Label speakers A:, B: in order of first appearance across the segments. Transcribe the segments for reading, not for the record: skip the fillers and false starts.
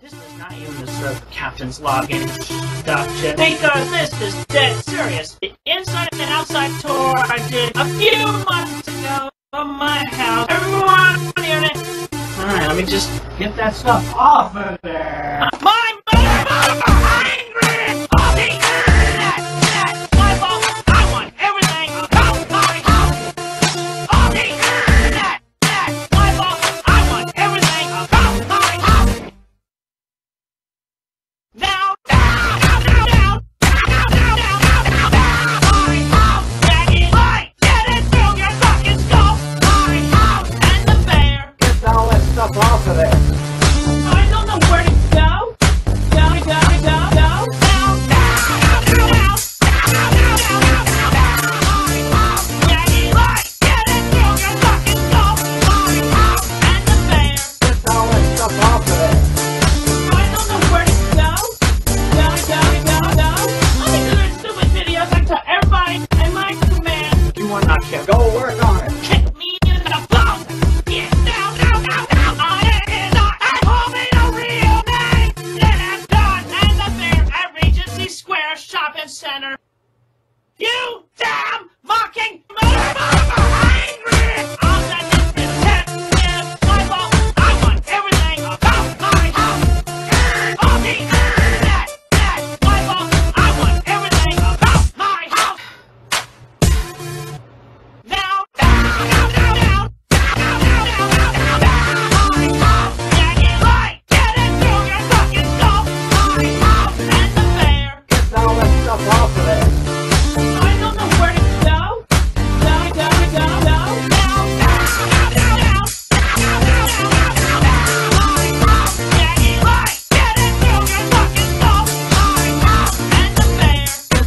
A: This is not even the captain's login stuff shit. Because this is dead serious. The inside and outside tour I did a few months ago of my house. Everyone on the internet. Alright, let me just get that stuff off of there. My mother angry on the internet. That's my fault. I want everything about my house. On the internet. That's my fault. I want everything about my house. Now,
B: off of there.
A: I don't know where to go.
B: Go work on it.
A: Kick me in the balls. Yeah, now. Call me the real name. Then I'm done. And the fair at Regency Square Shopping Center. You damn mocking motherfucker! Angry! I'll send this detective. My fault. I want everything about my house. On the internet. That's my fault. I want everything about my house. Now.
B: Off of there.
A: I don't know where to go.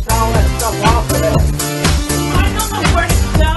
B: All that stuff off of there.
A: I don't know where to go.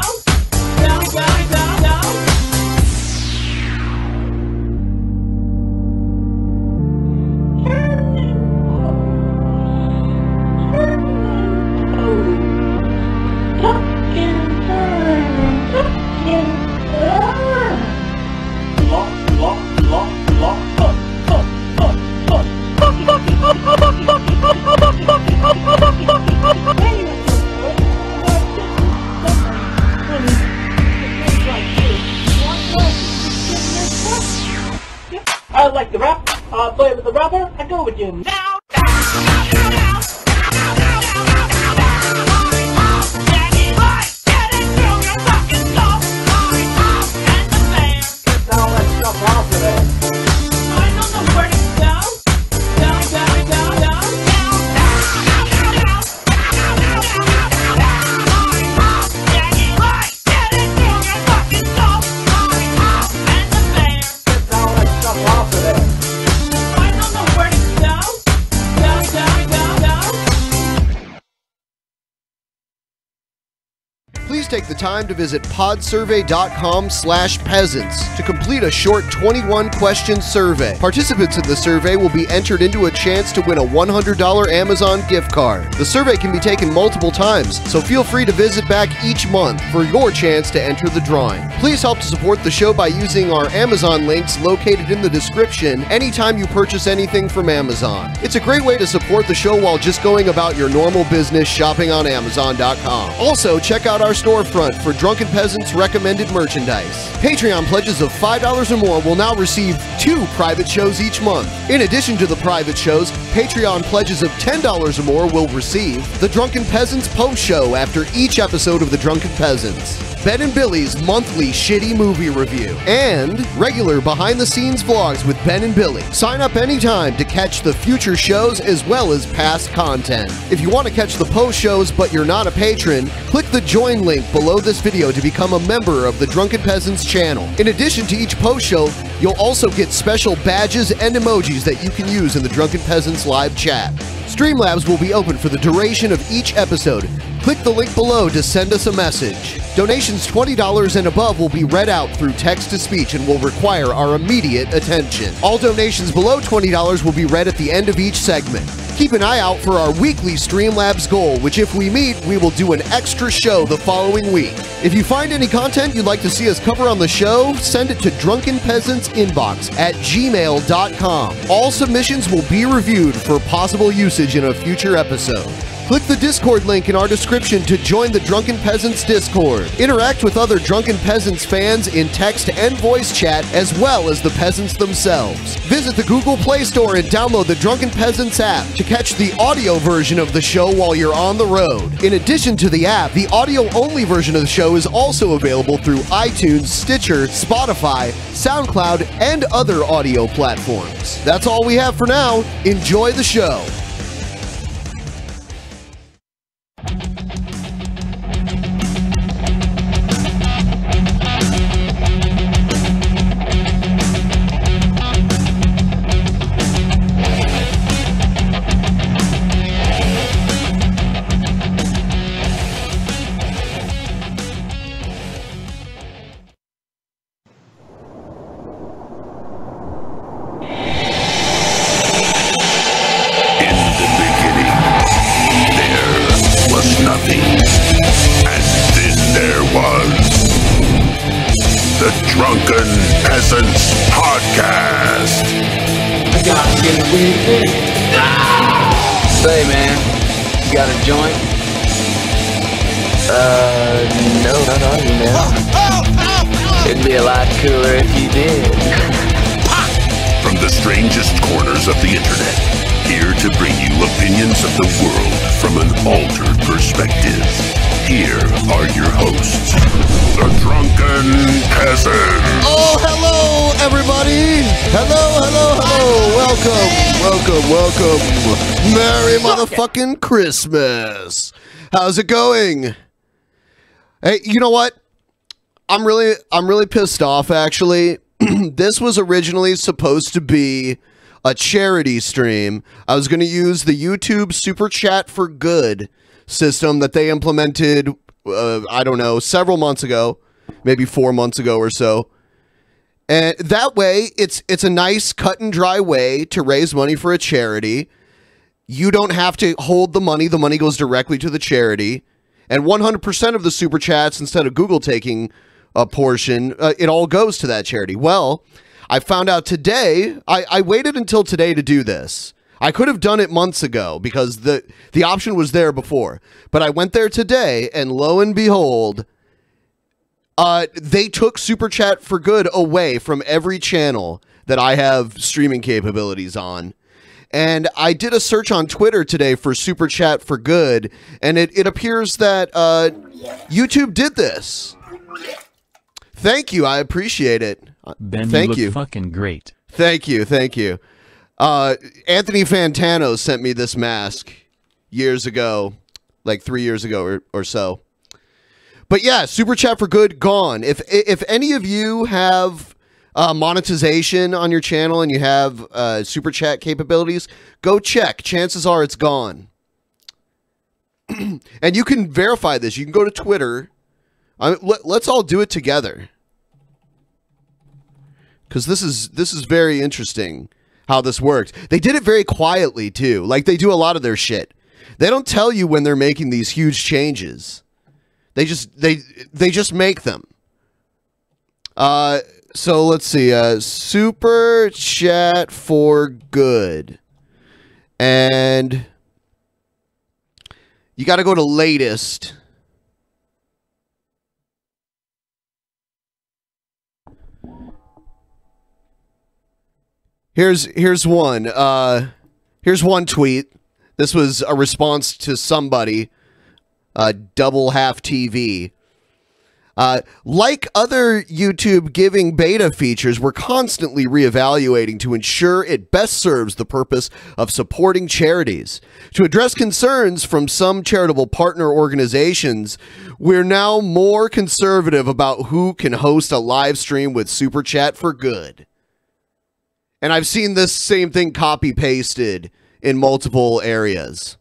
C: I like the rap. Play with the rapper. I go with you.
A: Now.
B: All that stuff off of there.
A: I don't know where to go.
B: All that stuff off of there.
A: I don't know where to go.
D: Please take the time to visit podsurvey.com/peasants to complete a short 21-question survey. Participants in the survey will be entered into a chance to win a $100 Amazon gift card. The survey can be taken multiple times, so feel free to visit back each month for your chance to enter the drawing. Please help to support the show by using our Amazon links located in the description anytime you purchase anything from Amazon. It's a great way to support the show while just going about your normal business shopping on Amazon.com. Also, check out our storefront for Drunken Peasants recommended merchandise. Patreon pledges of $5 or more will now receive 2 private shows each month. In addition to the private shows, Patreon pledges of $10 or more will receive the Drunken Peasants post show after each episode of the Drunken Peasants, Ben and Billy's monthly shitty movie review, and regular behind-the-scenes vlogs with Ben and Billy. Sign up anytime to catch the future shows as well as past content. If you want to catch the post shows but you're not a patron, click the join link below this video to become a member of the Drunken Peasants channel. In addition to each post show, you'll also get special badges and emojis that you can use in the Drunken Peasants live chat. Streamlabs will be open for the duration of each episode. Click the link below to send us a message. Donations $20 and above will be read out through text-to-speech and will require our immediate attention. All donations below $20 will be read at the end of each segment. Keep an eye out for our weekly Streamlabs goal, which if we meet, we will do an extra show the following week. If you find any content you'd like to see us cover on the show, send it to drunkenpeasantsinbox at gmail.com. All submissions will be reviewed for possible usage in a future episode. Click the Discord link in our description to join the Drunken Peasants Discord. Interact with other Drunken Peasants fans in text and voice chat, as well as the peasants themselves. Visit the Google Play Store and download the Drunken Peasants app to catch the audio version of the show while you're on the road. In addition to the app, the audio-only version of the show is also available through iTunes, Stitcher, Spotify, SoundCloud, and other audio platforms. That's all we have for now. Enjoy the show.
E: Drunken Peasants Podcast.
B: I gotta get a weed.
F: Say, man, you got a joint? No, you know. It'd be a lot cooler if you did.
E: From the strangest corners of the internet, here to bring you opinions of the world from an altered perspective. Here are your hosts, the Drunken Peasants.
D: Oh, hello, everybody. Hello. Welcome. Merry motherfucking Christmas. How's it going? Hey, you know what? I'm really pissed off, actually. This was originally supposed to be a charity stream. I was going to use the YouTube Super Chat for Good system that they implemented, I don't know, several months ago, maybe 4 months ago or so. And that way, it's a nice cut and dry way to raise money for a charity. You don't have to hold the money goes directly to the charity. And 100% of the Super Chats, instead of Google taking a portion, it all goes to that charity. Well, I found out today, I waited until today to do this. I could have done it months ago because the option was there before. But I went there today, and lo and behold, they took Super Chat for Good away from every channel that I have streaming capabilities on. And I did a search on Twitter today for Super Chat for Good, and it appears that YouTube did this. Thank you. I appreciate it.
G: Ben,
D: Thank
G: you look fucking great.
D: Thank you. Anthony Fantano sent me this mask years ago, like 3 years ago or so. But yeah, Super Chat for Good gone. If any of you have monetization on your channel and you have Super Chat capabilities, go check. Chances are it's gone. And you can verify this. You can go to Twitter. Let's all do it together, because this is very interesting how this worked. They did it very quietly too, like they do a lot of their shit. They don't tell you when they're making these huge changes. They just make them. So let's see. Super Chat for Good, and you got to go to latest. Here's one. Here's one tweet. This was a response to somebody. Double Half TV. Like other YouTube giving beta features, we're constantly reevaluating to ensure it best serves the purpose of supporting charities. To address concerns from some charitable partner organizations, we're now more conservative about who can host a live stream with Super Chat for Good. And I've seen this same thing copy-pasted in multiple areas.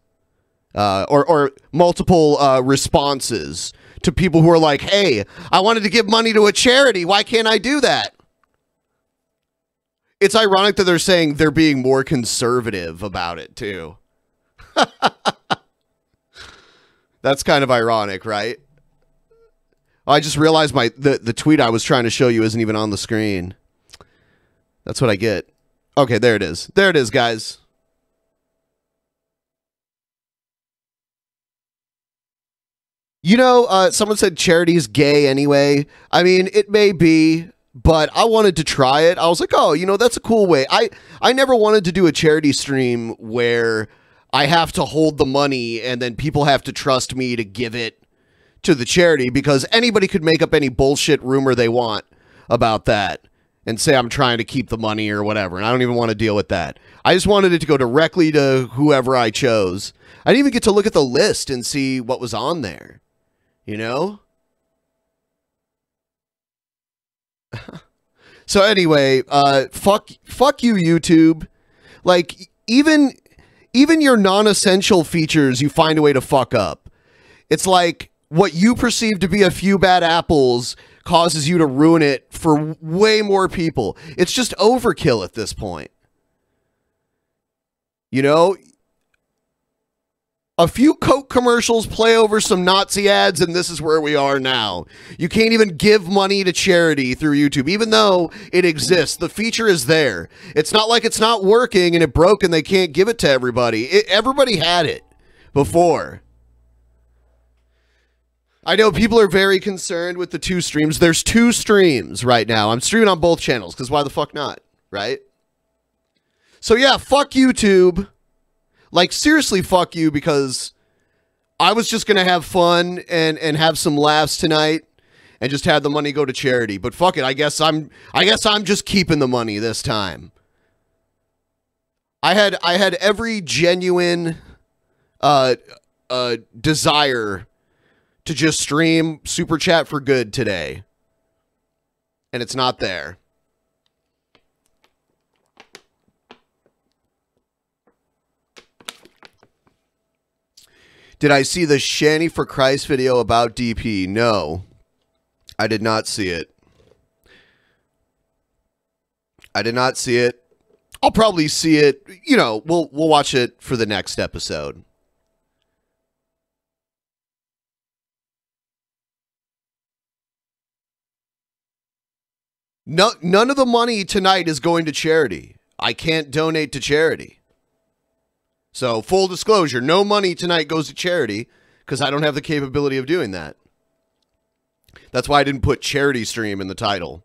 D: Or multiple responses to people who are like, hey, I wanted to give money to a charity. Why can't I do that? It's ironic that they're saying they're being more conservative about it, too. That's kind of ironic, right? I just realized the tweet I was trying to show you isn't even on the screen. That's what I get. Okay, there it is. There it is, guys. You know, someone said charity's gay anyway. I mean, it may be, but I wanted to try it. I was like, oh, you know, that's a cool way. I never wanted to do a charity stream where I have to hold the money and then people have to trust me to give it to the charity, because anybody could make up any bullshit rumor they want about that and say I'm trying to keep the money or whatever, and I don't even want to deal with that. I just wanted it to go directly to whoever I chose. I didn't even get to look at the list and see what was on there, you know? So anyway, fuck you, YouTube. Like, even your non-essential features, you find a way to fuck up. It's like what you perceive to be a few bad apples causes you to ruin it for way more people. It's just overkill at this point. You know, a few Coke commercials play over some Nazi ads, and this is where we are now. You can't even give money to charity through YouTube, even though it exists. The feature is there. It's not like it's not working and it broke and they can't give it to everybody. Everybody had it before. I know people are very concerned with the 2 streams. There's 2 streams right now. I'm streaming on both channels, because why the fuck not, right? So yeah, fuck YouTube. Like, seriously, fuck you, because I was just going to have fun and have some laughs tonight and just have the money go to charity. But fuck it, I guess I'm just keeping the money this time. I had every genuine desire to just stream Super Chat for Good today, and it's not there. Did I see the Shanny for Christ video about DP? No, I did not see it. I did not see it. I'll probably see it. You know, we'll watch it for the next episode. No, none of the money tonight is going to charity. I can't donate to charity. So, full disclosure, no money tonight goes to charity because I don't have the capability of doing that. That's why I didn't put charity stream in the title.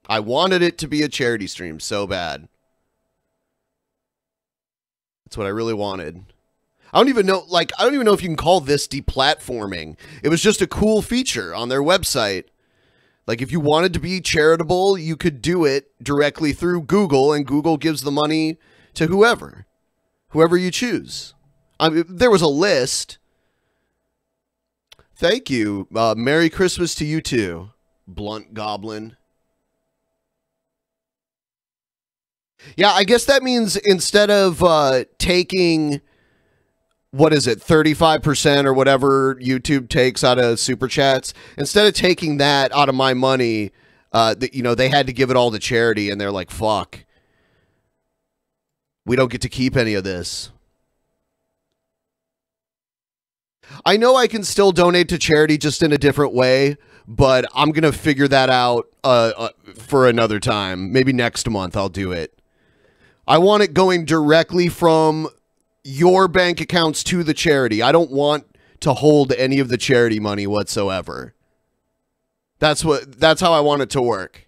D: I wanted it to be a charity stream so bad. That's what I really wanted. I don't even know if you can call this deplatforming. It was just a cool feature on their website. Like, if you wanted to be charitable, you could do it directly through Google, and Google gives the money to whoever you choose. I mean, there was a list. Thank you. Merry Christmas to you too, Blunt Goblin. Yeah, I guess that means instead of taking, what is it, 35% or whatever YouTube takes out of Super Chats, instead of taking that out of my money, you know, they had to give it all to charity, and they're like, fuck. We don't get to keep any of this. I know I can still donate to charity just in a different way, but I'm going to figure that out for another time. Maybe next month I'll do it. I want it going directly from your bank accounts to the charity. I don't want to hold any of the charity money whatsoever. That's how I want it to work.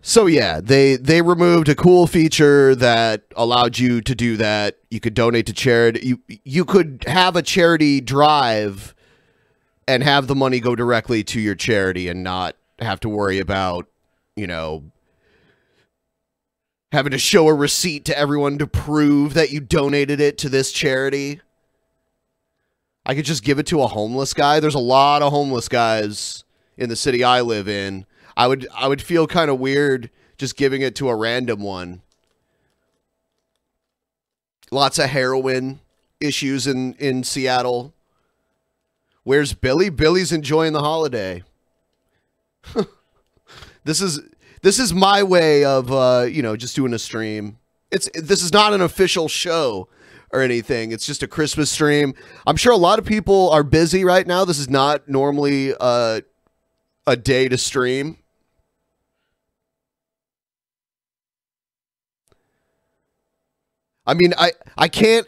D: So yeah, they removed a cool feature that allowed you to do that. You could donate to charity. You could have a charity drive and have the money go directly to your charity and not have to worry about, you know, having to show a receipt to everyone to prove that you donated it to this charity. I could just give it to a homeless guy. There's a lot of homeless guys in the city I live in. I would feel kind of weird just giving it to a random one. Lots of heroin, issues in Seattle. Where's Billy? Billy's enjoying the holiday. This is my way of you know, just doing a stream. This is not an official show or anything. It's just a Christmas stream. I'm sure a lot of people are busy right now. This is not normally a day to stream. I mean, I can't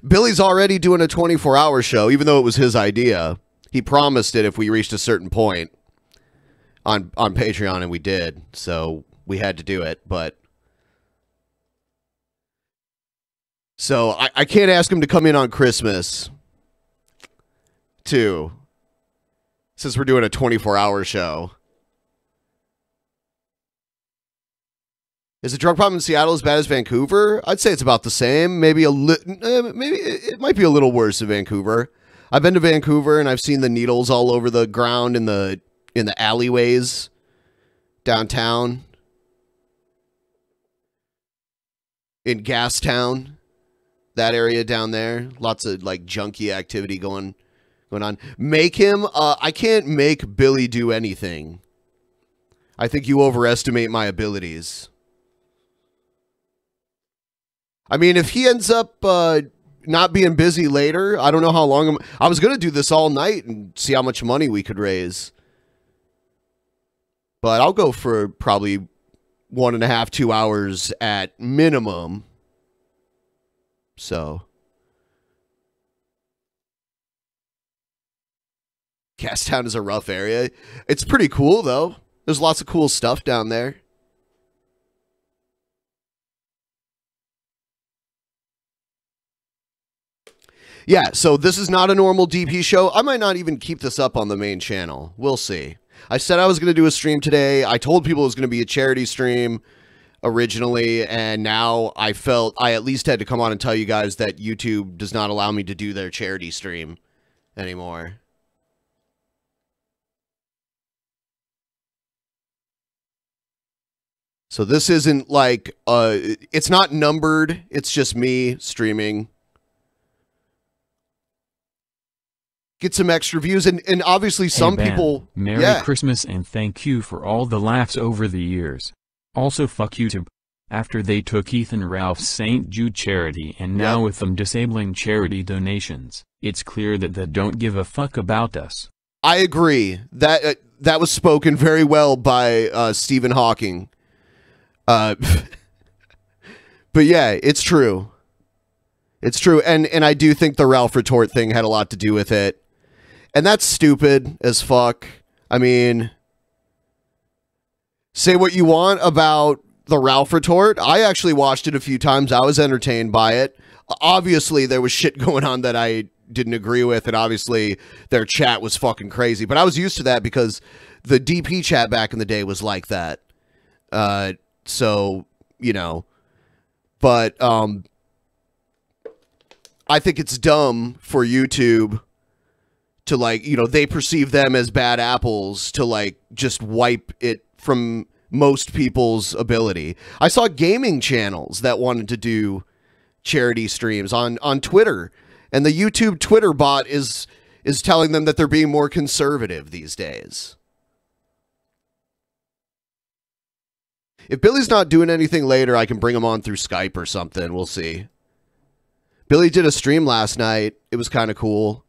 D: Billy's already doing a 24-hour show, even though it was his idea. He promised it if we reached a certain point on Patreon, and we did. So we had to do it, but so I can't ask him to come in on Christmas too, since we're doing a 24-hour show. Is the drug problem in Seattle as bad as Vancouver? I'd say it's about the same. Maybe maybe it might be a little worse in Vancouver. I've been to Vancouver and I've seen the needles all over the ground in the alleyways downtown, in Gastown, that area down there. Lots of like junkie activity going on. Make him. I can't make Billy do anything. I think you overestimate my abilities. I mean, if he ends up not being busy later, I don't know how long I was going to do this all night and see how much money we could raise. But I'll go for probably 1.5, 2 hours at minimum. So. Gastown is a rough area. It's pretty cool, though. There's lots of cool stuff down there. Yeah, so this is not a normal DP show. I might not even keep this up on the main channel. We'll see. I said I was going to do a stream today. I told people it was going to be a charity stream originally, and now I felt I at least had to come on and tell you guys that YouTube does not allow me to do their charity stream anymore. So this isn't like, it's not numbered. It's just me streaming. Get some extra views, and obviously some people...
G: Merry Christmas and thank you for all the laughs over the years. Also fuck YouTube. After they took Ethan Ralph's St. Jude charity and now with them disabling charity donations, it's clear that they don't give a fuck about us.
D: I agree. That was spoken very well by Stephen Hawking. But yeah, it's true. It's true, and I do think the Ralph retort thing had a lot to do with it. And that's stupid as fuck. I mean, say what you want about the Ralph retort. I actually watched it a few times. I was entertained by it. Obviously, there was shit going on that I didn't agree with, and obviously their chat was fucking crazy. But I was used to that because the DP chat back in the day was like that. So, you know. But I think it's dumb for YouTube to, like, you know, they perceive them as bad apples to, like, just wipe it from most people's ability. I saw gaming channels that wanted to do charity streams on Twitter, and the YouTube Twitter bot is telling them that they're being more conservative these days. If Billy's not doing anything later, I can bring him on through Skype or something. We'll see. Billy did a stream last night. It was kind of cool.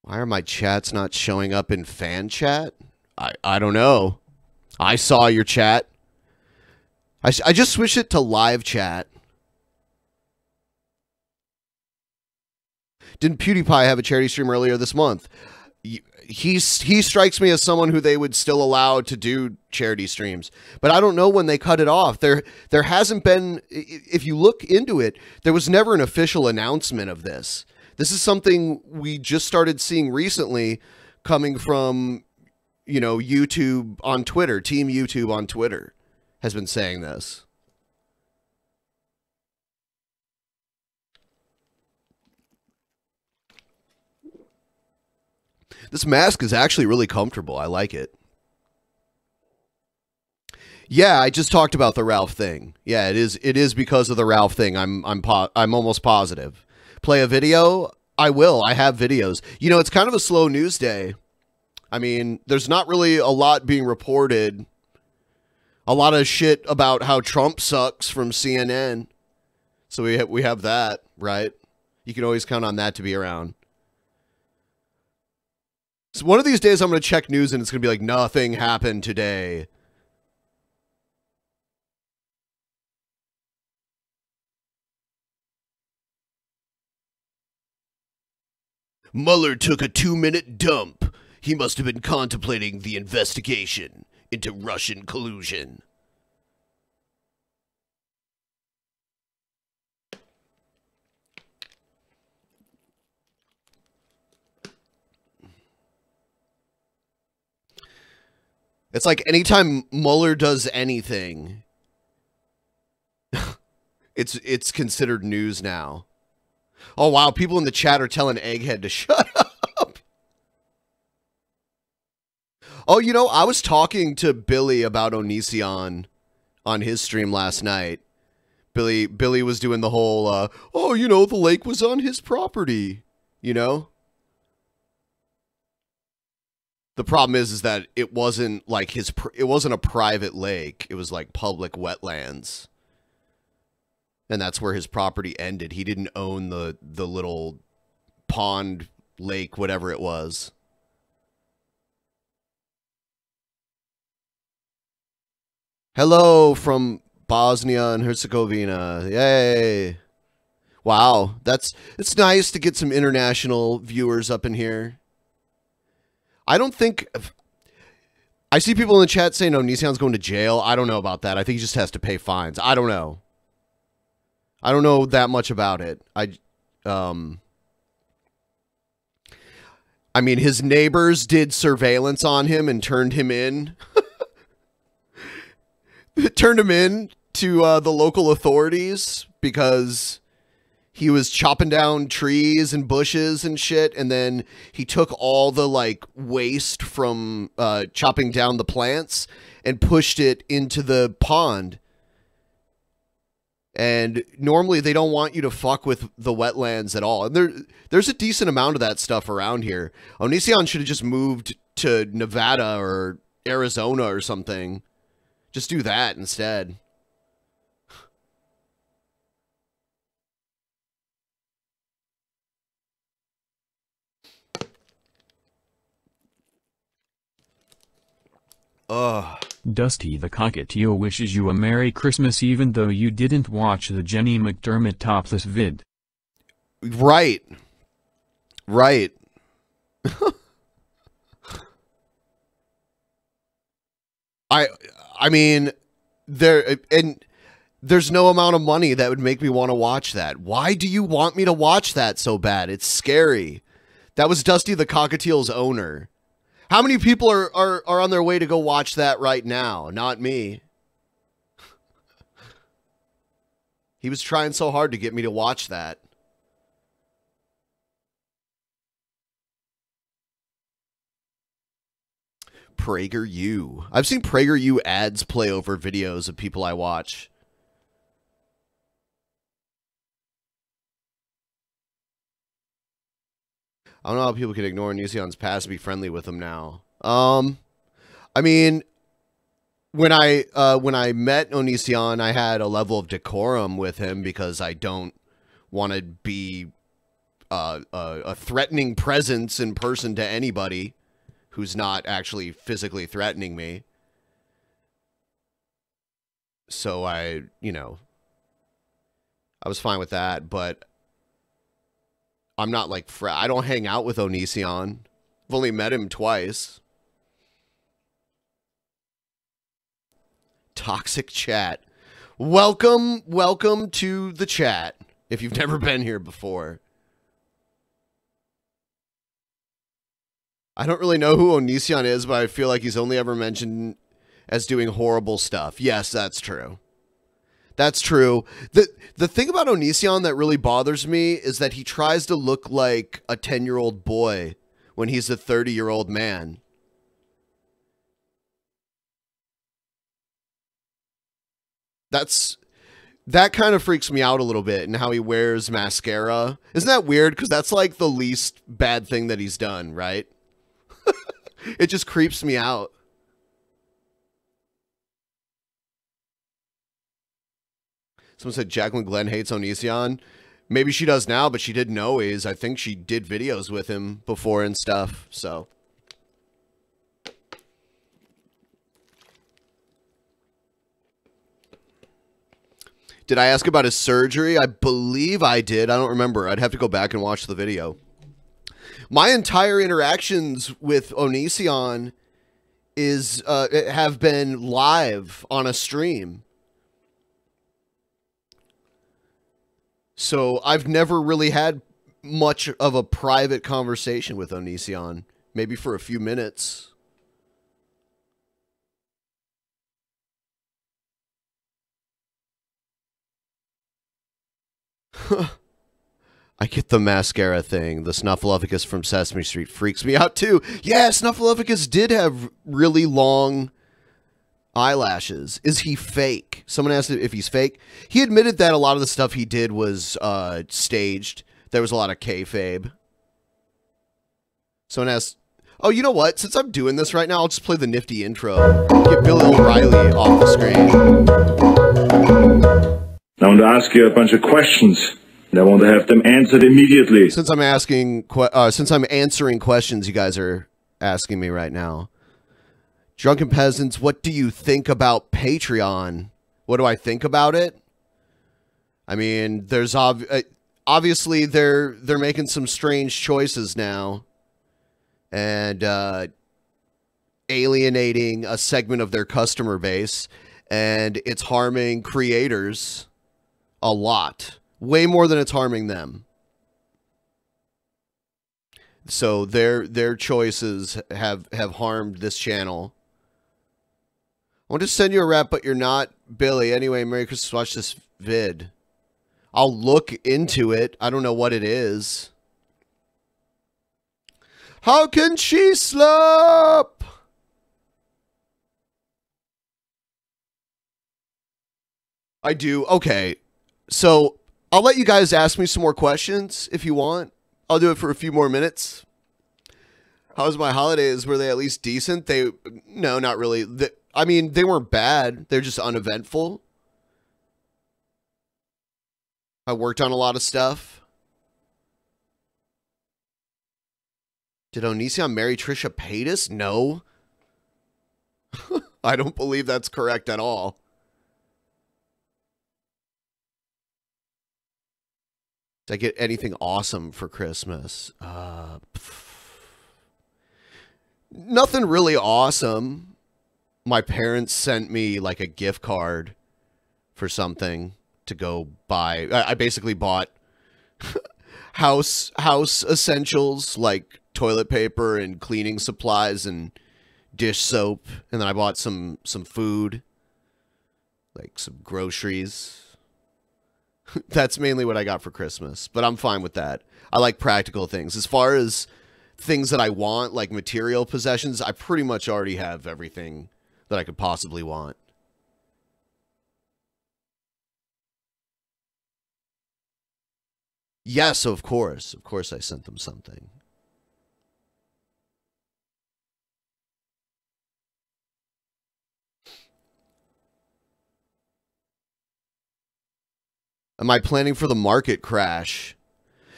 D: Why are my chats not showing up in fan chat? I don't know. I saw your chat. I just switched it to live chat. Didn't PewDiePie have a charity stream earlier this month? He strikes me as someone who they would still allow to do charity streams. But I don't know when they cut it off. There hasn't been, if you look into it, there was never an official announcement of this. This is something we just started seeing recently coming from, you know, YouTube on Twitter. Team YouTube on Twitter has been saying this. This mask is actually really comfortable. I like it. Yeah, I just talked about the Ralph thing. Yeah, it is because of the Ralph thing. I'm almost positive. Play a video? I will. I have videos. You know, it's kind of a slow news day. I mean, there's not really a lot being reported. A lot of shit about how Trump sucks from CNN. So we have that, right? You can always count on that to be around. So one of these days I'm going to check news and it's going to be like, nothing happened today. Mueller took a 2-minute dump. He must have been contemplating the investigation into Russian collusion. It's like anytime Mueller does anything, it's considered news now. Oh, wow. People in the chat are telling Egghead to shut up. Oh, you know, I was talking to Billy about Onision on his stream last night. Billy was doing the whole, oh, you know, the lake was on his property, you know? The problem is that it wasn't like it wasn't a private lake. It was like public wetlands. And that's where his property ended. He didn't own the little pond, lake, whatever it was. Hello from Bosnia and Herzegovina. Yay. Wow, it's nice to get some international viewers up in here. I don't think... I see people in the chat saying, oh, Nissan's going to jail. I don't know about that. I think he just has to pay fines. I don't know. I don't know that much about it. I mean, his neighbors did surveillance on him and turned him in. Turned him in to the local authorities because he was chopping down trees and bushes and shit, and then he took all the, like, waste from chopping down the plants and pushed it into the pond. And normally they don't want you to fuck with the wetlands at all. And there's a decent amount of that stuff around here. Onision should have just moved to Nevada or Arizona or something. Just do that instead. Ugh.
G: Dusty the Cockatiel wishes you a Merry Christmas even though you didn't watch the Jenny McDermott topless vid.
D: Right. Right. I mean, there's no amount of money that would make me want to watch that. Why do you want me to watch that so bad? It's scary. That was Dusty the Cockatiel's owner. How many people are on their way to go watch that right now? Not me. He was trying so hard to get me to watch that. PragerU. I've seen PragerU ads play over videos of people I watch. I don't know how people can ignore Nision's past and be friendly with him now. I mean, when I met Onision, I had a level of decorum with him because I don't want to be a threatening presence in person to anybody who's not actually physically threatening me. So I was fine with that, but I'm not like, I don't hang out with Onision. I've only met him twice. Toxic chat. Welcome to the chat, if you've never been here before. I don't really know who Onision is, but I feel like he's only ever mentioned as doing horrible stuff. Yes, that's true. That's true. The thing about Onision that really bothers me is that he tries to look like a 10-year-old boy when he's a 30-year-old man. That kind of freaks me out a little bit, and how he wears mascara. Isn't that weird? Because that's like the least bad thing that he's done, right? It just creeps me out. Someone said Jacqueline Glenn hates Onision. Maybe she does now, but she didn't always. I think she did videos with him before and stuff, so. Did I ask about his surgery? I believe I did. I don't remember. I'd have to go back and watch the video. My entire interactions with Onision have been live on a stream. So I've never really had much of a private conversation with Onision. Maybe for a few minutes. I get the mascara thing. The Snuffleupagus from Sesame Street freaks me out too. Yeah, Snuffleupagus did have really long eyelashes. Is he fake? Someone asked if he's fake. He admitted that a lot of the stuff he did was staged. There was a lot of kayfabe. Someone asked, oh, you know what? Since I'm doing this right now, I'll just play the nifty intro. Get Billy O'Reilly off the screen.
H: I want to ask you a bunch of questions, and I want to have them answered immediately.
D: Since I'm answering questions you guys are asking me right now. Drunken Peasants, what do you think about Patreon? What do I think about it? I mean, there's obviously they're making some strange choices now, and alienating a segment of their customer base, and it's harming creators a lot, way more than it's harming them. So their choices have harmed this channel. I want to send you a rap, but you're not Billy. Anyway, Merry Christmas. Watch this vid. I'll look into it. I don't know what it is. How can she sleep? I do. Okay. So I'll let you guys ask me some more questions if you want. I'll do it for a few more minutes. How was my holidays? Were they at least decent? No, not really. I mean, they weren't bad. They're just uneventful. I worked on a lot of stuff. Did Onision marry Trisha Paytas? No. I don't believe that's correct at all. Did I get anything awesome for Christmas? Nothing really awesome. My parents sent me like a gift card for something to go buy. I basically bought house essentials like toilet paper and cleaning supplies and dish soap, and then I bought some food, like some groceries. That's mainly what I got for Christmas, but I'm fine with that. I like practical things. As far as things that I want, like material possessions, I pretty much already have everything that I could possibly want. Yes, of course. Of course I sent them something. Am I planning for the market crash?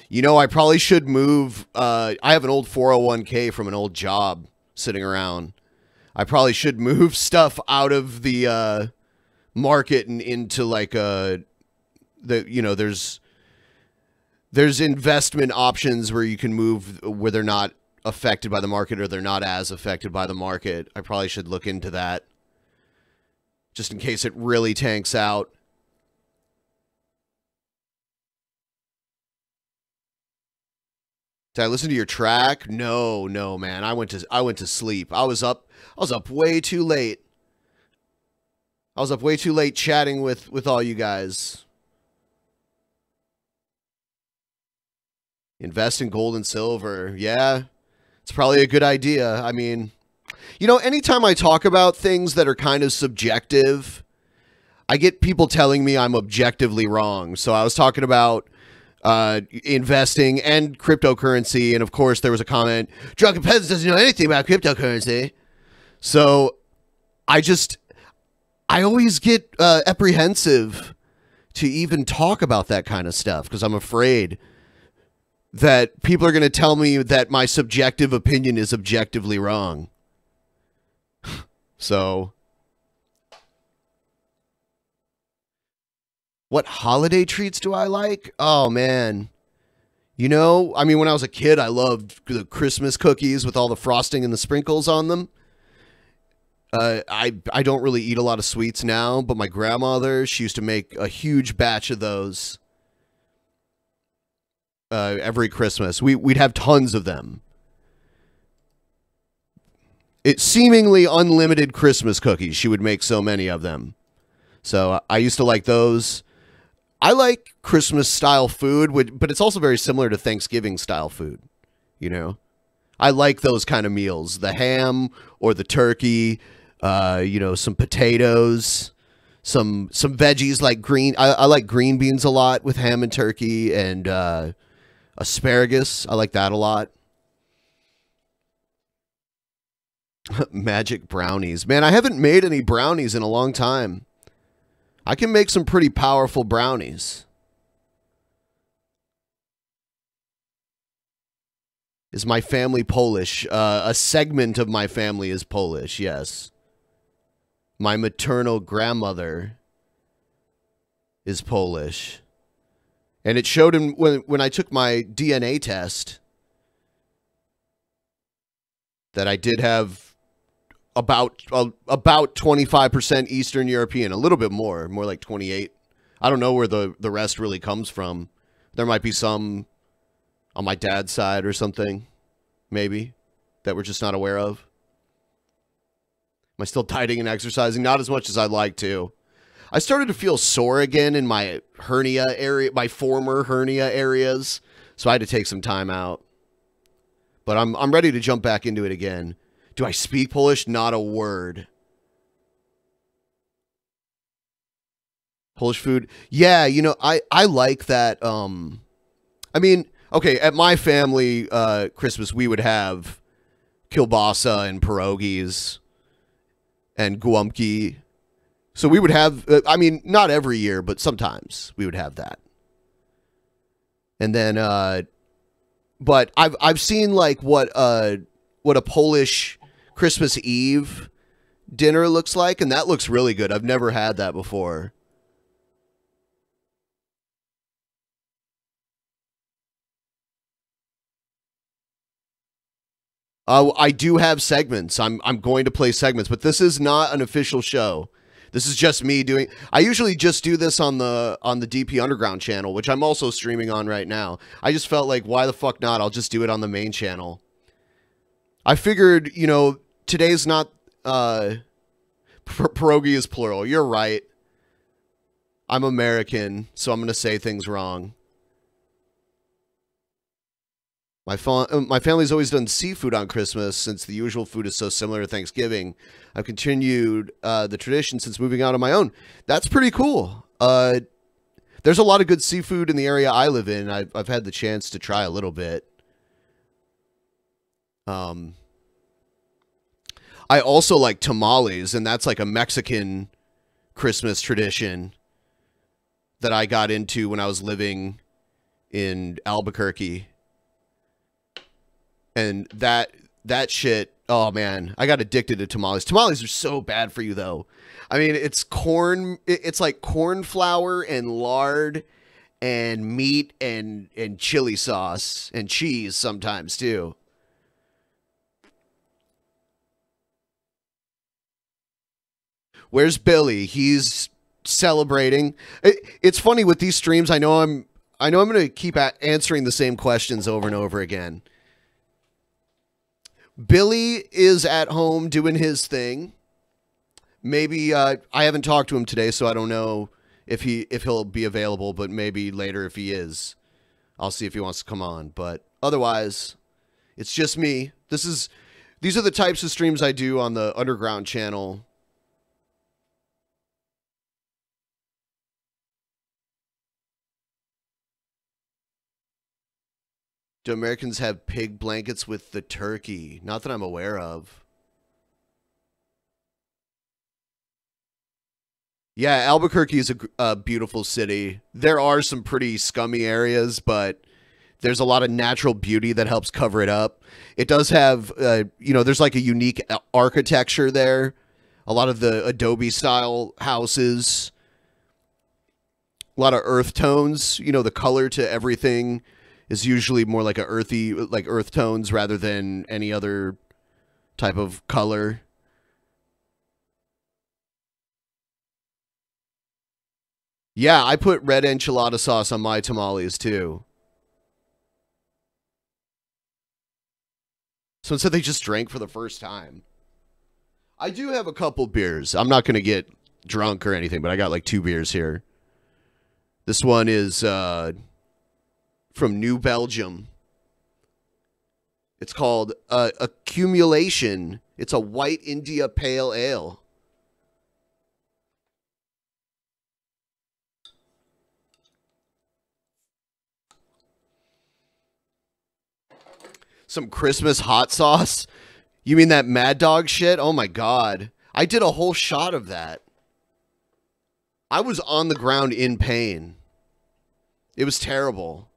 D: You know, I probably should move. I have an old 401k from an old job sitting around. I probably should move stuff out of the market and into like there's investment options where you can move where they're not affected by the market or they're not as affected by the market. I probably should look into that just in case it really tanks out. Did I listen to your track? No, man. I went to sleep. I was up way too late. I was up way too late chatting with all you guys. Invest in gold and silver. Yeah. It's probably a good idea. I mean, you know, anytime I talk about things that are kind of subjective, I get people telling me I'm objectively wrong. So I was talking about investing and cryptocurrency, and of course there was a comment, Drunken Peasants doesn't know anything about cryptocurrency. So I always get apprehensive to even talk about that kind of stuff because I'm afraid that people are going to tell me that my subjective opinion is objectively wrong. So, what holiday treats do I like? Oh, man. You know, I mean, when I was a kid, I loved the Christmas cookies with all the frosting and the sprinkles on them. I don't really eat a lot of sweets now, but my grandmother, she used to make a huge batch of those every Christmas. We'd have tons of them. It's seemingly unlimited Christmas cookies. She would make so many of them. So I used to like those. I like Christmas style food, but it's also very similar to Thanksgiving style food. You know, I like those kind of meals, the ham or the turkey, you know, some potatoes, some veggies like green. I like green beans a lot with ham and turkey, and asparagus. I like that a lot. Magic brownies. Man, I haven't made any brownies in a long time. I can make some pretty powerful brownies. Is my family Polish? A segment of my family is Polish, yes. My maternal grandmother is Polish. And it showed him when I took my DNA test that I did have about 25% Eastern European, a little bit more like 28. I don't know where the rest really comes from. There might be some on my dad's side or something, maybe, that we're just not aware of. Am I still dieting and exercising? Not as much as I'd like to. I started to feel sore again in my hernia area, my former hernia areas, so I had to take some time out. But I'm ready to jump back into it again. Do I speak Polish? Not a word. Polish food? Yeah, you know, I like that. I mean, okay, at my family Christmas, we would have kielbasa and pierogies and gułamki. So we would have, I mean, not every year, but sometimes we would have that. And then, but I've seen like what a Polish Christmas Eve dinner looks like, and that looks really good. I've never had that before. I do have segments. I'm going to play segments, but this is not an official show. This is just me doing. I usually just do this on the DP Underground channel, which I'm also streaming on right now. I just felt like, why the fuck not? I'll just do it on the main channel. I figured, you know, today's not pierogi is plural. You're right. I'm American, so I'm going to say things wrong. My family's always done seafood on Christmas since the usual food is so similar to Thanksgiving. I've continued the tradition since moving out on my own. That's pretty cool. There's a lot of good seafood in the area I live in. I've had the chance to try a little bit. I also like tamales, and that's like a Mexican Christmas tradition that I got into when I was living in Albuquerque. And that shit, oh man, I got addicted to tamales. Tamales are so bad for you though. I mean, it's corn, it's like corn flour and lard and meat and chili sauce and cheese sometimes too. Where's Billy? He's celebrating. It's funny with these streams. I know I'm going to keep answering the same questions over and over again. Billy is at home doing his thing. Maybe I haven't talked to him today, so I don't know if he'll be available, but maybe later if he is. I'll see if he wants to come on. But otherwise, It's just me. These are the types of streams I do on the Underground channel. Do Americans have pig blankets with the turkey? Not that I'm aware of. Yeah, Albuquerque is a beautiful city. There are some pretty scummy areas, but there's a lot of natural beauty that helps cover it up. It does have, there's like a unique architecture there. A lot of the Adobe-style houses. A lot of earth tones. The color to everything is usually more like like earth tones rather than any other type of color. Yeah, I put red enchilada sauce on my tamales too. Someone said they just drank for the first time. I do have a couple beers. I'm not going to get drunk or anything, but I got like 2 beers here. This one is from New Belgium. It's called Accumulation. It's a white India Pale Ale. Some Christmas hot sauce? You mean that Mad Dog shit? Oh my god. I did a whole shot of that. I was on the ground in pain. It was terrible.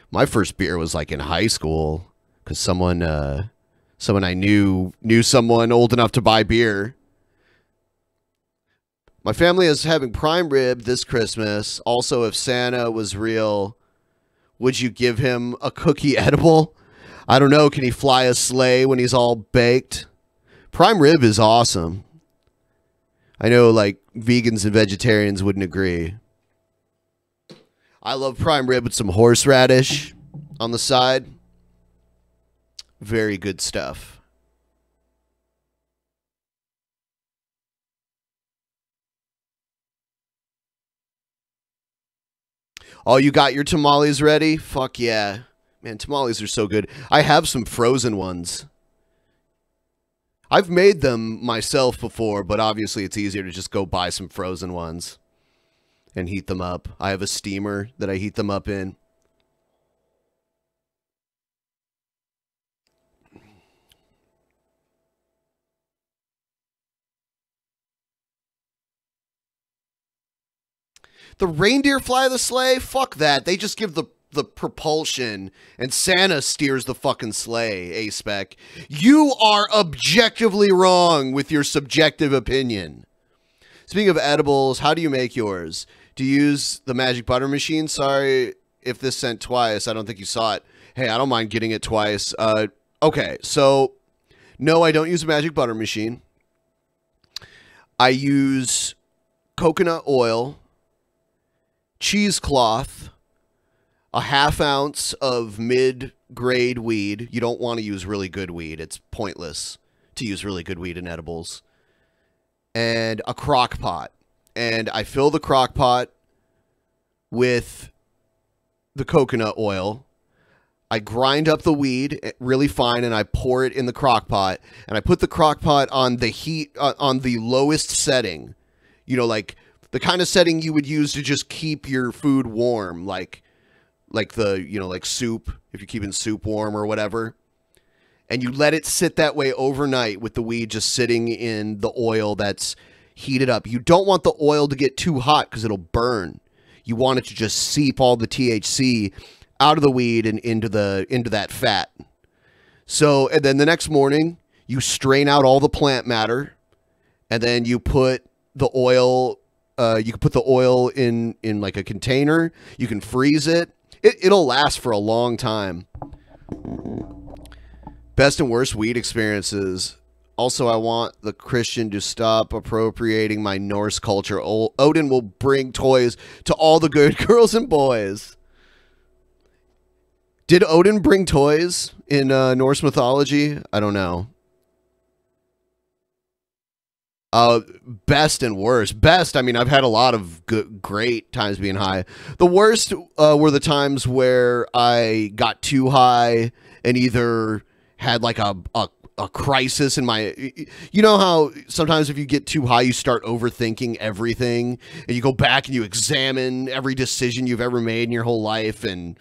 D: My first beer was like in high school because someone I knew someone old enough to buy beer. My family is having prime rib this Christmas. Also, if Santa was real, would you give him a cookie edible? I don't know. Can he fly a sleigh when he's all baked? Prime rib is awesome. I know, like, vegans and vegetarians wouldn't agree. I love prime rib with some horseradish on the side. Very good stuff. Oh, you got your tamales ready? Fuck yeah. Man, tamales are so good. I have some frozen ones. I've made them myself before, but obviously it's easier to just go buy some frozen ones and heat them up. I have a steamer that I heat them up in. The reindeer fly the sleigh? Fuck that. They just give the propulsion and Santa steers the fucking sleigh, A-Spec. You are objectively wrong with your subjective opinion. Speaking of edibles, how do you make yours? Do you use the magic butter machine? Sorry if this sent twice. I don't think you saw it. Hey, I don't mind getting it twice. Okay, so no, I don't use a magic butter machine. I use coconut oil, cheesecloth, a ½ ounce of mid-grade weed. You don't want to use really good weed. It's pointless to use really good weed in edibles. And a crock pot. And I fill the crock pot with the coconut oil. I grind up the weed really fine and I pour it in the crock pot. And I put the crock pot on the heat, on the lowest setting. You know, like the kind of setting you would use to just keep your food warm, like the, you know, like soup, if you're keeping soup warm or whatever. And you let it sit that way overnight with the weed just sitting in the oil that's heated up. You don't want the oil to get too hot because it'll burn. You want it to just seep all the THC out of the weed and into that fat. So, and then the next morning, you strain out all the plant matter, and then you put the oil. You can put the oil in like a container. You can freeze it. It'll last for a long time. Best and worst weed experiences. Also, I want the Christian to stop appropriating my Norse culture. Odin will bring toys to all the good girls and boys. Did Odin bring toys in Norse mythology? I don't know. Best and worst. Best, I mean, I've had a lot of great times being high. The worst were the times where I got too high and either had like a crisis in my... You know how sometimes if you get too high, you start overthinking everything, and you go back and you examine every decision you've ever made in your whole life, and,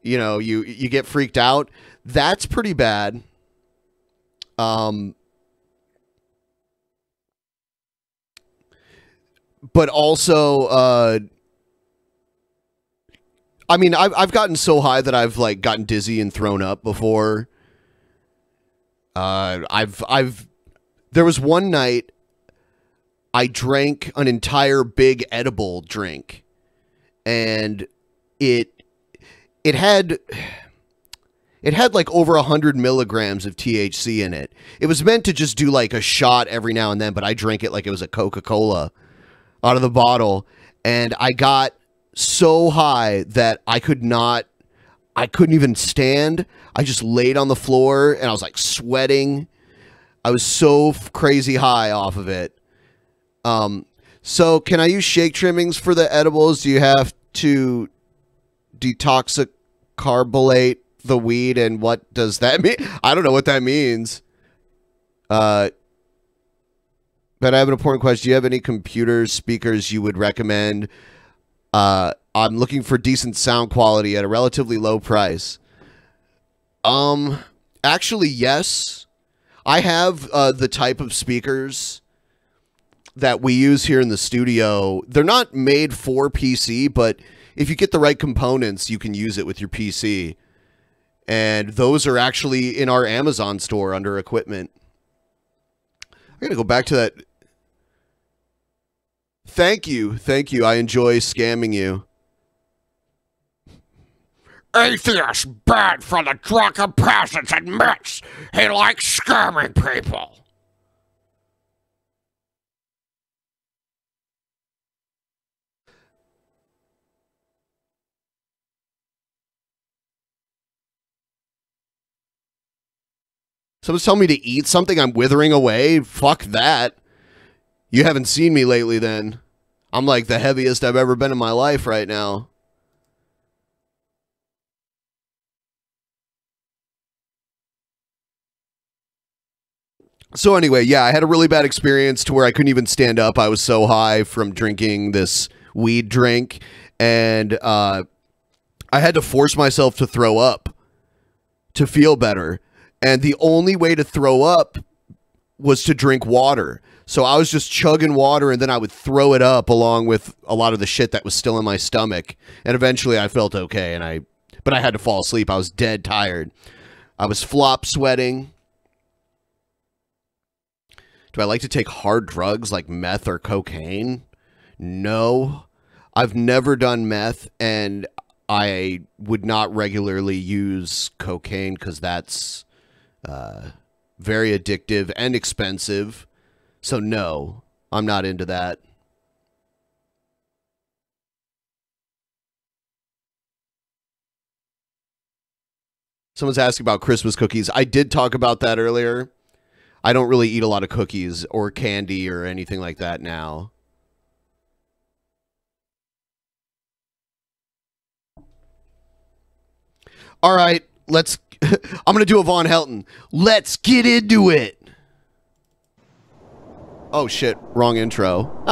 D: you know, you get freaked out. That's pretty bad. But also, I mean, I've gotten so high that I've like gotten dizzy and thrown up before. There was one night I drank an entire big edible drink, and it had like over 100 milligrams of THC in it. It was meant to just do like a shot every now and then, but I drank it like it was a Coca-Cola out of the bottle, and I got so high that I couldn't even stand. I just laid on the floor, and I was like sweating. I was so crazy high off of it. So can I use shake trimmings for the edibles? Do you have to detoxicarbonate the weed, and what does that mean? I don't know what that means. But I have an important question. Do you have any computer speakers you would recommend? I'm looking for decent sound quality at a relatively low price. Actually, yes. I have the type of speakers that we use here in the studio. They're not made for PC, but if you get the right components, you can use it with your PC. And those are actually in our Amazon store under equipment. I'm going to go back to that. Thank you. Thank you. I enjoy scamming you.
I: Atheist bad for the drunken peasants admits he likes scamming people.
D: Someone's telling me to eat something. I'm withering away. Fuck that. You haven't seen me lately then. I'm like the heaviest I've ever been in my life right now. So anyway, yeah, I had a really bad experience to where I couldn't even stand up. I was so high from drinking this weed drink, and I had to force myself to throw up to feel better. And the only way to throw up was to drink water. So I was just chugging water, and then I would throw it up along with a lot of the shit that was still in my stomach. And eventually I felt okay, but I had to fall asleep. I was dead tired. I was flop sweating. Do I like to take hard drugs like meth or cocaine? No. I've never done meth, and I would not regularly use cocaine because that's very addictive and expensive. So no, I'm not into that. Someone's asking about Christmas cookies. I did talk about that earlier. I don't really eat a lot of cookies or candy or anything like that now. All right, let's... I'm going to do a Von Helton. Let's get into it. Oh, shit. Wrong intro.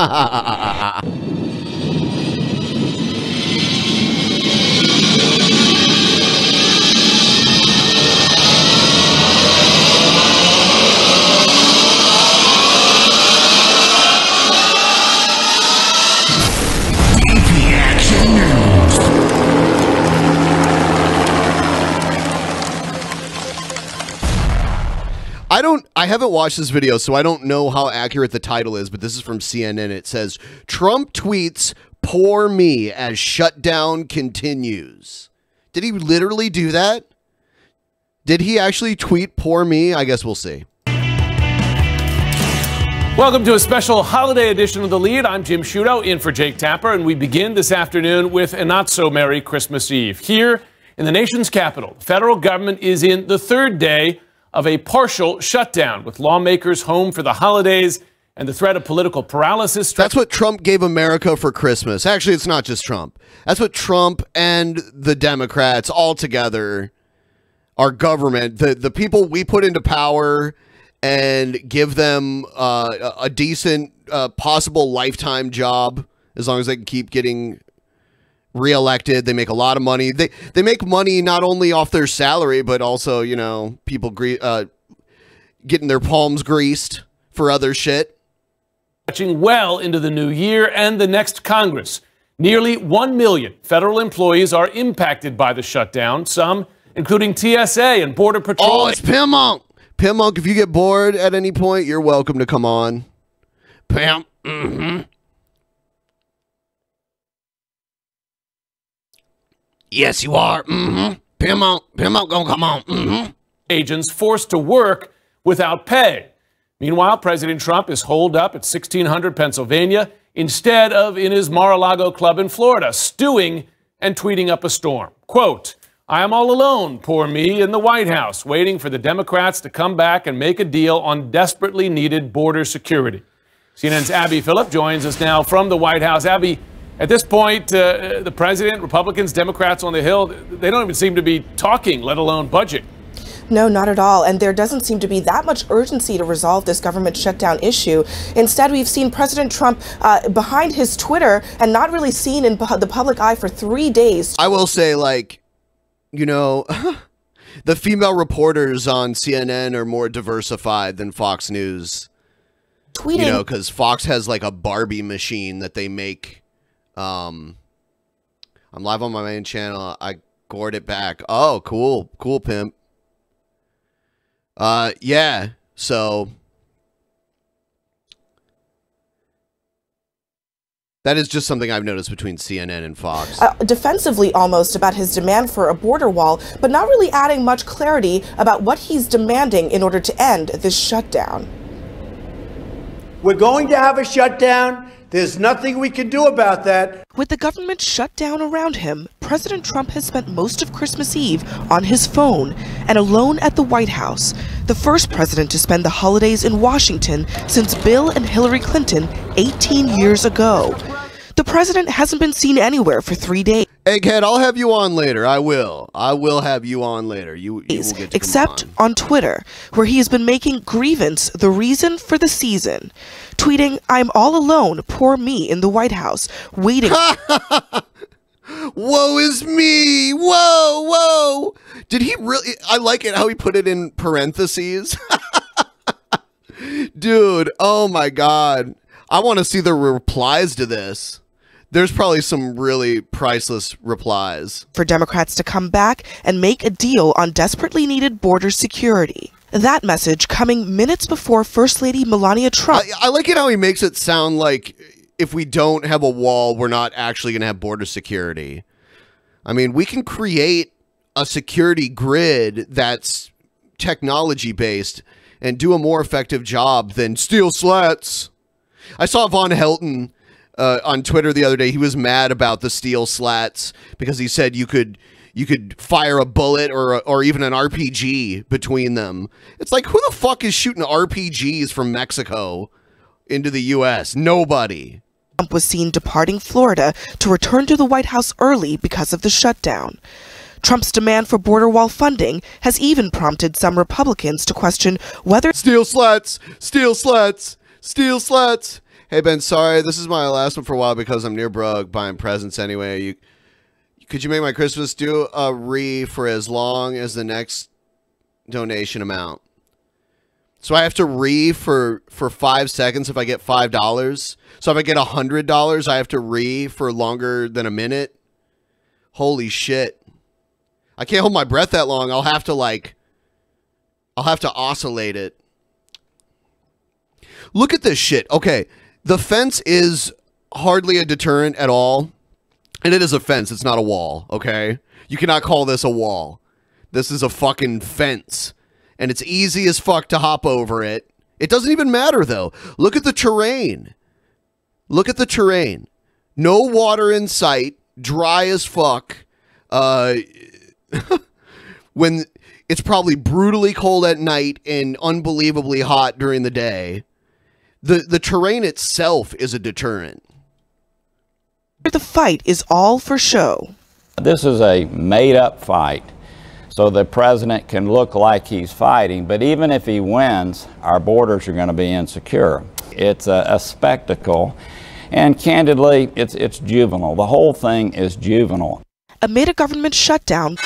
D: I haven't watched this video, so I don't know how accurate the title is, but this is from CNN. It says, Trump tweets, "Poor me," as shutdown continues. Did he literally do that? Did he actually tweet "poor me"? I guess we'll see.
J: Welcome to a special holiday edition of The Lead. I'm Jim Sciutto, in for Jake Tapper, and we begin this afternoon with a not-so-merry Christmas Eve. Here in the nation's capital, the federal government is in the third day of a partial shutdown, with lawmakers home for the holidays and the threat of political paralysis.
D: That's what Trump gave America for Christmas. Actually, it's not just Trump. That's what Trump and the Democrats all together, our government, the people we put into power and give them a decent possible lifetime job, as long as they can keep getting reelected. They make a lot of money. They make money not only off their salary, but also, you know, people getting their palms greased for other shit.
J: Stretching well into the new year and the next Congress. Nearly 1 million federal employees are impacted by the shutdown, some including TSA and Border Patrol.
D: Oh, it's Pimp Monk. Pimp Monk, if you get bored at any point, you're welcome to come on. Pimp. Yes, you are. Pimp Monk gonna come on.
J: Agents forced to work without pay. Meanwhile, President Trump is holed up at 1600 Pennsylvania instead of in his Mar-a-Lago club in Florida, stewing and tweeting up a storm. Quote, "I am all alone, poor me, in the White House, waiting for the Democrats to come back and make a deal on desperately needed border security." CNN's Abby Phillip joins us now from the White House. Abby, at this point, the president, Republicans, Democrats on the Hill, they don't even seem to be talking, let alone budget.
K: No, not at all. And there doesn't seem to be that much urgency to resolve this government shutdown issue. Instead, we've seen President Trump behind his Twitter and not really seen in the public eye for 3 days.
D: I will say, like, you know, the female reporters on CNN are more diversified than Fox News.
K: Tweeting.
D: You know, because Fox has like a Barbie machine that they make. I'm live on my main channel. I gored it back. Oh, cool. Cool, pimp. Yeah, so that is just something I've noticed between CNN and Fox.
K: Defensively almost about his demand for a border wall, but not really adding much clarity about what he's demanding in order to end this shutdown.
L: We're going to have a shutdown. There's nothing we can do about that.
K: With the government shut down around him, President Trump has spent most of Christmas Eve on his phone and alone at the White House, the first president to spend the holidays in Washington since Bill and Hillary Clinton 18 years ago. The president hasn't been seen anywhere for 3 days.
D: Egghead, I'll have you on later. I will have you on later. You will get to
K: except on Twitter, where he has been making grievance the reason for the season. Tweeting, "I'm all alone, poor me, in the White House, waiting."
D: Woe is me! Whoa, whoa! Did he really? I like it how he put it in parentheses. Dude, oh my God. I want to see the replies to this. There's probably some really priceless replies.
K: For Democrats to come back and make a deal on desperately needed border security. That message coming minutes before First Lady Melania Trump.
D: I like it how he makes it sound like if we don't have a wall, we're not actually going to have border security. I mean, we can create a security grid that's technology-based and do a more effective job than steel slats. I saw Von Helton on Twitter the other day. He was mad about the steel slats because he said you could fire a bullet or even an RPG between them. It's like, who the fuck is shooting RPGs from Mexico into the U.S.? Nobody.
K: Trump was seen departing Florida to return to the White House early because of the shutdown. Trump's demand for border wall funding has even prompted some Republicans to question whether
D: steel slats, steel slats, steel slats. Hey, Ben, sorry, this is my last one for a while because I'm near Brugg buying presents anyway. Could you make my Christmas do a for as long as the next donation amount? So I have to for 5 seconds if I get $5. So if I get $100, I have to for longer than a minute. Holy shit. I can't hold my breath that long. I'll have to oscillate it. Look at this shit. Okay, the fence is hardly a deterrent at all. And it is a fence. It's not a wall, okay? You cannot call this a wall. This is a fucking fence. And it's easy as fuck to hop over it. It doesn't even matter, though. Look at the terrain. Look at the terrain. No water in sight. Dry as fuck. When it's probably brutally cold at night and unbelievably hot during the day. The terrain itself is a deterrent.
K: The fight is all for show.
M: This is a made-up fight, so the president can look like he's fighting, but even if he wins, our borders are going to be insecure. It's a spectacle, and candidly, it's juvenile. The whole thing is juvenile.
K: Amid a government shutdown,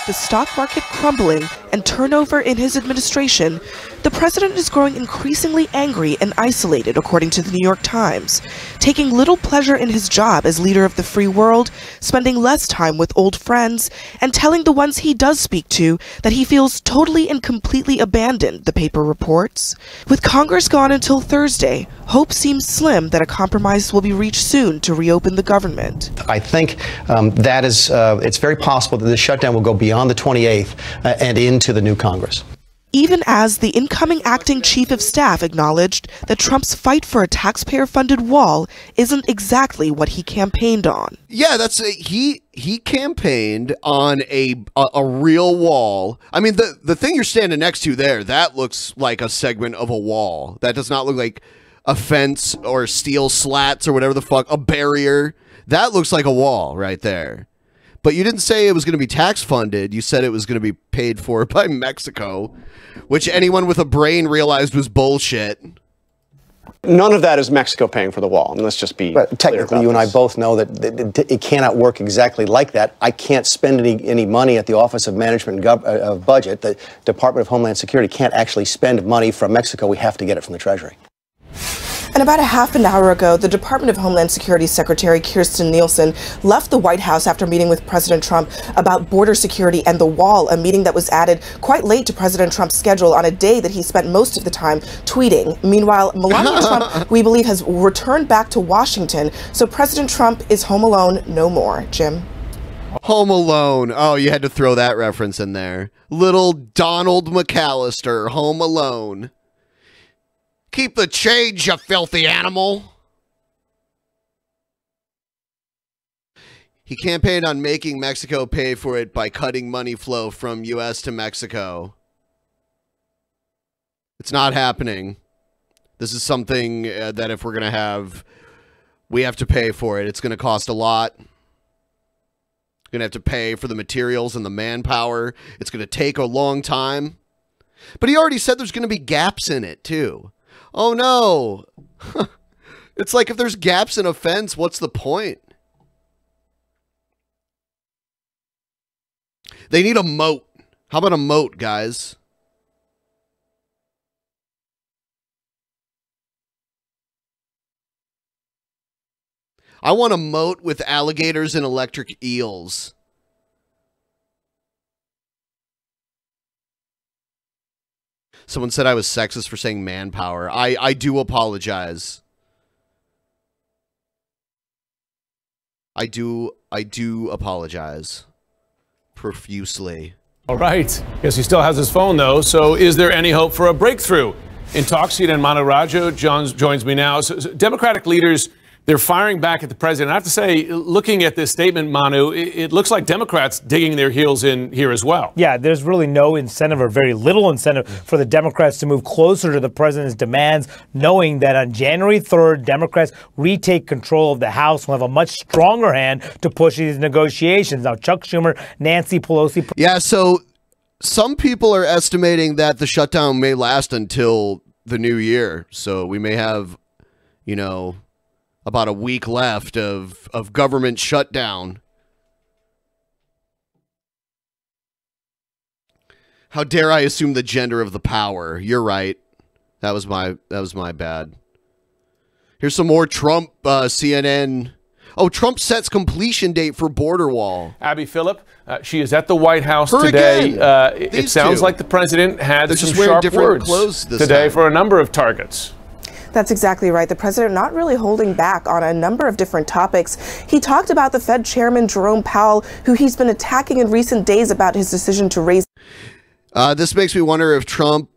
K: the stock market crumbling, and turnover in his administration, the president is growing increasingly angry and isolated, according to the New York Times, taking little pleasure in his job as leader of the free world, spending less time with old friends, and telling the ones he does speak to that he feels totally and completely abandoned, the paper reports. With Congress gone until Thursday, hope seems slim that a compromise will be reached soon to reopen the government.
N: I think that is, it's very possible that this shutdown will go beyond the 28th and into the new Congress.
K: Even as the incoming acting chief of staff acknowledged that Trump's fight for a taxpayer-funded wall isn't exactly what he campaigned on.
D: Yeah, that's he campaigned on a real wall. I mean, the thing you're standing next to there, that looks like a segment of a wall. That does not look like a fence or steel slats or whatever the fuck, a barrier. That looks like a wall right there. But you didn't say it was going to be tax funded. You said it was going to be paid for by Mexico, which anyone with a brain realized was bullshit.
O: None of that is Mexico paying for the wall. And let's just be
N: but technically, you and I both know that it cannot work exactly like that. I can't spend any money at the Office of Management and Budget. The Department of Homeland Security can't actually spend money from Mexico. We have to get it from the Treasury.
K: And about a half an hour ago, the Department of Homeland Security Secretary Kirstjen Nielsen left the White House after meeting with President Trump about border security and the wall, a meeting that was added quite late to President Trump's schedule on a day that he spent most of the time tweeting. Meanwhile, Melania Trump, we believe, has returned back to Washington, so President Trump is home alone no more. Jim?
D: Home Alone. Oh, you had to throw that reference in there. Little Donald McAllister, Home Alone. Keep the change, you filthy animal. He campaigned on making Mexico pay for it by cutting money flow from U.S. to Mexico. It's not happening. This is something that if we're going to have, we have to pay for it. It's going to cost a lot. Going to have to pay for the materials and the manpower. It's going to take a long time. But he already said there's going to be gaps in it, too. Oh, no. It's like if there's gaps in a fence, what's the point? They need a moat. How about a moat, guys? I want a moat with alligators and electric eels. Someone said I was sexist for saying manpower. I do apologize. I do apologize profusely.
J: All right. Yes, he still has his phone, though. So is there any hope for a breakthrough in talks? CNN Manu Raju joins me now. So Democratic leaders, they're firing back at the president. I have to say, looking at this statement, Manu, it looks like Democrats digging their heels in here as well.
P: Yeah, there's really no incentive or very little incentive for the Democrats to move closer to the president's demands, knowing that on January 3rd, Democrats retake control of the House and will have a much stronger hand to push these negotiations. Now, Chuck Schumer, Nancy Pelosi.
D: Yeah, so some people are estimating that the shutdown may last until the new year. So we may have, you know, about a week left of government shutdown. How dare I assume the gender of the power? You're right. That was my bad. Here's some more Trump CNN. Oh, Trump sets completion date for border wall.
J: Abby Phillip, she is at the White House today. It sounds like the president had some sharp words today for a number of targets.
K: That's exactly right. The president not really holding back on a number of different topics. He talked about the Fed chairman, Jerome Powell, who he's been attacking in recent days about his decision to raise.
D: This makes me wonder if Trump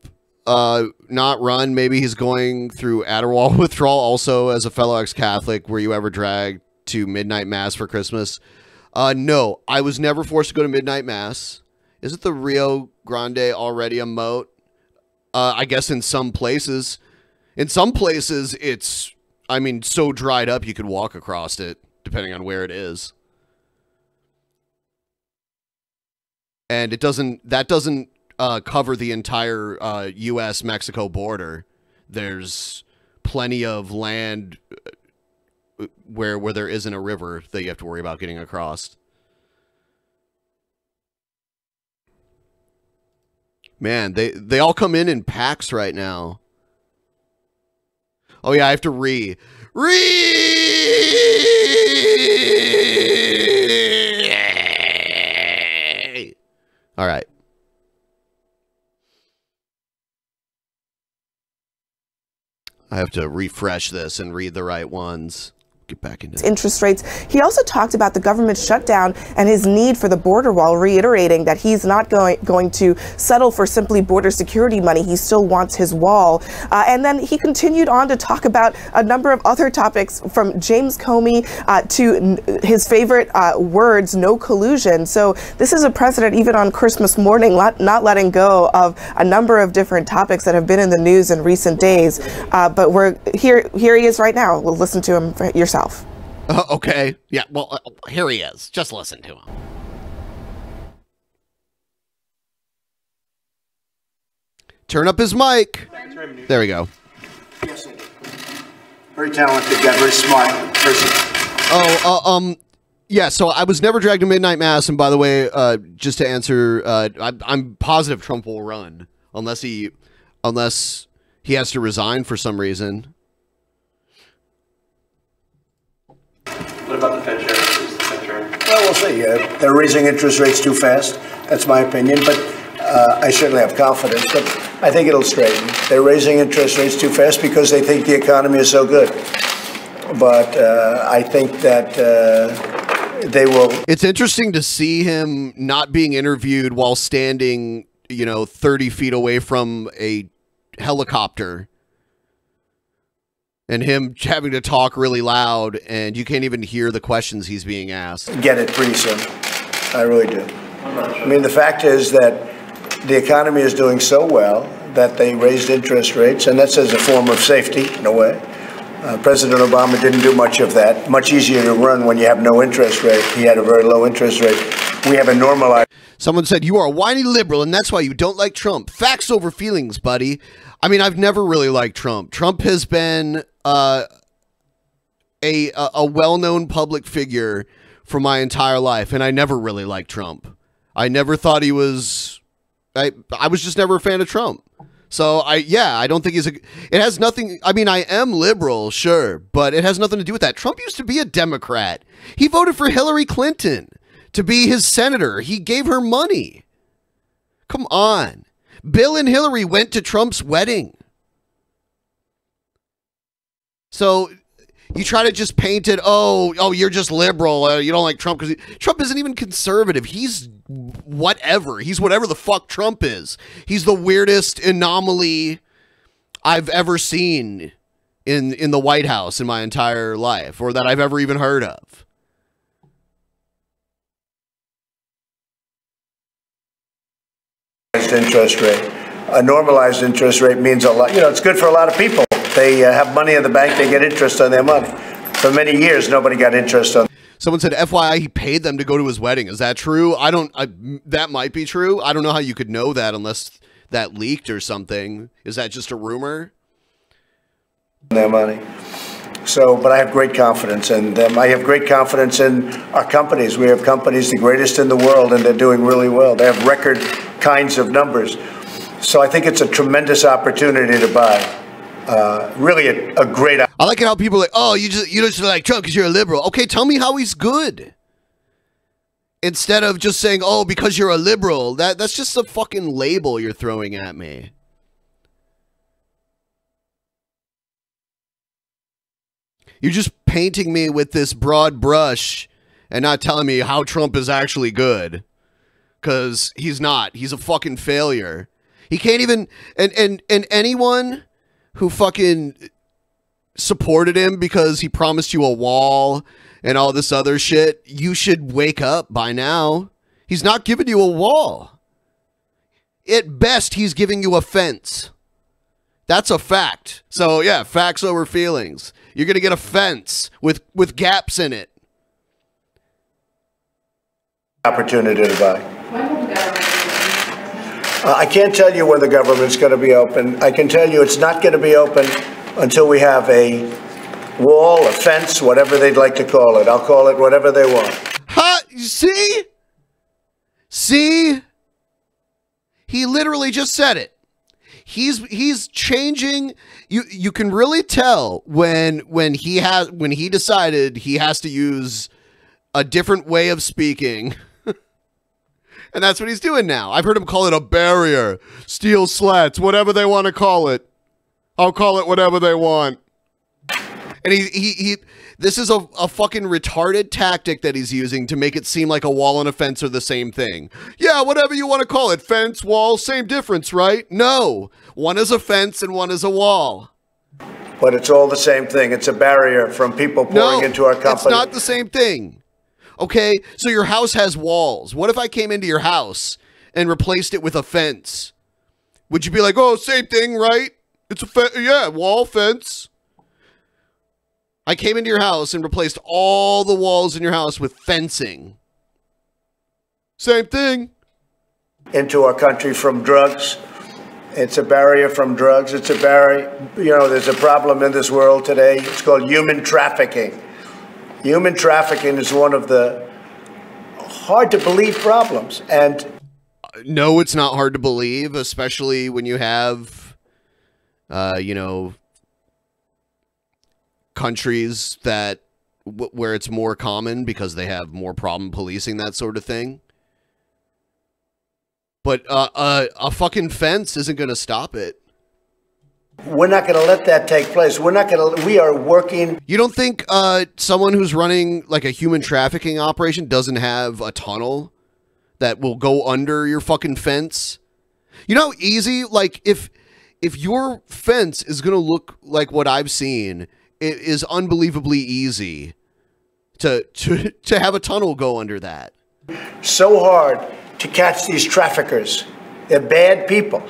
D: not run. Maybe he's going through Adderall withdrawal. Also, as a fellow ex-Catholic, were you ever dragged to midnight mass for Christmas? No, I was never forced to go to midnight mass. Isn't the Rio Grande already a moat? I guess in some places. In some places, it's, I mean, so dried up you could walk across it, depending on where it is. And that doesn't cover the entire U.S.-Mexico border. There's plenty of land where there isn't a river that you have to worry about getting across. Man, they all come in packs right now. Oh yeah, I have to All right. I have to refresh this and read the right ones. Get back into
K: interest rates. He also talked about the government shutdown and his need for the border wall, reiterating that he's not going to settle for simply border security money. He still wants his wall. And then he continued on to talk about a number of other topics, from James Comey to his favorite words, no collusion. So this is a president, even on Christmas morning, not letting go of a number of different topics that have been in the news in recent days. But we're here he is right now. We'll listen to him for yourself.
D: Okay. Yeah, well, here he is. Just listen to him. Turn up his mic. There we go.
L: Yes, indeed. Very talented guy, very smart person.
D: Oh, yeah, so I was never dragged to midnight mass, and by the way, just to answer, I'm positive Trump will run, unless he has to resign for some reason.
O: What about the Fed chair?
L: Well, we'll see. They're raising interest rates too fast. That's my opinion, but I certainly have confidence. But I think it'll straighten. They're raising interest rates too fast because they think the economy is so good. But I think that they will.
D: It's interesting to see him not being interviewed while standing, 30 feet away from a helicopter. And him having to talk really loud, and you can't even hear the questions he's being asked.
L: Get it pretty soon. I really do. I mean, the fact is that the economy is doing so well that they raised interest rates, and that's as a form of safety, in a way. President Obama didn't do much of that. Much easier to run when you have no interest rate. He had a very low interest rate. We have a normalized.
D: Someone said, you are a whiny liberal, and that's why you don't like Trump. Facts over feelings, buddy. I mean, I've never really liked Trump. Trump has been a well-known public figure for my entire life, and I never really liked Trump. I never thought he was. I was just never a fan of Trump. So I don't think it has nothing. I mean, I am liberal, sure, but it has nothing to do with that. Trump used to be a Democrat. He voted for Hillary Clinton to be his senator. He gave her money. Come on. Bill and Hillary went to Trump's wedding. So you try to just paint it, oh, you're just liberal. You don't like Trump because Trump isn't even conservative. He's whatever. He's whatever the fuck Trump is. He's the weirdest anomaly I've ever seen in the White House in my entire life, or that I've ever even heard of.
L: Interest rate. A normalized interest rate means a lot. It's good for a lot of people. They have money in the bank, they get interest on their money. For many years, nobody got interest on.
D: Someone said, FYI, he paid them to go to his wedding. Is that true? That might be true. I don't know how you could know that unless that leaked or something. Is that just a rumor?
L: Their money. So, but I have great confidence in them. I have great confidence in our companies. We have companies the greatest in the world, and they're doing really well. They have record kinds of numbers. So I think it's a tremendous opportunity to buy. Really a great.
D: I like it how people are like, oh, you just like Trump because you're a liberal. Okay, tell me how he's good. Instead of just saying, oh, because you're a liberal. That's just a fucking label you're throwing at me. You're just painting me with this broad brush and not telling me how Trump is actually good. Because he's not. He's a fucking failure. He can't even. And anyone who fucking supported him because he promised you a wall and all this other shit, you should wake up by now. He's not giving you a wall. At best, he's giving you a fence. That's a fact. So yeah, facts over feelings. You're going to get a fence with gaps in it.
L: Opportunity to buy. I can't tell you when the government's going to be open. I can tell you it's not going to be open until we have a wall, a fence, whatever they'd like to call it. I'll call it whatever they want.
D: Huh? You see? See? He literally just said it. He's changing. You can really tell when he decided he has to use a different way of speaking. And that's what he's doing now. I've heard him call it a barrier, steel slats, whatever they want to call it. I'll call it whatever they want. And this is a fucking retarded tactic that he's using to make it seem like a wall and a fence are the same thing. Yeah, whatever you want to call it. Fence, wall, same difference, right? No. One is a fence and one is a wall.
L: But it's all the same thing. It's a barrier from people pouring into our company.
D: It's not the same thing. Okay, so your house has walls. What if I came into your house and replaced it with a fence? Would you be like, oh, same thing, right? It's a wall, fence. I came into your house and replaced all the walls in your house with fencing. Same thing.
L: Into our country from drugs. It's a barrier from drugs. It's a barrier. You know, there's a problem in this world today. It's called human trafficking. Human trafficking is one of the hard-to-believe problems. And
D: no, it's not hard to believe, especially when you have, you know, countries that where it's more common because they have more problem policing that sort of thing. But a fucking fence isn't going to stop it.
L: We're not going to let that take place. We are working.
D: You don't think someone who's running like a human trafficking operation doesn't have a tunnel that will go under your fucking fence? You know how easy, like if your fence is going to look like what I've seen, it is unbelievably easy to have a tunnel go under that.
L: So hard to catch these traffickers. They're bad people.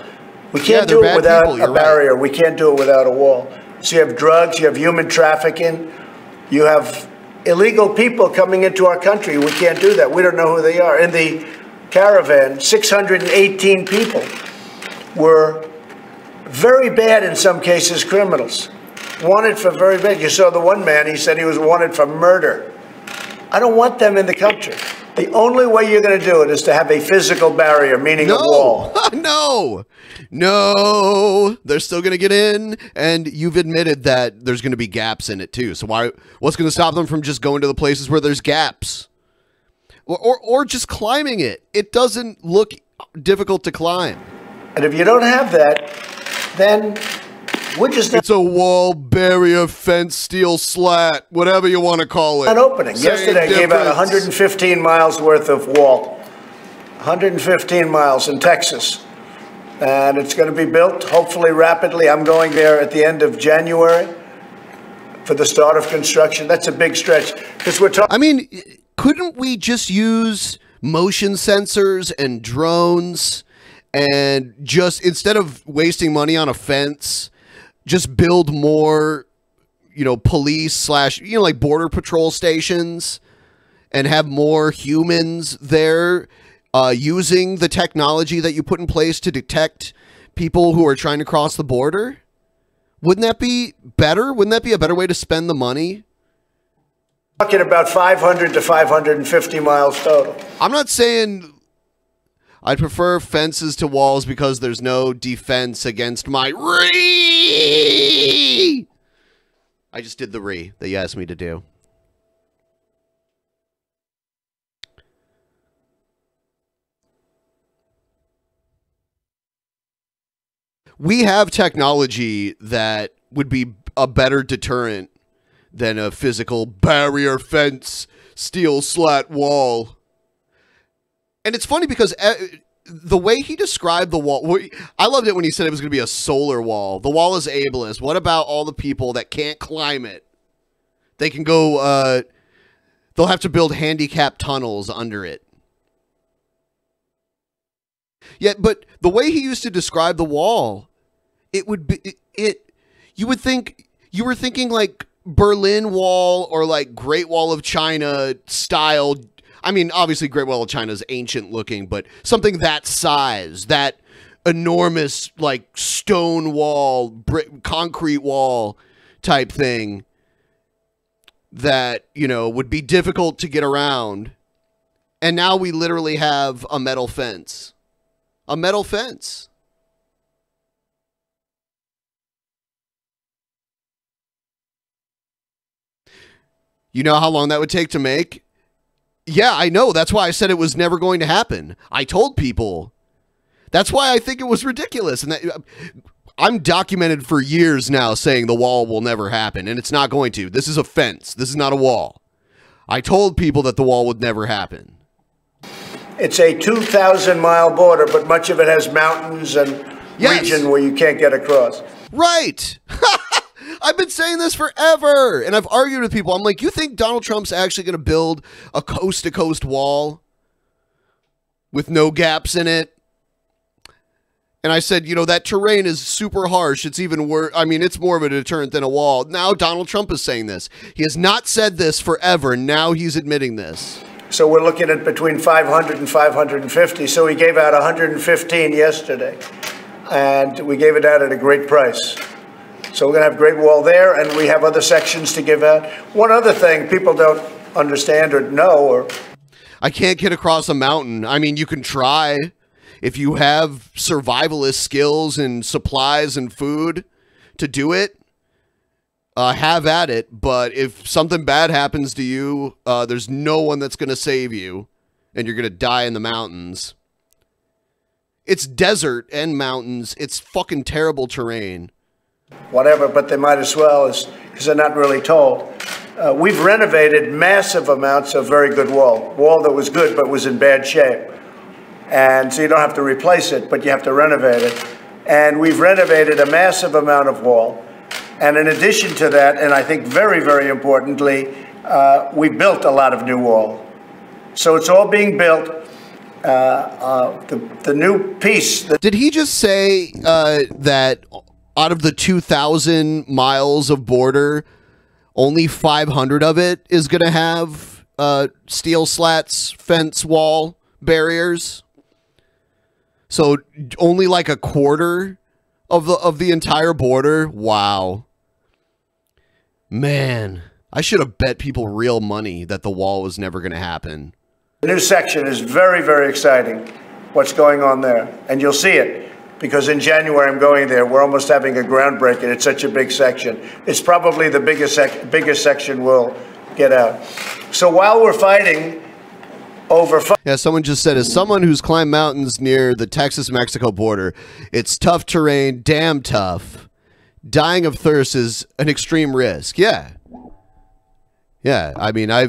L: We can't do it without a barrier. We can't do it without a wall. So you have drugs, you have human trafficking, you have illegal people coming into our country. We can't do that. We don't know who they are. In the caravan, 618 people were very bad, in some cases, criminals. Wanted for very bad. You saw the one man, he said he was wanted for murder. I don't want them in the country. The only way you're going to do it is to have a physical barrier, meaning a wall.
D: No, they're still going to get in, and you've admitted that there's going to be gaps in it too. So what's going to stop them from just going to the places where there's gaps? Or just climbing it? It doesn't look difficult to climb.
L: And if you don't have that, then we're just
D: it's a wall, barrier, fence, steel slat, whatever you want to call it.
L: Not opening. Yesterday I gave out 115 miles worth of wall. 115 miles in Texas. And it's going to be built, hopefully rapidly. I'm going there at the end of January for the start of construction. That's a big stretch. Because we're talking.
D: I mean, couldn't we just use motion sensors and drones and just, instead of wasting money on a fence, just build more, you know, police / you know, like border patrol stations and have more humans there using the technology that you put in place to detect people who are trying to cross the border? Wouldn't that be better? Wouldn't that be a better way to spend the money?
L: Talking about 500 to 550 miles total.
D: I'm not saying I'd prefer fences to walls because there's no defense against my re. I just did the re that you asked me to do. We have technology that would be a better deterrent than a physical barrier, fence, steel slat wall. And it's funny because the way he described the wall, I loved it when he said it was going to be a solar wall. The wall is ableist. What about all the people that can't climb it? They can go, they'll have to build handicapped tunnels under it. Yeah, but the way he used to describe the wall, it would be you would think you were thinking like Berlin Wall or like Great Wall of China style. I mean, obviously Great Wall of China is ancient looking, but something that size, that enormous like stone wall, concrete wall type thing that, you know, would be difficult to get around. And now we literally have a metal fence. A metal fence. You know how long that would take to make? Yeah, I know. That's why I said it was never going to happen. I told people. That's why I think it was ridiculous. And that, I'm documented for years now saying the wall will never happen, and it's not going to. This is a fence. This is not a wall. I told people that the wall would never happen.
L: It's a 2,000-mile border, but much of it has mountains and region where you can't get across.
D: Right. I've been saying this forever, and I've argued with people. I'm like, you think Donald Trump's actually going to build a coast-to-coast wall with no gaps in it? And I said, you know, that terrain is super harsh. It's even worse. I mean, it's more of a deterrent than a wall. Now Donald Trump is saying this. He has not said this forever. Now he's admitting this.
L: So we're looking at between 500 and 550. So we gave out 115 yesterday, and we gave it out at a great price. So we're going to have Great Wall there, and we have other sections to give out. One other thing people don't understand or know, or
D: I can't get across a mountain. I mean, you can try. If you have survivalist skills and supplies and food to do it, have at it. But if something bad happens to you, there's no one that's going to save you, and you're going to die in the mountains. It's desert and mountains. It's fucking terrible terrain.
L: Whatever, but they might as well, because they're not really told. We've renovated massive amounts of very good wall that was good but was in bad shape. And so you don't have to replace it, but you have to renovate it. And we've renovated a massive amount of wall. And in addition to that, and I think very, very importantly, we built a lot of new wall. So it's all being built. The new piece.
D: Did he just say that out of the 2,000 miles of border, only 500 of it is going to have steel slats, fence, wall, barriers? So only like a quarter of the entire border? Wow. Man, I should have bet people real money that the wall was never going to happen.
L: The new section is very, very exciting, what's going on there. And you'll see it. Because in January I'm going there. We're almost having a groundbreaking. It's such a big section. It's probably the biggest section we'll get out. So while we're fighting over...
D: Yeah, someone just said, as someone who's climbed mountains near the Texas-Mexico border, it's tough terrain, damn tough. Dying of thirst is an extreme risk. Yeah. Yeah, I mean, I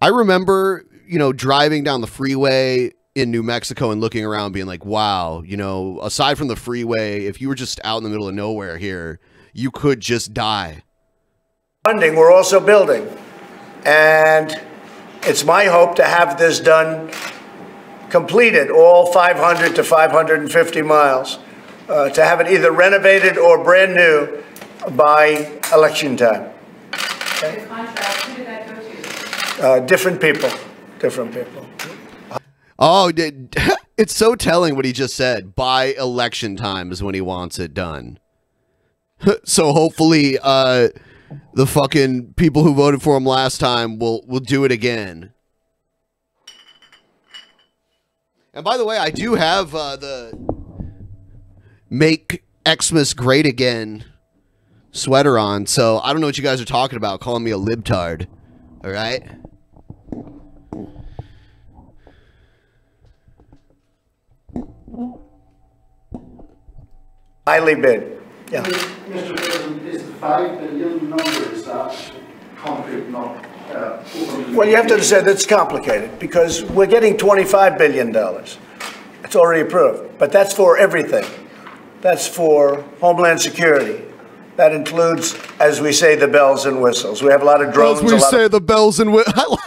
D: remember, you know, driving down the freeway in New Mexico and looking around being like, wow, you know, aside from the freeway, if you were just out in the middle of nowhere here, you could just die.
L: Funding, we're also building. And it's my hope to have this done, completed, all 500 to 550 miles, to have it either renovated or brand new by election time. Okay?
Q: The contract, who did that go to?
L: Different people, different people.
D: Oh, it's so telling what he just said. By election time is when he wants it done. So hopefully the fucking people who voted for him last time will do it again. And by the way, I do have the Make Xmas Great Again sweater on, so I don't know what you guys are talking about, calling me a libtard. All right?
L: Highly bid. Yeah.
R: Mr. President, is the 5 billion number, is that concrete, not
L: well, you have to understand that's complicated because we're getting $25 billion. It's already approved, but that's for everything. That's for Homeland Security. That includes, as we say, the bells and whistles. We have a lot of drones.
D: As we say, the bells and whistles.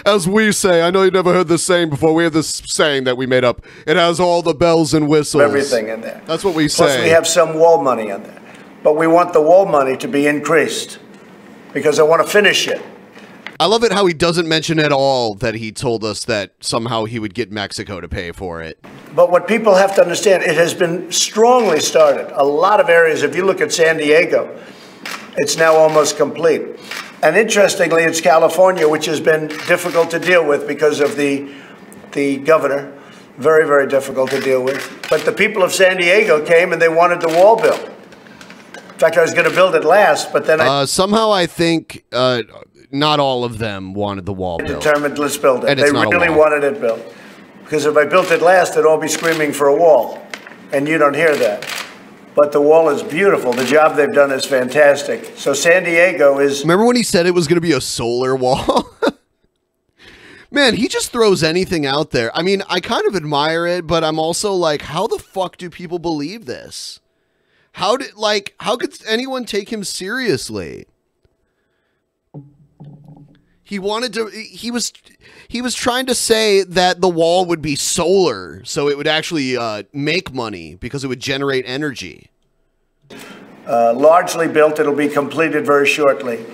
D: As we say, I know you never heard this saying before. We have this saying that we made up. It has all the bells and whistles.
L: Everything in there.
D: That's what we say.
L: Plus, we have some wall money in there. But we want the wall money to be increased because I want to finish it.
D: I love it how he doesn't mention at all that he told us that somehow he would get Mexico to pay for it.
L: But what people have to understand, it has been strongly started. A lot of areas, if you look at San Diego, it's now almost complete. And interestingly, it's California, which has been difficult to deal with because of the governor. Very, very difficult to deal with. But the people of San Diego came and they wanted the wall built. In fact, I was going to build it last, but then
D: somehow I think not all of them wanted the wall built.
L: Determined, let's build it.
D: And
L: they really wanted it built. Because if I built it last, they'd all be screaming for a wall. And you don't hear that. But the wall is beautiful. The job they've done is fantastic. So San Diego is...
D: Remember when he said it was going to be a solar wall? Man, he just throws anything out there. I mean, I kind of admire it, but I'm also like, how the fuck do people believe this? How could anyone take him seriously? He was trying to say that the wall would be solar, so it would actually make money because it would generate energy.
L: Largely built, it'll be completed very shortly.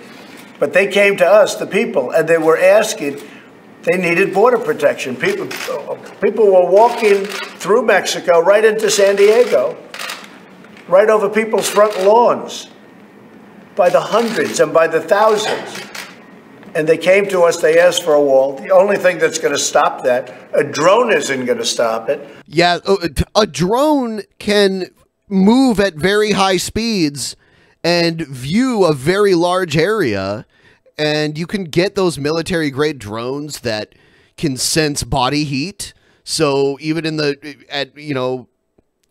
L: But they came to us, the people, and they were asking, they needed border protection. People were walking through Mexico right into San Diego, right over people's front lawns, by the hundreds and by the thousands. And they came to us, they asked for a wall. The only thing that's going to stop that, a drone isn't going to stop it.
D: Yeah, a drone can move at very high speeds and view a very large area, and you can get those military-grade drones that can sense body heat. So even in the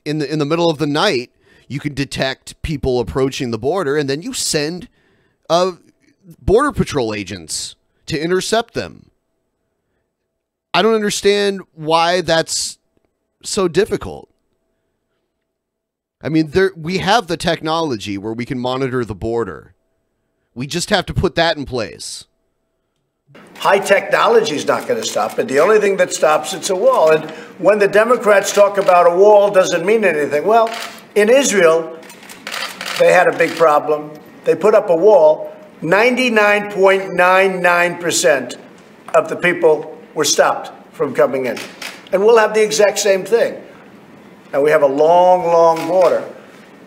D: middle of the night, you can detect people approaching the border, and then you send Border Patrol agents to intercept them. I don't understand why that's so difficult. I mean, we have the technology where we can monitor the border. We just have to put that in place.
L: High technology is not going to stop it. The only thing that stops it's a wall. And when the Democrats talk about a wall, doesn't mean anything. Well, in Israel, they had a big problem. They put up a wall. 99.99% of the people were stopped from coming in. And we'll have the exact same thing. And we have a long, long border.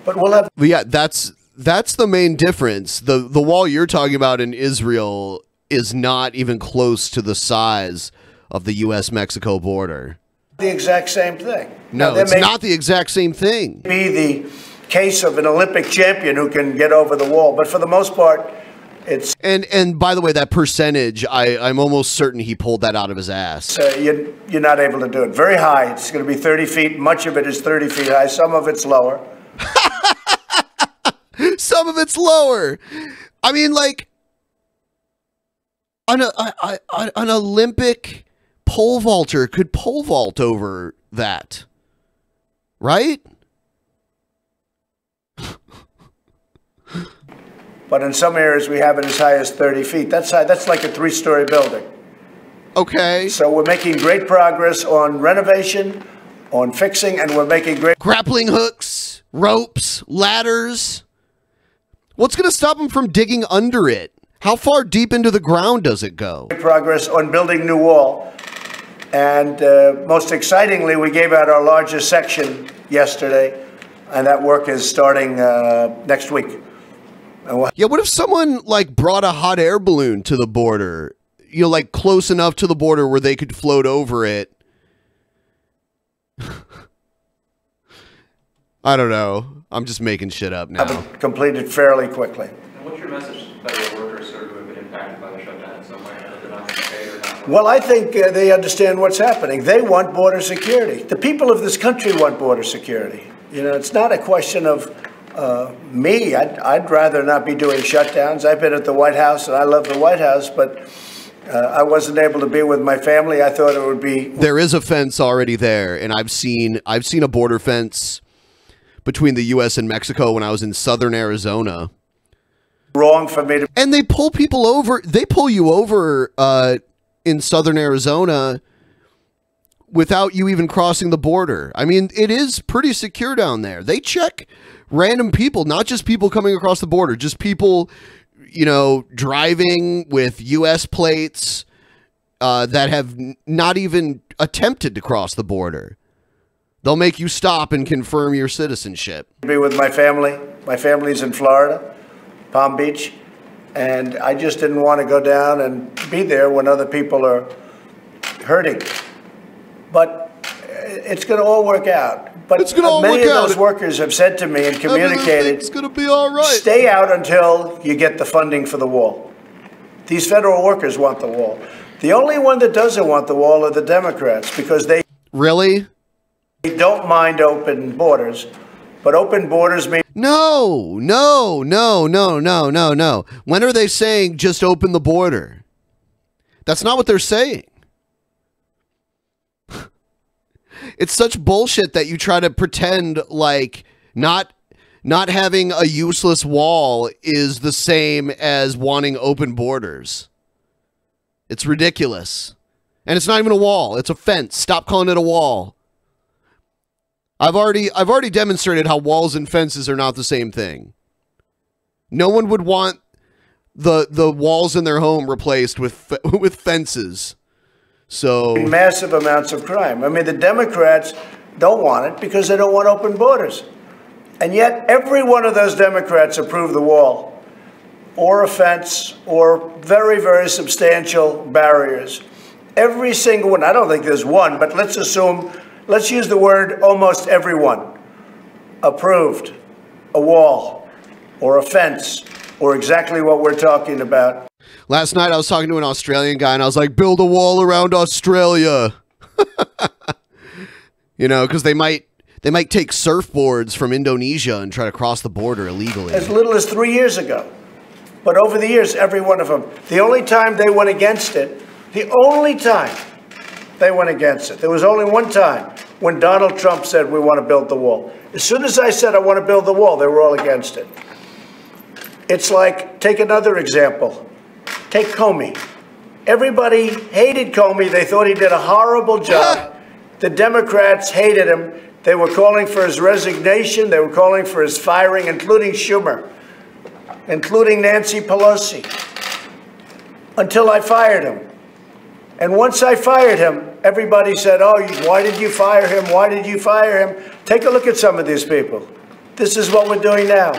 L: But we'll have...
D: Yeah, that's the main difference. The wall you're talking about in Israel is not even close to the size of the U.S.-Mexico border.
L: The exact same thing.
D: No, it's not the exact same thing.
L: Be the case of an Olympic champion who can get over the wall. But for the most part...
D: And by the way, that percentage, I'm almost certain he pulled that out of his ass.
L: You're not able to do it. Very high. It's going to be 30 feet. Much of it is 30 feet high. Some of it's lower.
D: Some of it's lower. I mean, like, an Olympic pole vaulter could pole vault over that, right?
L: But in some areas, we have it as high as 30 feet. That's high. That's like a 3-story building.
D: Okay.
L: So we're making great progress on renovation, on fixing, and we're making great...
D: Grappling hooks, ropes, ladders. What's going to stop them from digging under it? How far deep into the ground does it go?
L: Progress on building new wall. And most excitingly, we gave out our largest section yesterday, and that work is starting next week.
D: Yeah, what if someone, like, brought a hot air balloon to the border? You know, like, close enough to the border where they could float over it. I don't know. I'm just making shit up now.
L: Have it completed fairly quickly.
S: And what's your message to federal workers who have been impacted by the shutdown in some way? They're not getting paid or not?
L: Well, I think they understand what's happening. They want border security. The people of this country want border security. You know, it's not a question of... me, I'd rather not be doing shutdowns. I've been at the White House, and I love the White House, but I wasn't able to be with my family. I thought it would be...
D: There is a fence already there, and I've seen a border fence between the U.S. and Mexico when I was in southern Arizona.
L: Wrong for me to...
D: And they pull people over. They pull you over in southern Arizona without you even crossing the border. I mean, it is pretty secure down there. They check random people, not just people coming across the border, just people, you know, driving with U.S. plates that have not even attempted to cross the border. They'll make you stop and confirm your citizenship.
L: Be with my family. My family's in Florida, Palm Beach, and I just didn't want to go down and be there when other people are hurting. But it's going to all work out. But
D: it's gonna all
L: many
D: work
L: of those
D: out.
L: workers have said to me and communicated,
D: it's going to be all right.
L: Stay out until you get the funding for the wall. These federal workers want the wall. The only one that doesn't want the wall are the Democrats, because they
D: really
L: don't mind open borders. But open borders mean
D: no. When are they saying just open the border? That's not what they're saying. It's such bullshit that you try to pretend like not having a useless wall is the same as wanting open borders. It's ridiculous. And it's not even a wall. It's a fence. Stop calling it a wall. I've already demonstrated how walls and fences are not the same thing. No one would want the walls in their home replaced with fences. So
L: massive amounts of crime. I mean, the Democrats don't want it because they don't want open borders. And yet every one of those Democrats approved the wall or a fence or very, very substantial barriers. Every single one. I don't think there's one, but let's assume, let's use the word almost everyone approved a wall or a fence or exactly what we're talking about.
D: Last night I was talking to an Australian guy and I was like, build a wall around Australia. You know, because they might take surfboards from Indonesia and try to cross the border illegally.
L: As little as 3 years ago. But over the years, every one of them. The only time they went against it, there was only one time when Donald Trump said, we want to build the wall. As soon as I said I want to build the wall, they were all against it. It's like, take another example. Take Comey. Everybody hated Comey. They thought he did a horrible job. The Democrats hated him. They were calling for his resignation. They were calling for his firing, including Schumer, including Nancy Pelosi, until I fired him. And once I fired him, everybody said, oh, why did you fire him? Why did you fire him? Take a look at some of these people. This is what we're doing now.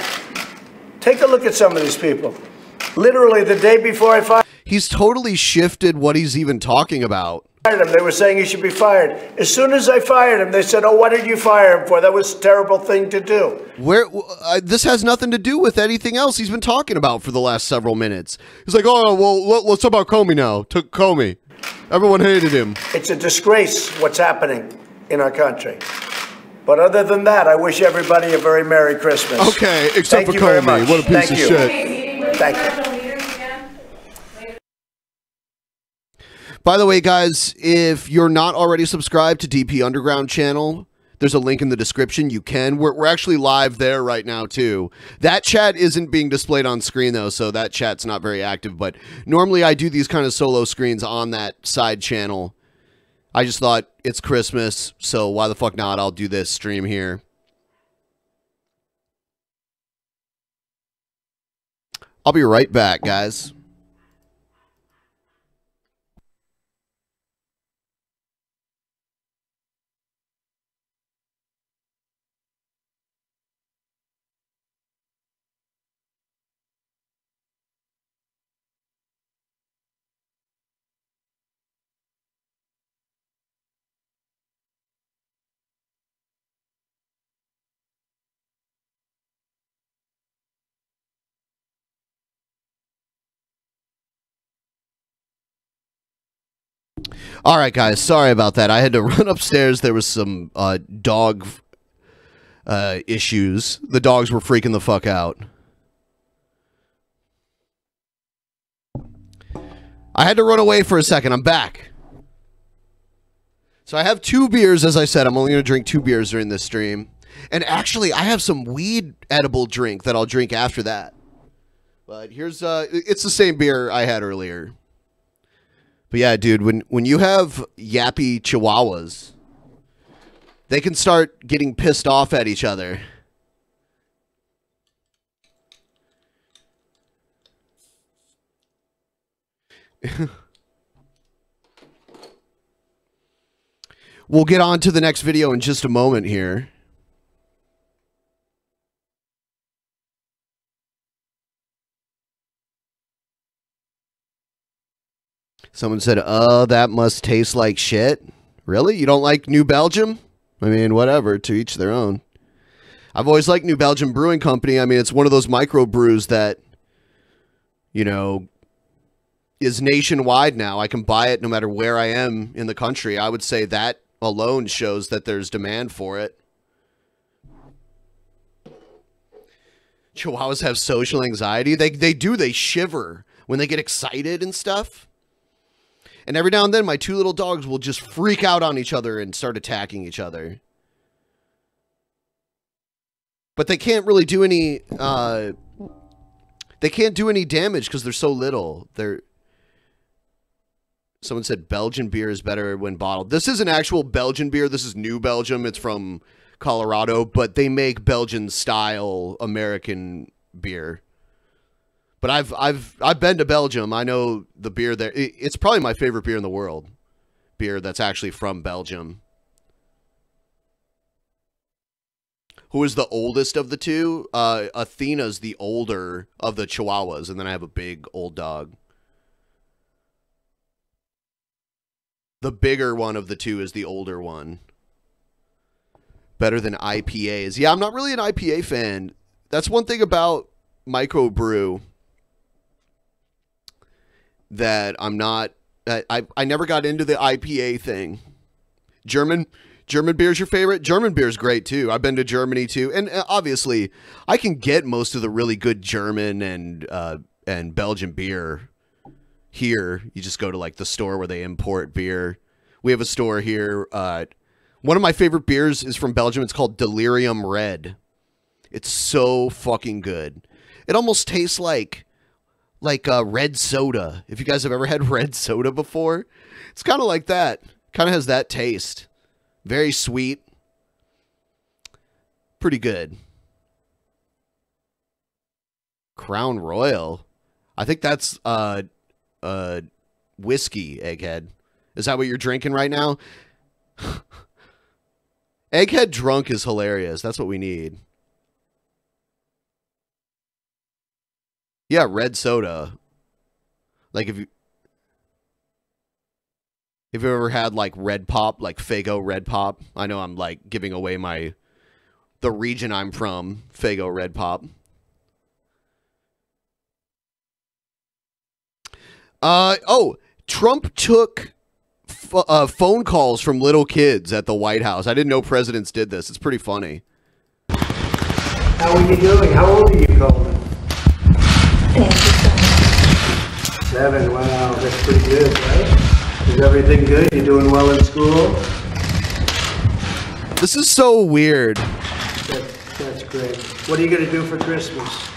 L: Take a look at some of these people. Literally the day before I fired him.
D: He's totally shifted what he's even talking about.
L: They were saying he should be fired. As soon as I fired him, they said, oh, what did you fire him for? That was a terrible thing to do.
D: This has nothing to do with anything else he's been talking about for the last several minutes. He's like, oh, well, let's talk about Comey now. Took Comey. Everyone hated him.
L: It's a disgrace what's happening in our country. But other than that, I wish everybody a very Merry Christmas.
D: Okay, except for Comey. What a piece of shit.
L: Thank you.
D: By the way, guys, if you're not already subscribed to DP Underground channel, there's a link in the description. You can. We're actually live there right now, too. That chat isn't being displayed on screen, though, so that chat's not very active. But normally I do these kind of solo screens on that side channel. I just thought it's Christmas, so why the fuck not? I'll do this stream here. I'll be right back, guys. All right, guys. Sorry about that. I had to run upstairs. There was some dog issues. The dogs were freaking the fuck out. I had to run away for a second. I'm back. So I have 2 beers, as I said. I'm only going to drink 2 beers during this stream. And actually, I have some weed edible drink that I'll drink after that. But here's, it's the same beer I had earlier. But yeah, dude, when you have yappy chihuahuas, they can start getting pissed off at each other. We'll get on to the next video in just a moment here. Someone said, that must taste like shit. Really? You don't like New Belgium? I mean, whatever, to each their own. I've always liked New Belgium Brewing Company. I mean, it's one of those micro brews that, you know, is nationwide now. I can buy it no matter where I am in the country. I would say that alone shows that there's demand for it. Chihuahuas have social anxiety. They do. They shiver when they get excited and stuff. And every now and then, my two little dogs will just freak out on each other and start attacking each other. But they can't really do any, they can't do any damage because they're so little. Someone said Belgian beer is better when bottled. This isn't actual Belgian beer. This is New Belgium. It's from Colorado, but they make Belgian-style American beer. But I've been to Belgium. I know the beer there. It's probably my favorite beer in the world. Beer that's actually from Belgium. Who is the oldest of the two? Athena's the older of the Chihuahuas, and then I have a big old dog. The bigger one of the two is the older one. Better than IPAs. Yeah, I'm not really an IPA fan. That's one thing about microbrew that I'm not. I never got into the IPA thing. German beer's your favorite? German beer's great too. I've been to Germany too, and obviously I can get most of the really good German and Belgian beer here. You just go to like the store where they import beer. We have a store here. One of my favorite beers is from Belgium. It's called Delirium Red. It's so fucking good. It almost tastes like red soda. If you guys have ever had red soda before, it's kind of like that. Kind of has that taste. Very sweet. Pretty good. Crown Royal. I think that's whiskey, Egghead. Is that what you're drinking right now? Egghead drunk is hilarious. That's what we need. Yeah, red soda. Like if you've ever had like red pop, like Faygo red pop. I know I'm like giving away the region I'm from, Faygo red pop. Oh, Trump took phone calls from little kids at the White House. I didn't know presidents did this. It's pretty funny.
L: How are you doing? How old are you, Coleman? 7. Wow, that's pretty good, right? Is everything good? You doing well in school?
D: This is so weird.
L: That's great. What are you going to do for Christmas?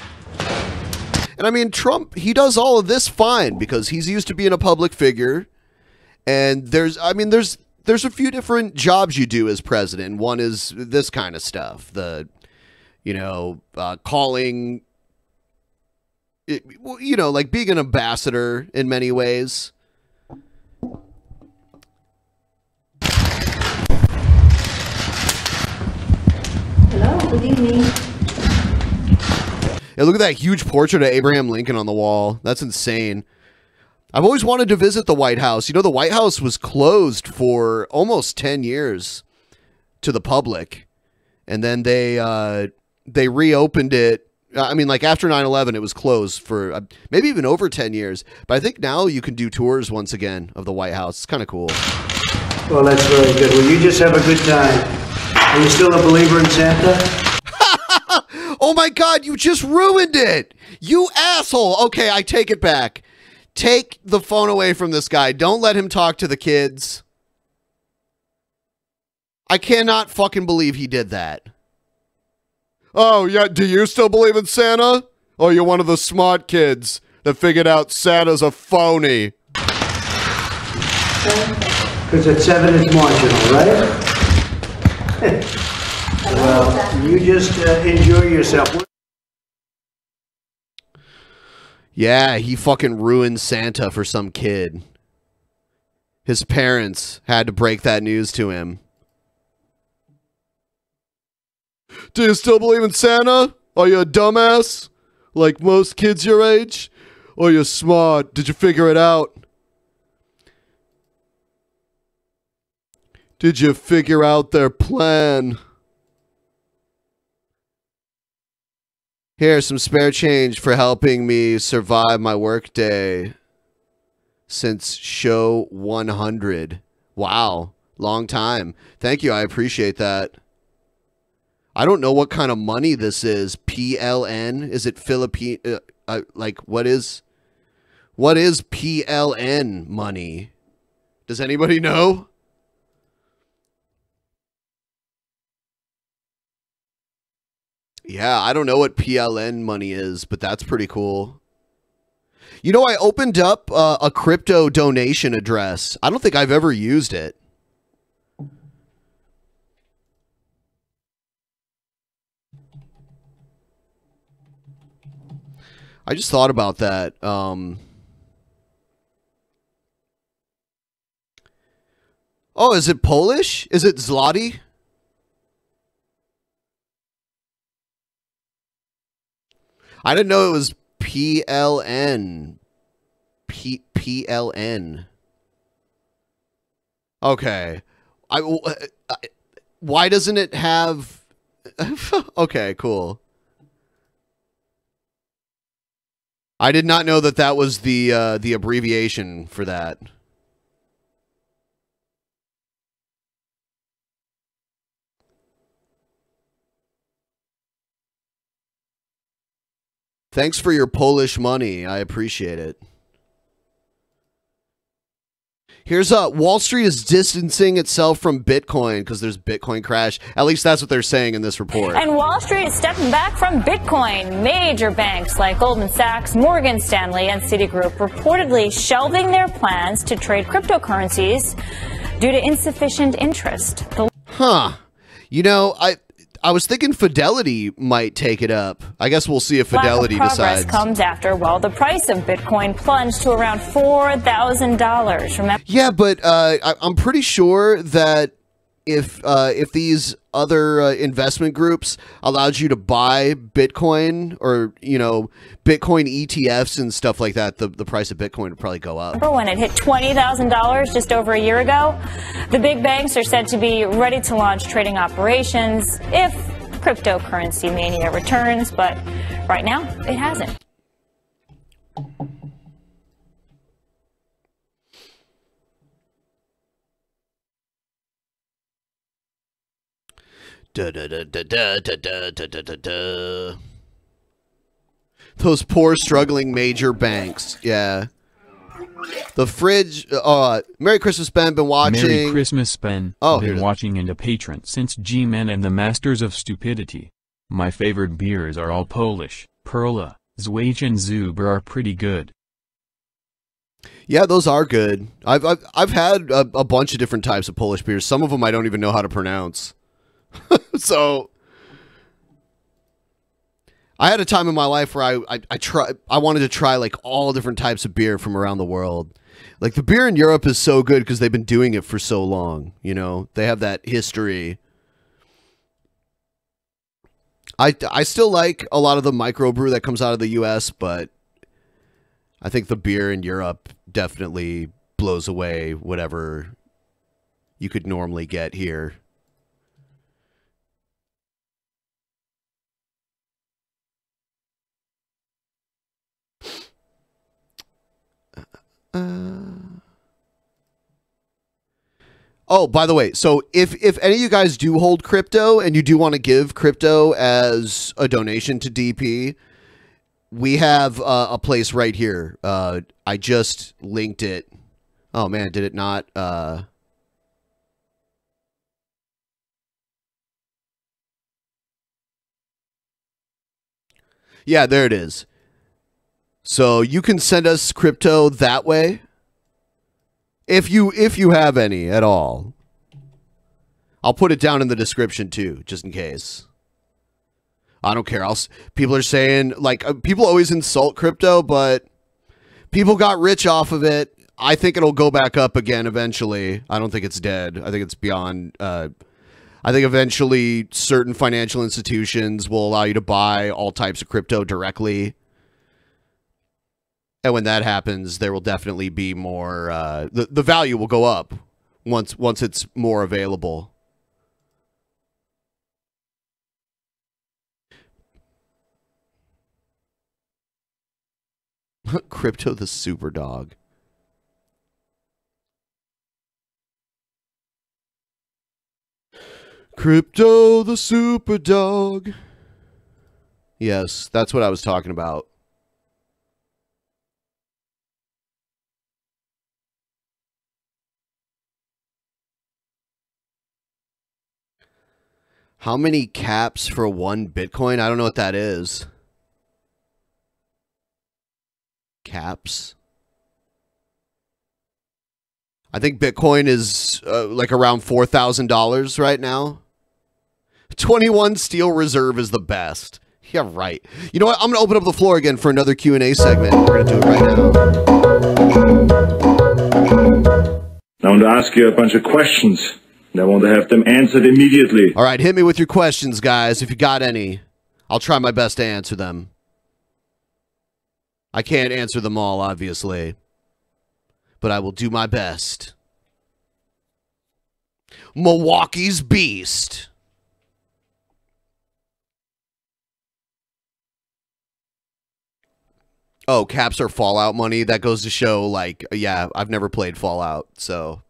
D: And I mean, Trump, he does all of this fine because he's used to being a public figure. And there's a few different jobs you do as president. One is this kind of stuff. Calling, like being an ambassador in many ways.
Q: Hello, good evening.
D: Yeah, look at that huge portrait of Abraham Lincoln on the wall. That's insane. I've always wanted to visit the White House. You know, the White House was closed for almost 10 years to the public. And then they reopened it. I mean, like after 9/11, it was closed for maybe even over 10 years. But I think now you can do tours once again of the White House. It's kind of cool.
L: Well, that's very good. Well, you just have a good time. Are you still a believer in Santa?
D: Oh my God, you just ruined it. You asshole. Okay, I take it back. Take the phone away from this guy. Don't let him talk to the kids. I cannot fucking believe he did that. Oh, yeah, do you still believe in Santa? Oh, you're one of the smart kids that figured out Santa's a phony.
L: Because at 7 it's marginal, right? Well, you just enjoy yourself.
D: Yeah, he fucking ruined Santa for some kid. His parents had to break that news to him. Do you still believe in Santa? Are you a dumbass? Like most kids your age? Or you're smart? Did you figure it out? Did you figure out their plan? Here's some spare change for helping me survive my workday since show 100. Wow, long time. Thank you, I appreciate that. I don't know what kind of money this is. PLN? Is it Philippine? Like, what is PLN money? Does anybody know? Yeah, I don't know what PLN money is, but that's pretty cool. You know, I opened up a crypto donation address. I don't think I've ever used it. I just thought about that. Oh, is it Polish? Is it zloty? I didn't know it was PLN. PLN. Okay. Why doesn't it have... Okay, cool. I did not know that that was the abbreviation for that. Thanks for your Polish money. I appreciate it. Here's Wall Street is distancing itself from Bitcoin because there's Bitcoin crash. At least that's what they're saying in this report.
T: And Wall Street is stepping back from Bitcoin. Major banks like Goldman Sachs, Morgan Stanley, and Citigroup reportedly shelving their plans to trade cryptocurrencies due to insufficient interest.
D: Huh. You know, I was thinking Fidelity might take it up. I guess we'll see if Fidelity
T: Lack of progress
D: decides.
T: comes after, well, the price of Bitcoin plunged to around $4,000. Remember?
D: Yeah, but I'm pretty sure that if these other investment groups allowed you to buy Bitcoin or, you know, Bitcoin ETFs and stuff like that, the price of Bitcoin would probably go up.
T: When it hit $20,000 just over a year ago, the big banks are said to be ready to launch trading operations if cryptocurrency mania returns, but right now it hasn't.
D: Those poor struggling major banks. Yeah. The fridge. Merry Christmas, Ben. Been watching.
G: Merry Christmas, Ben.
D: Oh,
G: been watching and a patron since G-Men and the Masters of Stupidity. My favorite beers are all Polish. Perla, Zwyczaj and Zuber are pretty good.
D: Yeah, those are good. I've had a bunch of different types of Polish beers. Some of them I don't even know how to pronounce. So I had a time in my life where I wanted to try like all different types of beer from around the world. Like the beer in Europe is so good because they've been doing it for so long, you know. They have that history. I still like a lot of the microbrew that comes out of the US, but I think the beer in Europe definitely blows away whatever you could normally get here. Oh, by the way, so if any of you guys do hold crypto and you do want to give crypto as a donation to DP, we have a place right here. I just linked it. Oh man, did it not? Yeah, there it is. So you can send us crypto that way. If you have any at all. I'll put it down in the description too, just in case. I don't care. People are saying, like, people always insult crypto, but people got rich off of it. I think it'll go back up again eventually. I don't think it's dead. I think it's beyond... I think eventually certain financial institutions will allow you to buy all types of crypto directly. And when that happens, there will definitely be more... the value will go up once it's more available. Crypto the super dog. Crypto the super dog. Yes, that's what I was talking about. How many caps for one Bitcoin? I don't know what that is. Caps. I think Bitcoin is like around $4,000 right now. 21 steel reserve is the best. Yeah, right. You know what? I'm going to open up the floor again for another Q&A segment. We're going to do it right
H: now. I want to ask you a bunch of questions, and I want to have them answered immediately.
D: All right, hit me with your questions, guys, if you got any. I'll try my best to answer them. I can't answer them all, obviously, but I will do my best. Milwaukee's Beast. Oh, caps are Fallout money. That goes to show, like, yeah, I've never played Fallout, so.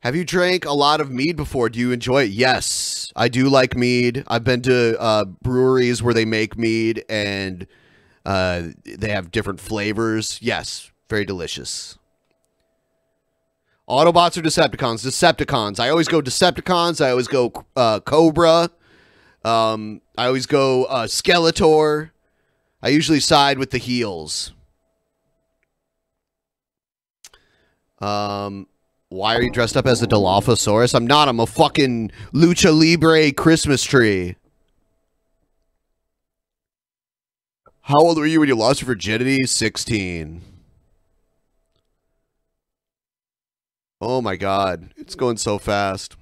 D: Have you drank a lot of mead before? Do you enjoy it? Yes, I do like mead. I've been to breweries where they make mead and they have different flavors. Yes, very delicious. Autobots or Decepticons? Decepticons. I always go Decepticons. I always go Cobra. I always go Skeletor. I usually side with the heels. Why are you dressed up as a Dilophosaurus? I'm not. I'm a fucking Lucha Libre Christmas tree. How old were you when you lost your virginity? 16. Oh my God. It's going so fast.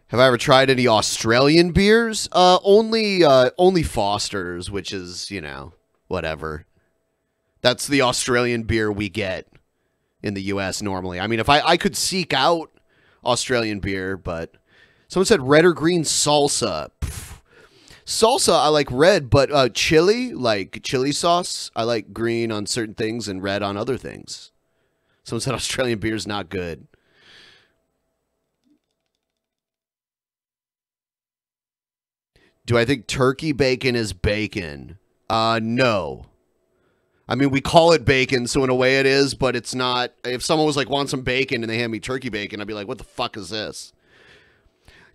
D: Have I ever tried any Australian beers? Only Foster's, which is, you know, whatever. That's the Australian beer we get in the U.S. normally. I mean, if I could seek out Australian beer, but someone said red or green salsa. Pff. Salsa, I like red, but chili, like chili sauce, I like green on certain things and red on other things. Someone said Australian beer is not good. Do I think turkey bacon is bacon? No. I mean, we call it bacon, so in a way it is, but it's not. If someone was like, want some bacon, and they hand me turkey bacon, I'd be like, what the fuck is this?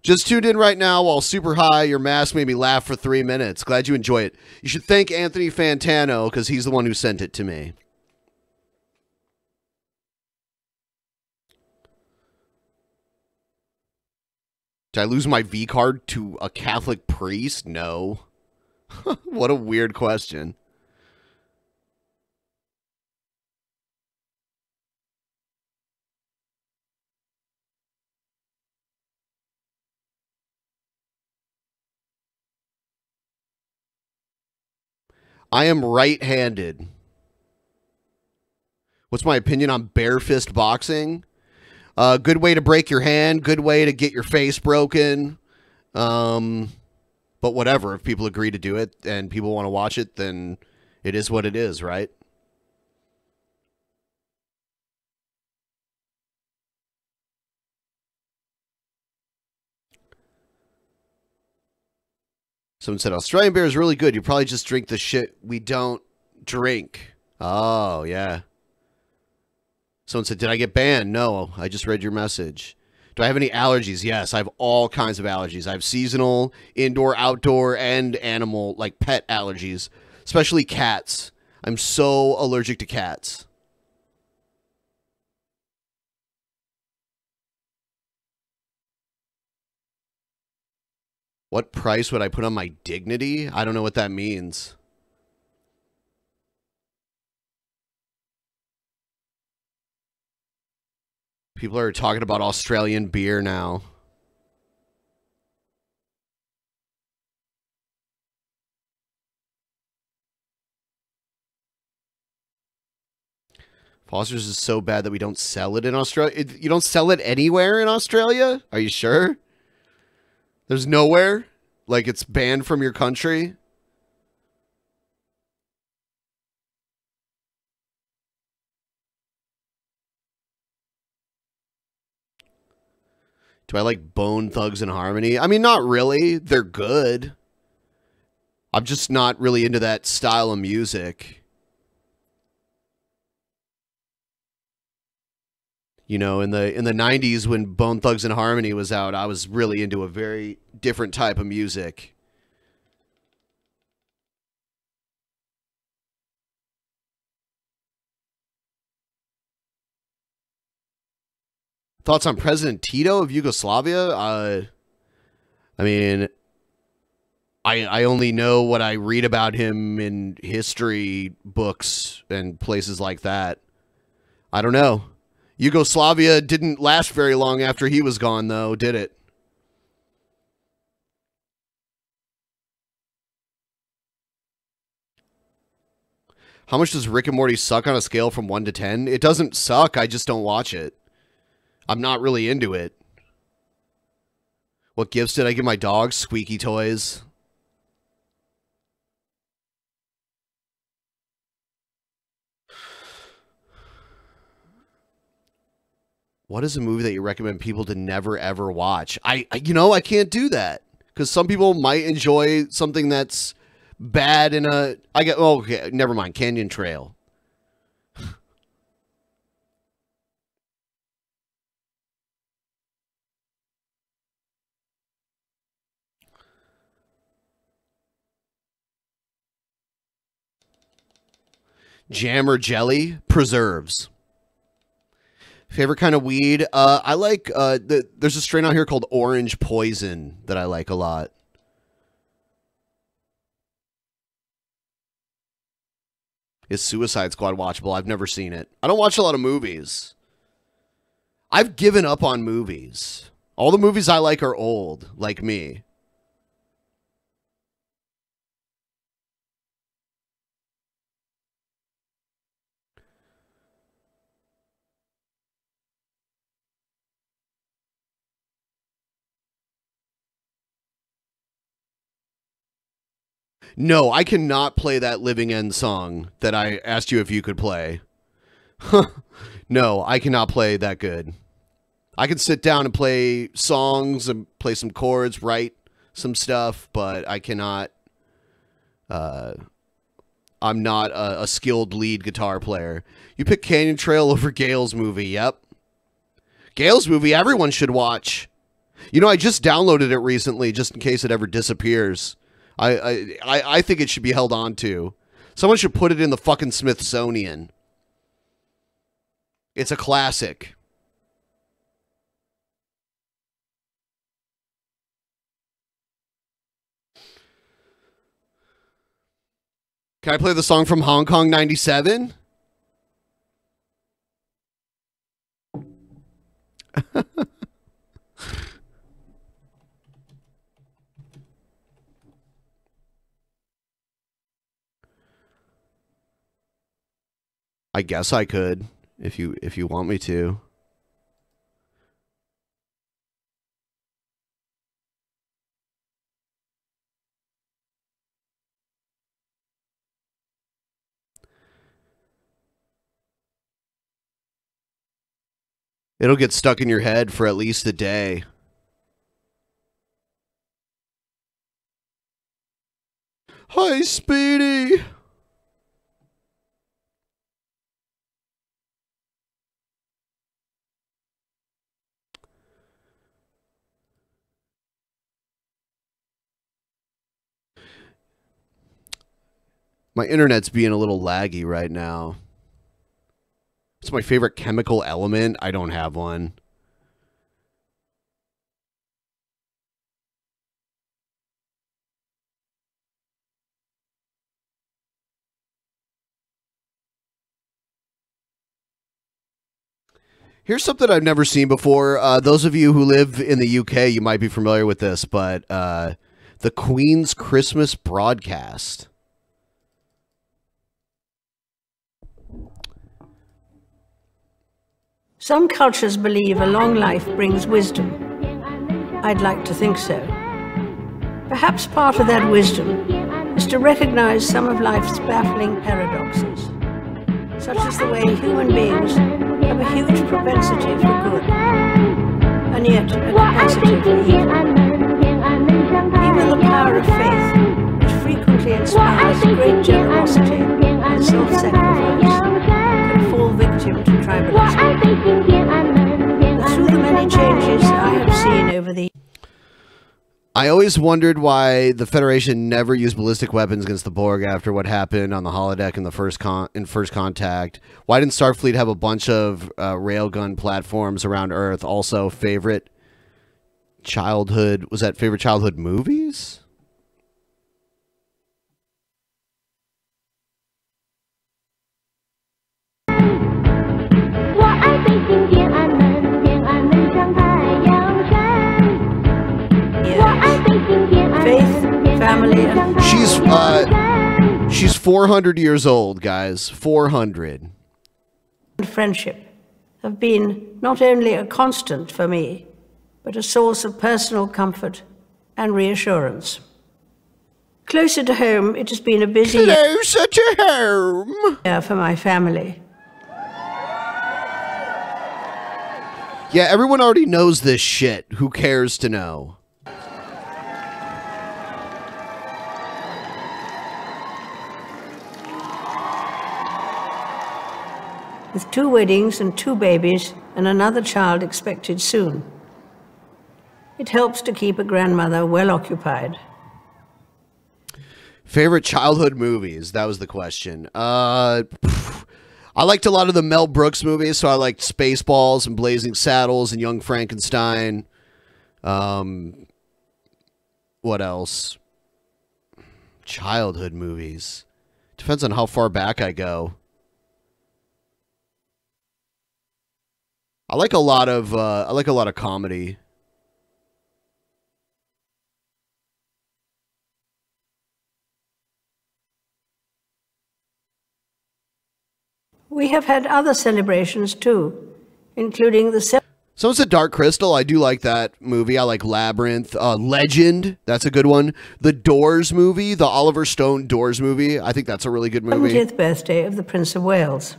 D: Just tuned in right now while super high. Your mask made me laugh for 3 minutes. Glad you enjoy it. You should thank Anthony Fantano, because he's the one who sent it to me. Did I lose my V card to a Catholic priest? No. What a weird question. I am right-handed. What's my opinion on bare fist boxing? Good way to break your hand. Good way to get your face broken. But whatever. If people agree to do it and people want to watch it, then it is what it is, right? Someone said, Australian beer is really good. You probably just drink the shit we don't drink. Oh, yeah. Someone said, did I get banned? No, I just read your message. Do I have any allergies? Yes, I have all kinds of allergies. I have seasonal, indoor, outdoor, and animal, like pet allergies, especially cats. I'm so allergic to cats. What price would I put on my dignity? I don't know what that means. People are talking about Australian beer now. Foster's is so bad that we don't sell it in Australia. You don't sell it anywhere in Australia? Are you sure? There's nowhere? Like it's banned from your country? Do I like Bone Thugs and Harmony? I mean, not really. They're good. I'm just not really into that style of music. You know, in the 90s when Bone Thugs and Harmony was out, I was really into a very different type of music. Thoughts on President Tito of Yugoslavia? I mean, I only know what I read about him in history books and places like that. I don't know. Yugoslavia didn't last very long after he was gone, though, did it? How much does Rick and Morty suck on a scale from 1 to 10? It doesn't suck, I just don't watch it. I'm not really into it. What gifts did I give my dog? Squeaky toys. What is a movie that you recommend people to never ever watch? I can't do that because some people might enjoy something that's bad in a. Okay, never mind. Canyon Trail. Jam or jelly? Preserves. Favorite kind of weed? I like, there's a strain out here called Orange Poison that I like a lot. Is Suicide Squad watchable? I've never seen it. I don't watch a lot of movies. I've given up on movies. All the movies I like are old, like me. No, I cannot play that Living End song that I asked you if you could play. No, I cannot play that good. I can sit down and play songs and play some chords, write some stuff, but I cannot. I'm not a skilled lead guitar player. You pick Canyon Trail over Gale's movie. Yep. Gale's movie everyone should watch. You know, I just downloaded it recently just in case it ever disappears. I think it should be held on to. Someone should put it in the fucking Smithsonian. It's a classic. Can I play the song from Hong Kong 97? I guess I could if you want me to. It'll get stuck in your head for at least a day. Hi, Speedy. My internet's being a little laggy right now. What's my favorite chemical element? I don't have one. Here's something I've never seen before. Those of you who live in the UK, you might be familiar with this, but the Queen's Christmas broadcast.
U: Some cultures believe a long life brings wisdom. I'd like to think so. Perhaps part of that wisdom is to recognize some of life's baffling paradoxes, such as the way human beings have a huge propensity for good, and yet a capacity for evil. Even the power of faith, which frequently inspires great generosity and self-sacrifice, can fall victim to tribalism. But through the many changes I have seen over the
D: I always wondered why the Federation never used ballistic weapons against the Borg after what happened on the holodeck in the First Contact. Why didn't Starfleet have a bunch of railgun platforms around Earth? Also, favorite childhood movies?
U: faith, family, and
D: she's 400 years old, guys. 400.
U: Friendship have been not only a constant for me, but a source of personal comfort and reassurance. Closer to home, it has been a busy
D: Closer to home
U: year for my family.
D: Yeah, everyone already knows this shit. Who cares to know?
U: With 2 weddings and 2 babies and another child expected soon. It helps to keep a grandmother well occupied.
D: Favorite childhood movies? That was the question. I liked a lot of the Mel Brooks movies, so I liked Spaceballs and Blazing Saddles and Young Frankenstein. What else? Childhood movies. Depends on how far back I go. I like a lot of comedy.
U: We have had other celebrations too, including the
D: Someone said Dark Crystal. I do like that movie. I like Labyrinth. Legend. That's a good one. The Doors movie, the Oliver Stone Doors movie. I think that's a really good movie.
U: 70th birthday of the Prince of Wales.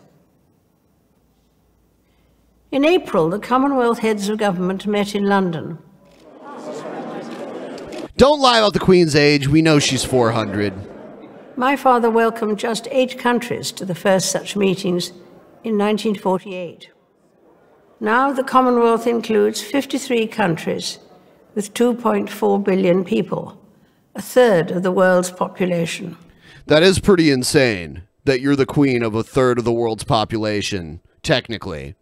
U: In April, the Commonwealth heads of government met in London.
D: Don't lie about the Queen's age. We know she's 400.
U: My father welcomed just 8 countries to the first such meetings in 1948. Now the Commonwealth includes 53 countries with 2.4 billion people, a third of the world's population.
D: That is pretty insane that you're the queen of a third of the world's population, technically.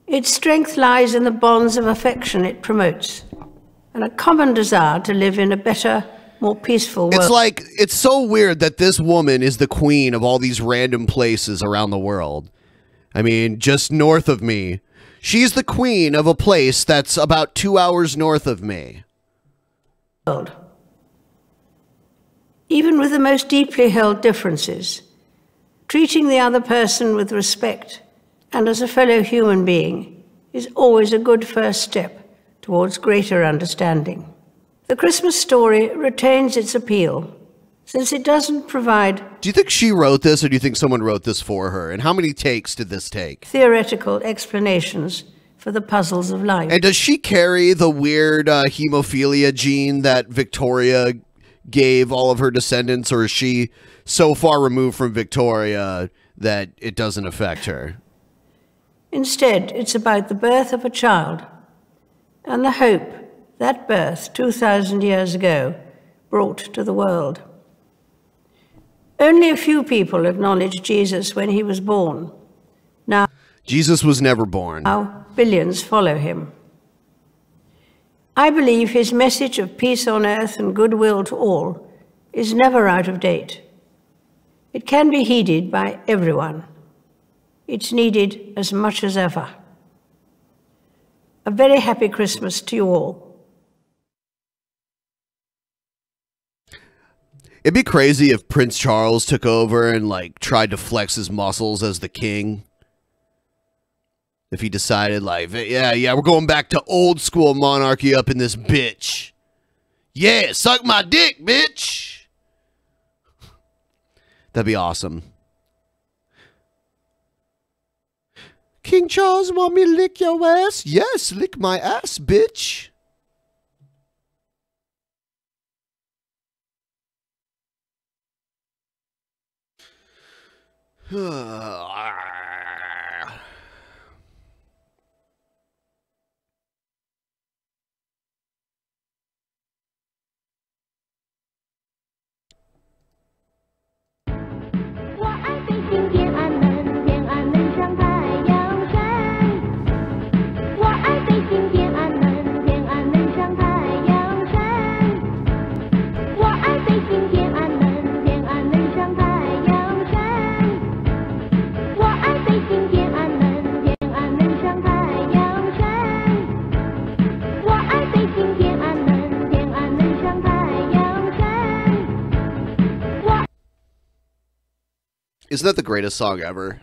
U: Its strength lies in the bonds of affection it promotes, and a common desire to live in a better, more peaceful world.
D: It's so weird that this woman is the queen of all these random places around the world. I mean, just north of me. She's the queen of a place that's about 2 hours north of me.
U: Even with the most deeply held differences, treating the other person with respect and as a fellow human being is always a good first step towards greater understanding. The Christmas story retains its appeal, since it doesn't provide...
D: Do you think she wrote this, or do you think someone wrote this for her? And how many takes did this take?
U: ...theoretical explanations for the puzzles of life.
D: And does she carry the weird hemophilia gene that Victoria gave all of her descendants, or is she so far removed from Victoria that it doesn't affect her?
U: Instead, it's about the birth of a child and the hope that birth 2,000 years ago brought to the world. Only a few people acknowledged Jesus when he was born. Now,
D: Jesus was never born.
U: Now, billions follow him. I believe his message of peace on earth and goodwill to all is never out of date. It can be heeded by everyone. It's needed as much as ever. A very happy Christmas to you all.
D: It'd be crazy if Prince Charles took over and, like, tried to flex his muscles as the king. If he decided, like, yeah, we're going back to old school monarchy up in this bitch. Yeah, suck my dick, bitch. That'd be awesome. King Charles want me to lick your ass? Yes, lick my ass, bitch. Isn't that the greatest song ever?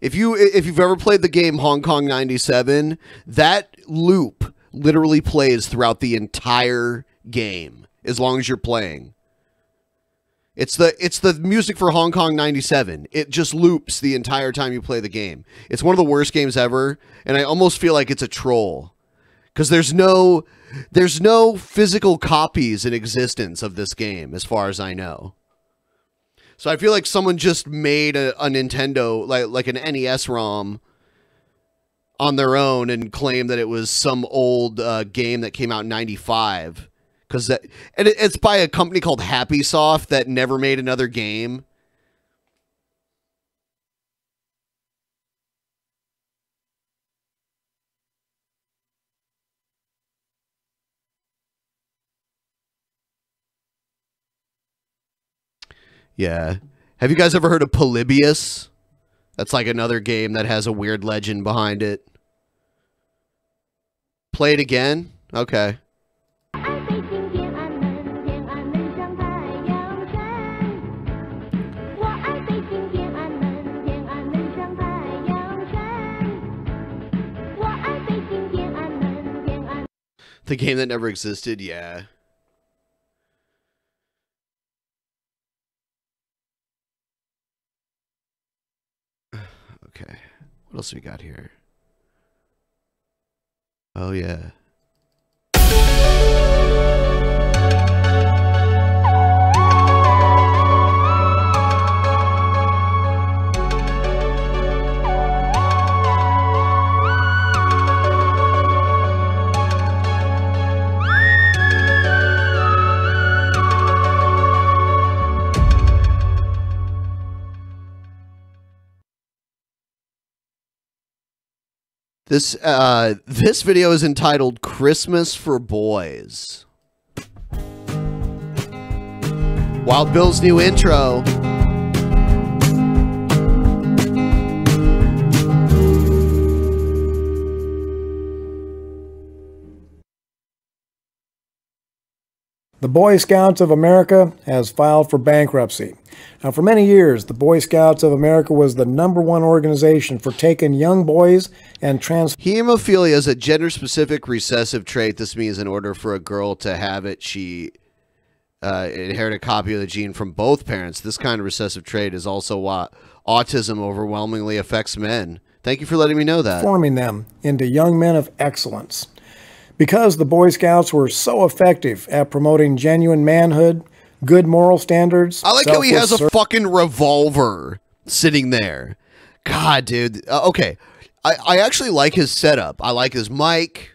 D: If you've ever played the game Hong Kong 97, that loop literally plays throughout the entire game as long as you're playing. It's the music for Hong Kong 97. It just loops the entire time you play the game. It's one of the worst games ever, and I almost feel like it's a troll. Because there's no physical copies in existence of this game, as far as I know. So I feel like someone just made a Nintendo, like an NES ROM on their own and claimed that it was some old game that came out in 95. And it's by a company called Happy Soft that never made another game. Yeah. Have you guys ever heard of Polybius? That's like another game that has a weird legend behind it. Play it again? Okay. The game that never existed, yeah. Okay, what else we got here? Oh, yeah. This video is entitled Christmas for Boys. Wild Bill's new intro.
C: The Boy Scouts of America has filed for bankruptcy. Now, for many years, the Boy Scouts of America was the #1 organization for taking young boys and
D: Hemophilia is a gender-specific recessive trait. This means in order for a girl to have it, she inherit a copy of the gene from both parents. This kind of recessive trait is also why autism overwhelmingly affects men. Thank you for letting me know that.
C: Forming them into young men of excellence. Because the Boy Scouts were so effective at promoting genuine manhood, good moral standards.
D: I like how he has a fucking revolver sitting there. God, dude. Okay. I actually like his setup. I like his mic.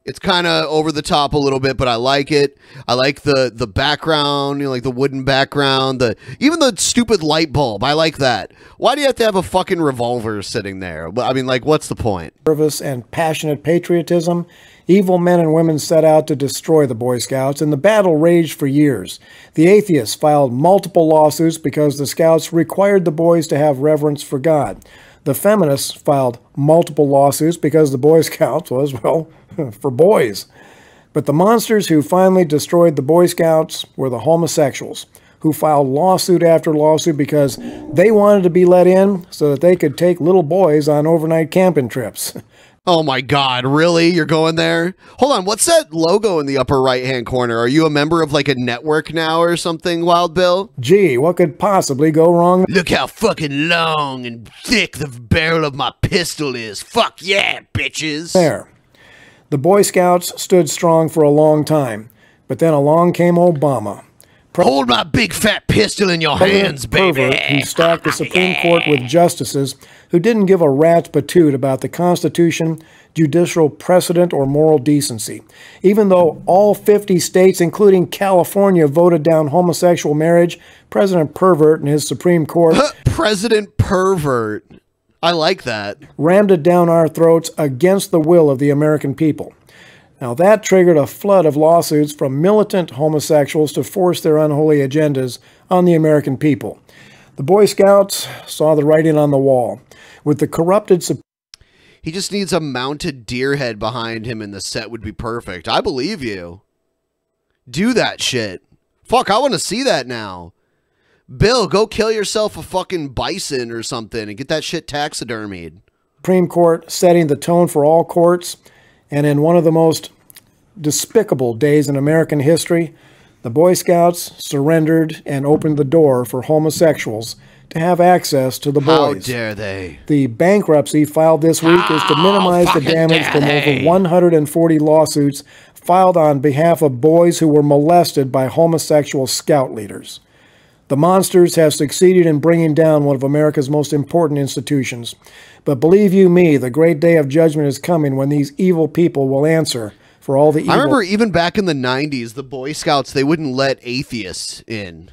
D: It's kind of over the top a little bit, but I like it. I like the background, like the wooden background, even the stupid light bulb. I like that. Why do you have to have a fucking revolver sitting there? I mean, like, what's the point?
C: Service and passionate patriotism, evil men and women set out to destroy the Boy Scouts, and the battle raged for years. The atheists filed multiple lawsuits because the Scouts required the boys to have reverence for God. The feminists filed multiple lawsuits because the Boy Scouts was, well, for boys. But the monsters who finally destroyed the Boy Scouts were the homosexuals, who filed lawsuit after lawsuit because they wanted to be let in so that they could take little boys on overnight camping trips.
D: Oh my God, really? You're going there? Hold on, what's that logo in the upper right-hand corner? Are you a member of like a network now or something, Wild Bill?
C: Gee, what could possibly go wrong?
D: Look how fucking long and thick the barrel of my pistol is. Fuck yeah, bitches.
C: There. The Boy Scouts stood strong for a long time, but then along came Obama.
D: Hold my big fat pistol in your hands, baby.
C: Pervert who stacked the Supreme Court with justices who didn't give a rat's patoot about the Constitution, judicial precedent, or moral decency. Even though all 50 states, including California, voted down homosexual marriage, President Pervert and his Supreme Court...
D: President Pervert. I like that.
C: Rammed it down our throats against the will of the American people. Now that triggered a flood of lawsuits from militant homosexuals to force their unholy agendas on the American people. The Boy Scouts saw the writing on the wall. With the corrupted...
D: He just needs a mounted deer head behind him and the set would be perfect. I believe you. Do that shit. Fuck, I want to see that now. Bill, go kill yourself a fucking bison or something and get that shit taxidermied.
C: Supreme Court setting the tone for all courts. And in one of the most despicable days in American history, the Boy Scouts surrendered and opened the door for homosexuals to have access to the boys.
D: How dare they?
C: The bankruptcy filed this week is to minimize the damage from over 140 lawsuits filed on behalf of boys who were molested by homosexual scout leaders. The monsters have succeeded in bringing down one of America's most important institutions. But believe you me, the great day of judgment is coming when these evil people will answer for all the evil...
D: I remember even back in the 90s, the Boy Scouts, they wouldn't let atheists in.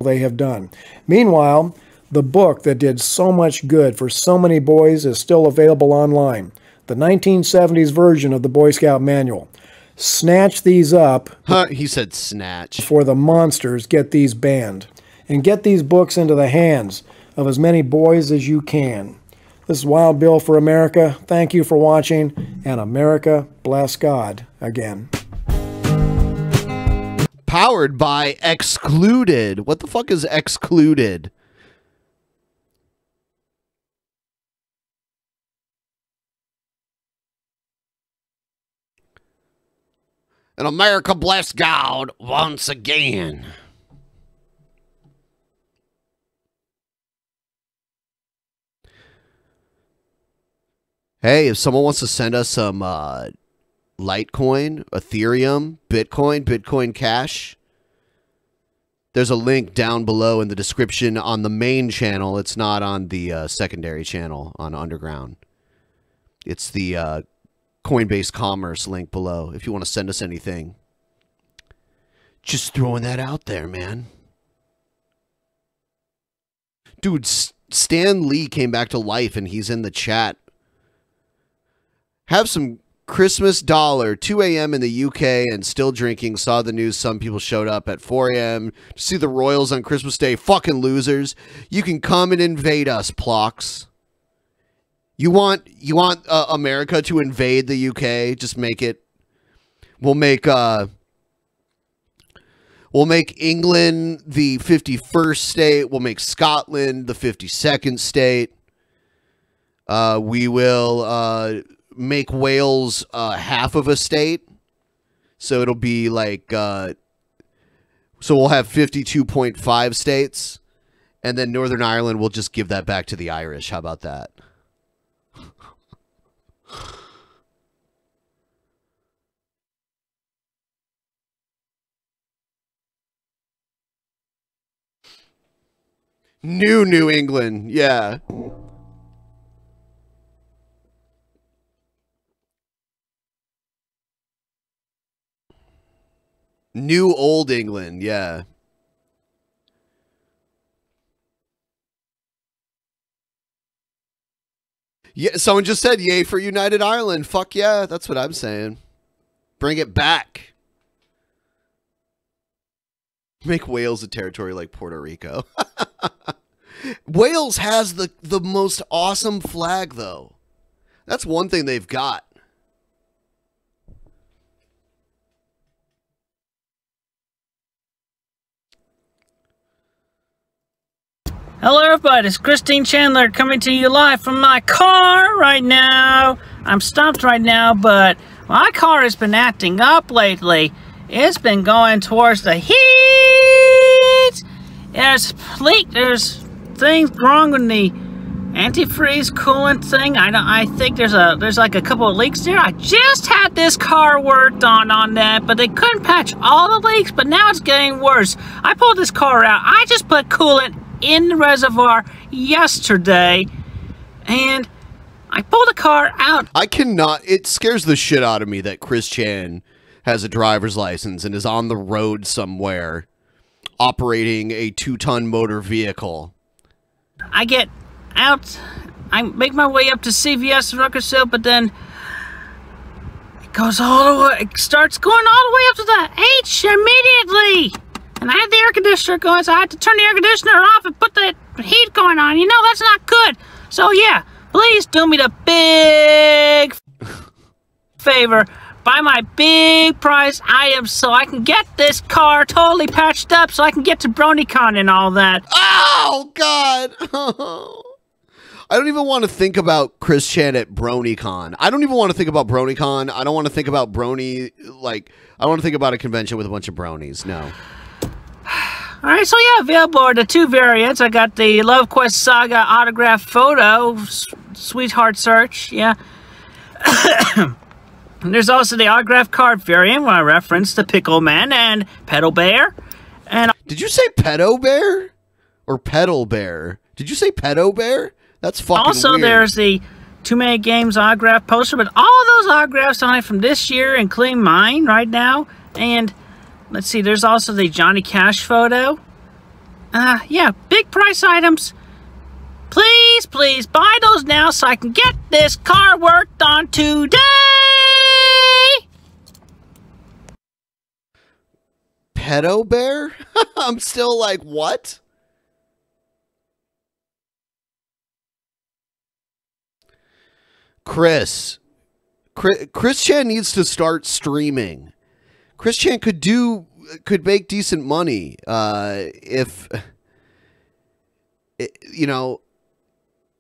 C: ...they have done. Meanwhile, the book that did so much good for so many boys is still available online. The 1970s version of the Boy Scout Manual. Snatch these up...
D: He said snatch.
C: ...before the monsters get these banned. And get these books into the hands of as many boys as you can. This is Wild Bill for America. Thank you for watching, and America bless God again.
D: Powered by Excluded. What the fuck is Excluded? And America bless God once again. Hey, if someone wants to send us some Litecoin, Ethereum, Bitcoin Cash, there's a link down below in the description on the main channel. It's not on the secondary channel on Underground. It's the Coinbase Commerce link below if you want to send us anything. Just throwing that out there, man. Dude, Stan Lee came back to life and he's in the chat. Have some Christmas dollar, 2 a.m. in the UK and still drinking. Saw the news. Some people showed up at 4 a.m. to see the Royals on Christmas Day. Fucking losers. You can come and invade us, Plocks. You want America to invade the UK? Just make it. We'll make England the 51st state. We'll make Scotland the 52nd state. We will make Wales half of a state. So it'll be like, so we'll have 52.5 states. And then Northern Ireland, we'll just give that back to the Irish. How about that? New England, yeah. New Old England, yeah. Yeah, someone just said, yay for United Ireland. Fuck yeah, that's what I'm saying. Bring it back. Make Wales a territory like Puerto Rico. Wales has the most awesome flag, though. That's one thing they've got.
A: Hello everybody, it's Christine Chandler coming to you live from my car right now. I'm stopped right now, but my car has been acting up lately. It's been going towards the heat. There's things wrong with the antifreeze coolant thing. I think there's like a couple of leaks there. I just had this car worked on that, but they couldn't patch all the leaks, but now it's getting worse. I pulled this car out. I just put coolant in the reservoir yesterday, and I pulled the car out.
D: I cannot. It scares the shit out of me that Chris Chan has a driver's license and is on the road somewhere operating a 2-ton motor vehicle.
A: I get out, I make my way up to CVS and Ruckersville, but then it goes all the way, it starts going all the way up to the H immediately. And I had the air conditioner going, so I had to turn the air conditioner off and put the heat going on. You know, that's not good. So yeah, please do me the big favor. Buy my big prize items so I can get this car totally patched up so I can get to BronyCon and all that.
D: Oh, God. I don't even want to think about Chris Chan at BronyCon. I don't even want to think about BronyCon. I don't want to think about Brony, like, I want to think about a convention with a bunch of bronies. No.
A: Alright, so yeah, available are the 2 variants. I got the Love Quest Saga autograph photo, Sweetheart Search, yeah. There's also the autograph card variant where I referenced the Pickle Man and Pedal Bear. And
D: did you say Pedo Bear? Or Pedal Bear? Did you say Pedo Bear? That's fucking
A: also,
D: weird.
A: There's the Too Many Games autograph poster, but all of those autographs on it from this year, including mine right now. And let's see, there's also the Johnny Cash photo. Yeah, big price items. Please, please buy those now so I can get this car worked on today.
D: Pedo Bear? I'm still like, what? Chris Chan needs to start streaming. Chris Chan could make decent money if, you know,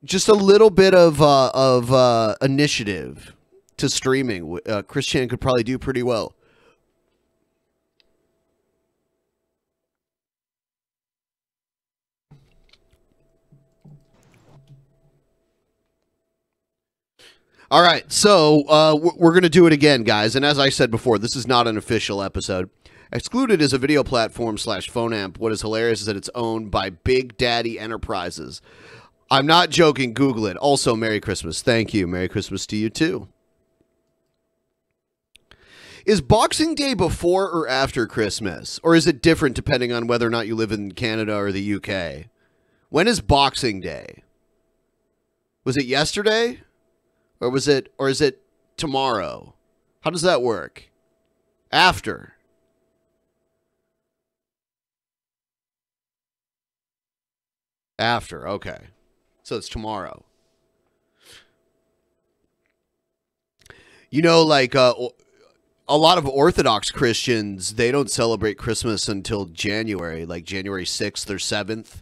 D: just a little bit of initiative to streaming. Chris Chan could probably do pretty well. All right, so we're going to do it again, guys. And as I said before, this is not an official episode. Excluded is a video platform / phone amp. What is hilarious is that it's owned by Big Daddy Enterprises. I'm not joking. Google it. Also, Merry Christmas. Thank you. Merry Christmas to you, too. Is Boxing Day before or after Christmas? Or is it different depending on whether or not you live in Canada or the UK? When is Boxing Day? Was it yesterday? Or is it tomorrow? How does that work? After. After, okay. So it's tomorrow. You know, like a lot of Orthodox Christians, they don't celebrate Christmas until January, like January 6th or 7th.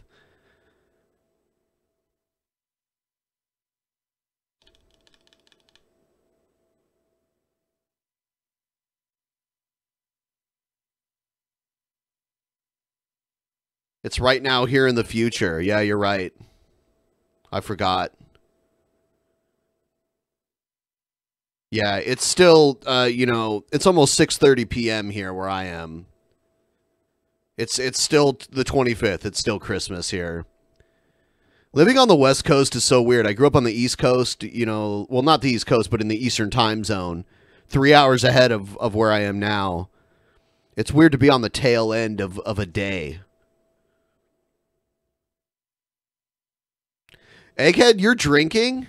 D: It's right now, here in the future. Yeah, you're right. I forgot. Yeah, it's still, you know, it's almost 6:30 p.m. here where I am. It's still the 25th. It's still Christmas here. Living on the West Coast is so weird. I grew up on the East Coast, you know, well, not the East Coast, but in the Eastern time zone, 3 hours ahead of where I am now. It's weird to be on the tail end of a day. Egghead, you're drinking?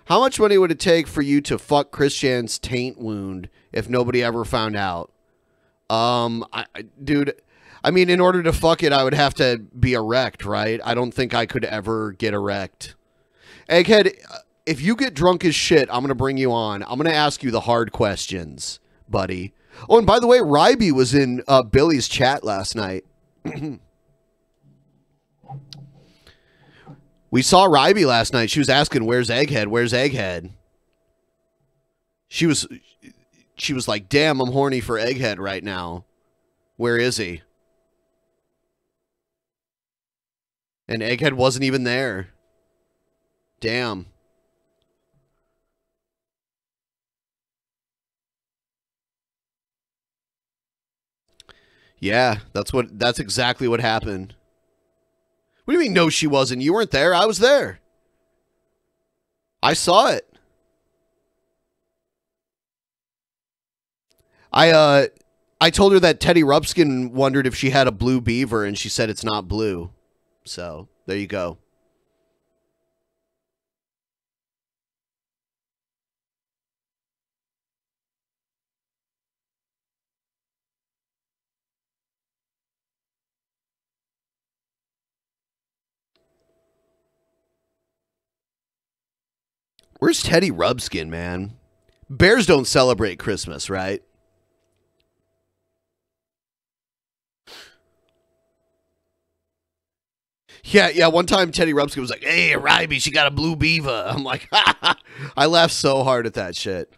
D: How much money would it take for you to fuck Christian's taint wound if nobody ever found out? Dude, I mean, in order to fuck it, I would have to be erect, right? I don't think I could ever get erect. Egghead, if you get drunk as shit, I'm going to bring you on. I'm going to ask you the hard questions, buddy. Oh, and by the way, Ryby was in Billy's chat last night. We saw Ryby last night. She was asking, where's Egghead? Where's Egghead? She was like, damn, I'm horny for Egghead right now. Where is he? And Egghead wasn't even there. Damn. Yeah, that's exactly what happened. What do you mean, no, she wasn't? You weren't there. I was there. I saw it. I told her that Teddy Rupskin wondered if she had a blue beaver, and she said it's not blue. So, there you go. Where's Teddy Rubskin, man? Bears don't celebrate Christmas, right? Yeah, one time Teddy Rubskin was like, hey, Ryby, she got a blue beaver. I'm like, ha, ha. I laughed so hard at that shit.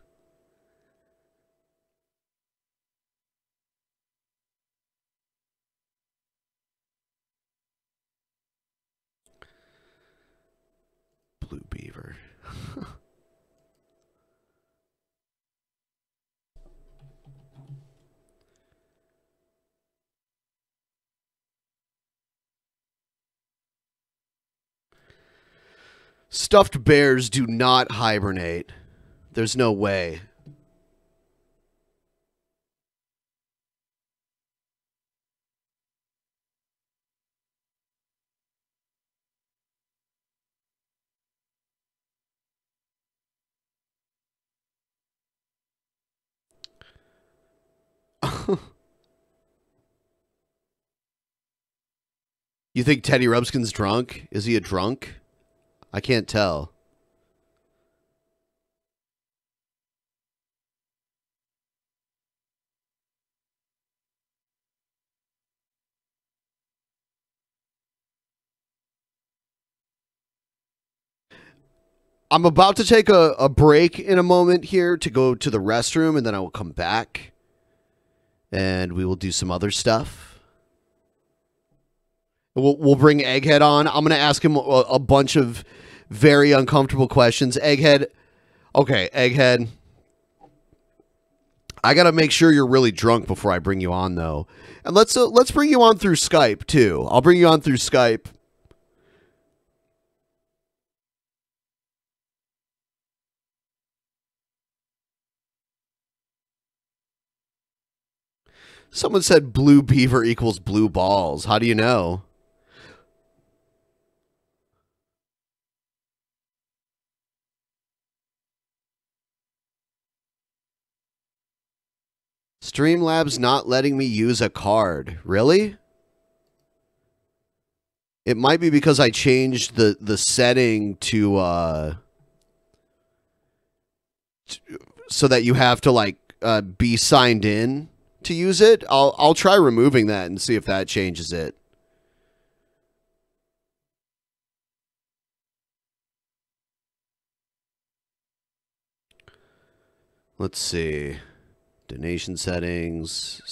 D: Blue beaver. Stuffed bears do not hibernate. There's no way. You think Teddy Rubskin's drunk? Is he a drunk? I can't tell. I'm about to take a break in a moment here to go to the restroom, and then I will come back. And we will do some other stuff. We'll bring Egghead on. I'm going to ask him a bunch of very uncomfortable questions. Egghead. Okay, Egghead. I got to make sure you're really drunk before I bring you on, though. And let's bring you on through Skype, too. I'll bring you on through Skype. Someone said blue beaver equals blue balls. How do you know? Streamlabs not letting me use a card. Really? It might be because I changed the setting to so that you have to like be signed in to use it. I'll try removing that and see if that changes it. Let's see. Donation settings.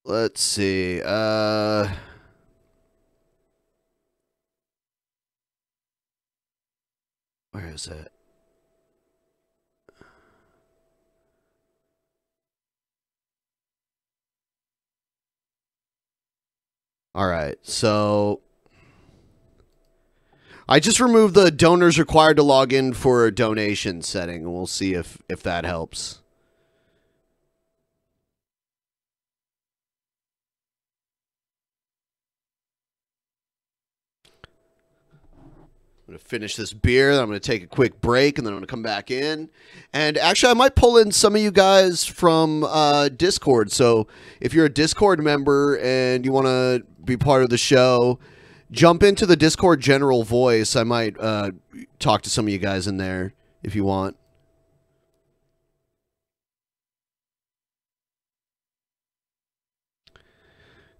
D: Let's see. Where is it? All right. So I just removed the donors required to log in for a donation setting, and we'll see if that helps. I'm going to finish this beer, then I'm going to take a quick break, and then I'm going to come back in. And actually, I might pull in some of you guys from Discord. So if you're a Discord member and you want to be part of the show, jump into the Discord general voice. I might talk to some of you guys in there if you want.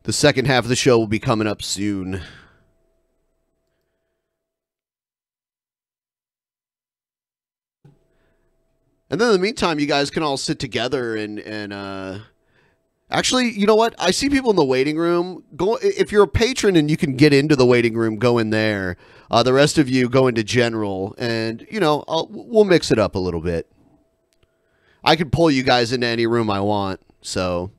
D: The second half of the show will be coming up soon. And then in the meantime, you guys can all sit together and actually, you know what? I see people in the waiting room. Go if you're a patron and you can get into the waiting room, go in there. The rest of you go into general, and you know we'll mix it up a little bit. I could pull you guys into any room I want, so.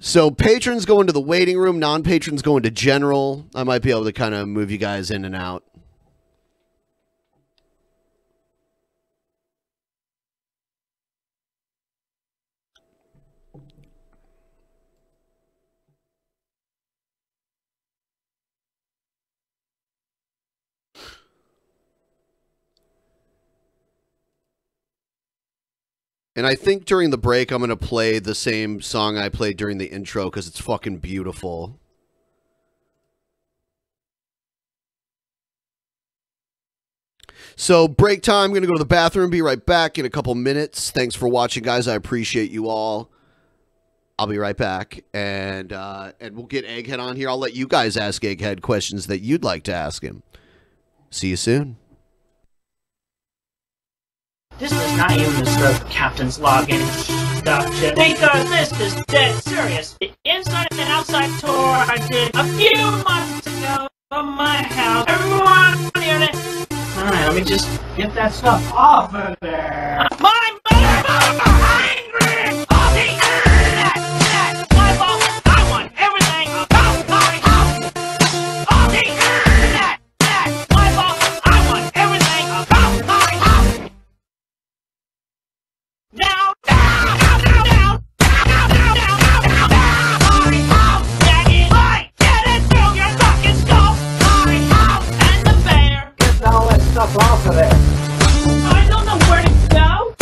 D: So patrons go into the waiting room, non-patrons go into general. I might be able to kind of move you guys in and out. And I think during the break, I'm going to play the same song I played during the intro because it's fucking beautiful. So break time. I'm going to go to the bathroom. Be right back in a couple minutes. Thanks for watching, guys. I appreciate you all. I'll be right back. And we'll get Egghead on here. I'll let you guys ask Egghead questions that you'd like to ask him. See you soon.
A: This is not even the captain's login stuff shit. Because this is dead serious. The inside and outside tour I did a few months ago of my house. Everyone here. Alright, let me just get that stuff off of there. My angry on the internet. That's my fault. I want everything about my house. On the internet. That's my fault. I want everything about my house. Now, stuff off of there. I don't know where to go.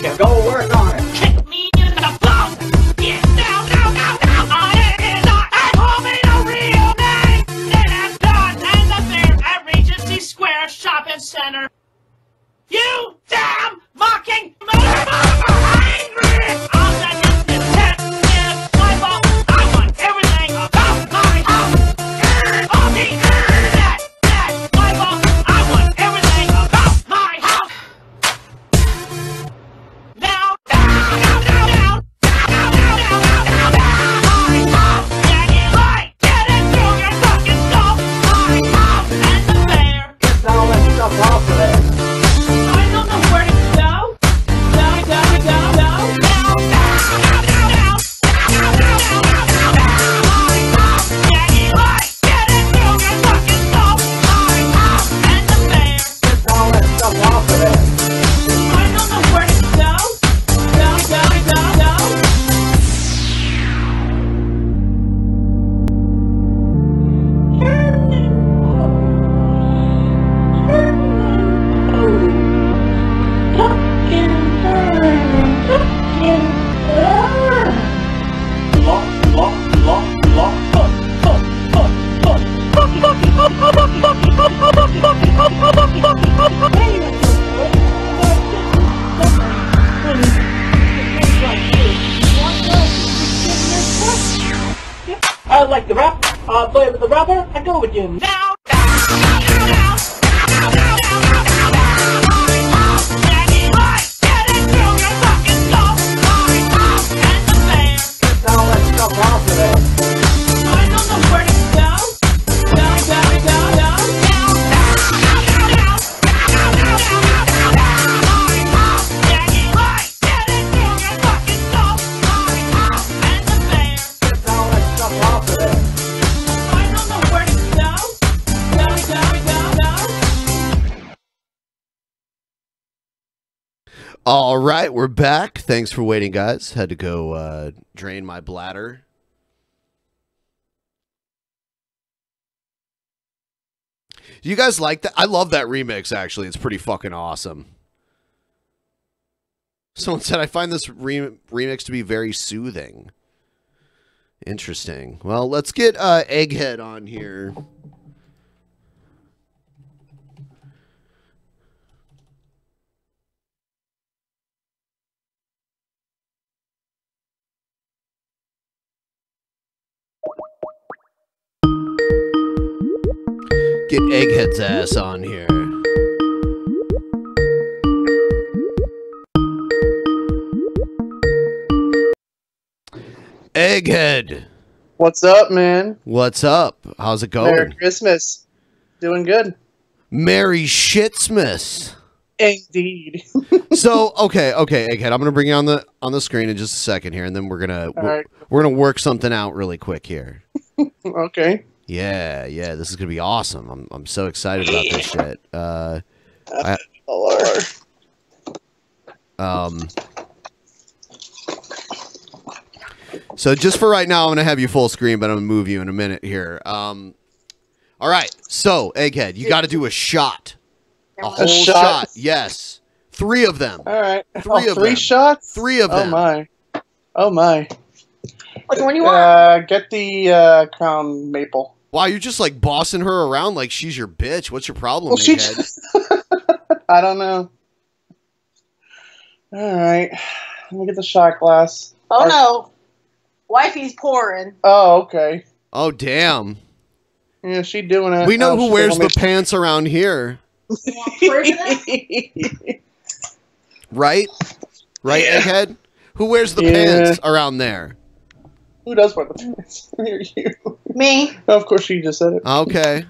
A: Go, go work on it. Kick me in the bum. Yeah, now. Shopping center. You damn mocking motherfucker! Angry! I'll send you to detective. My fault. I want everything about my house. On the internet. That's my fault. I want everything about my house. Now. Get into your fucking skull. My house and the bear. All that stuff off of there. I don't know where to go. Get into your fucking soul. My house and the bear. All that stuff off of there. I don't know where to go. I like the rap. Play with the rapper. I go with you. Now.
D: All right, we're back. Thanks for waiting, guys. Had to go drain my bladder. Do you guys like that? I love that remix, actually. It's pretty fucking awesome. Someone said, I find this remix to be very soothing. Interesting. Well, let's get Egghead on here. Get Egghead's ass on here. Egghead.
B: What's up, man?
D: What's up? How's it going?
B: Merry Christmas. Doing good.
D: Merry Shitsmas.
B: Indeed.
D: So, okay, Egghead, I'm gonna bring you on the screen in just a second here, and then we're gonna work something out really quick here.
B: Okay.
D: Yeah, this is gonna be awesome. I'm so excited about this shit. So just for right now, I'm gonna have you full screen, but I'm gonna move you in a minute here. All right, so Egghead, you got to do a shot, a whole shot. Yes, 3 of them.
B: All right,
D: three
B: shots.
D: 3 of them.
B: Oh my.
V: Which one you want?
B: Get the Crown Maple.
D: Wow, you're just like bossing her around like she's your bitch. What's your problem, Egghead?
B: I don't know. All right, let me get the shot glass.
V: Oh no, wifey's pouring.
B: Oh, okay.
D: Oh, damn.
B: Yeah, she doing it.
D: We know who wears the pants around here. Right? Right, Egghead? Who wears the pants around there?
B: Who does wear the pants? You.
V: Me.
B: Of course, she just said it.
D: Okay.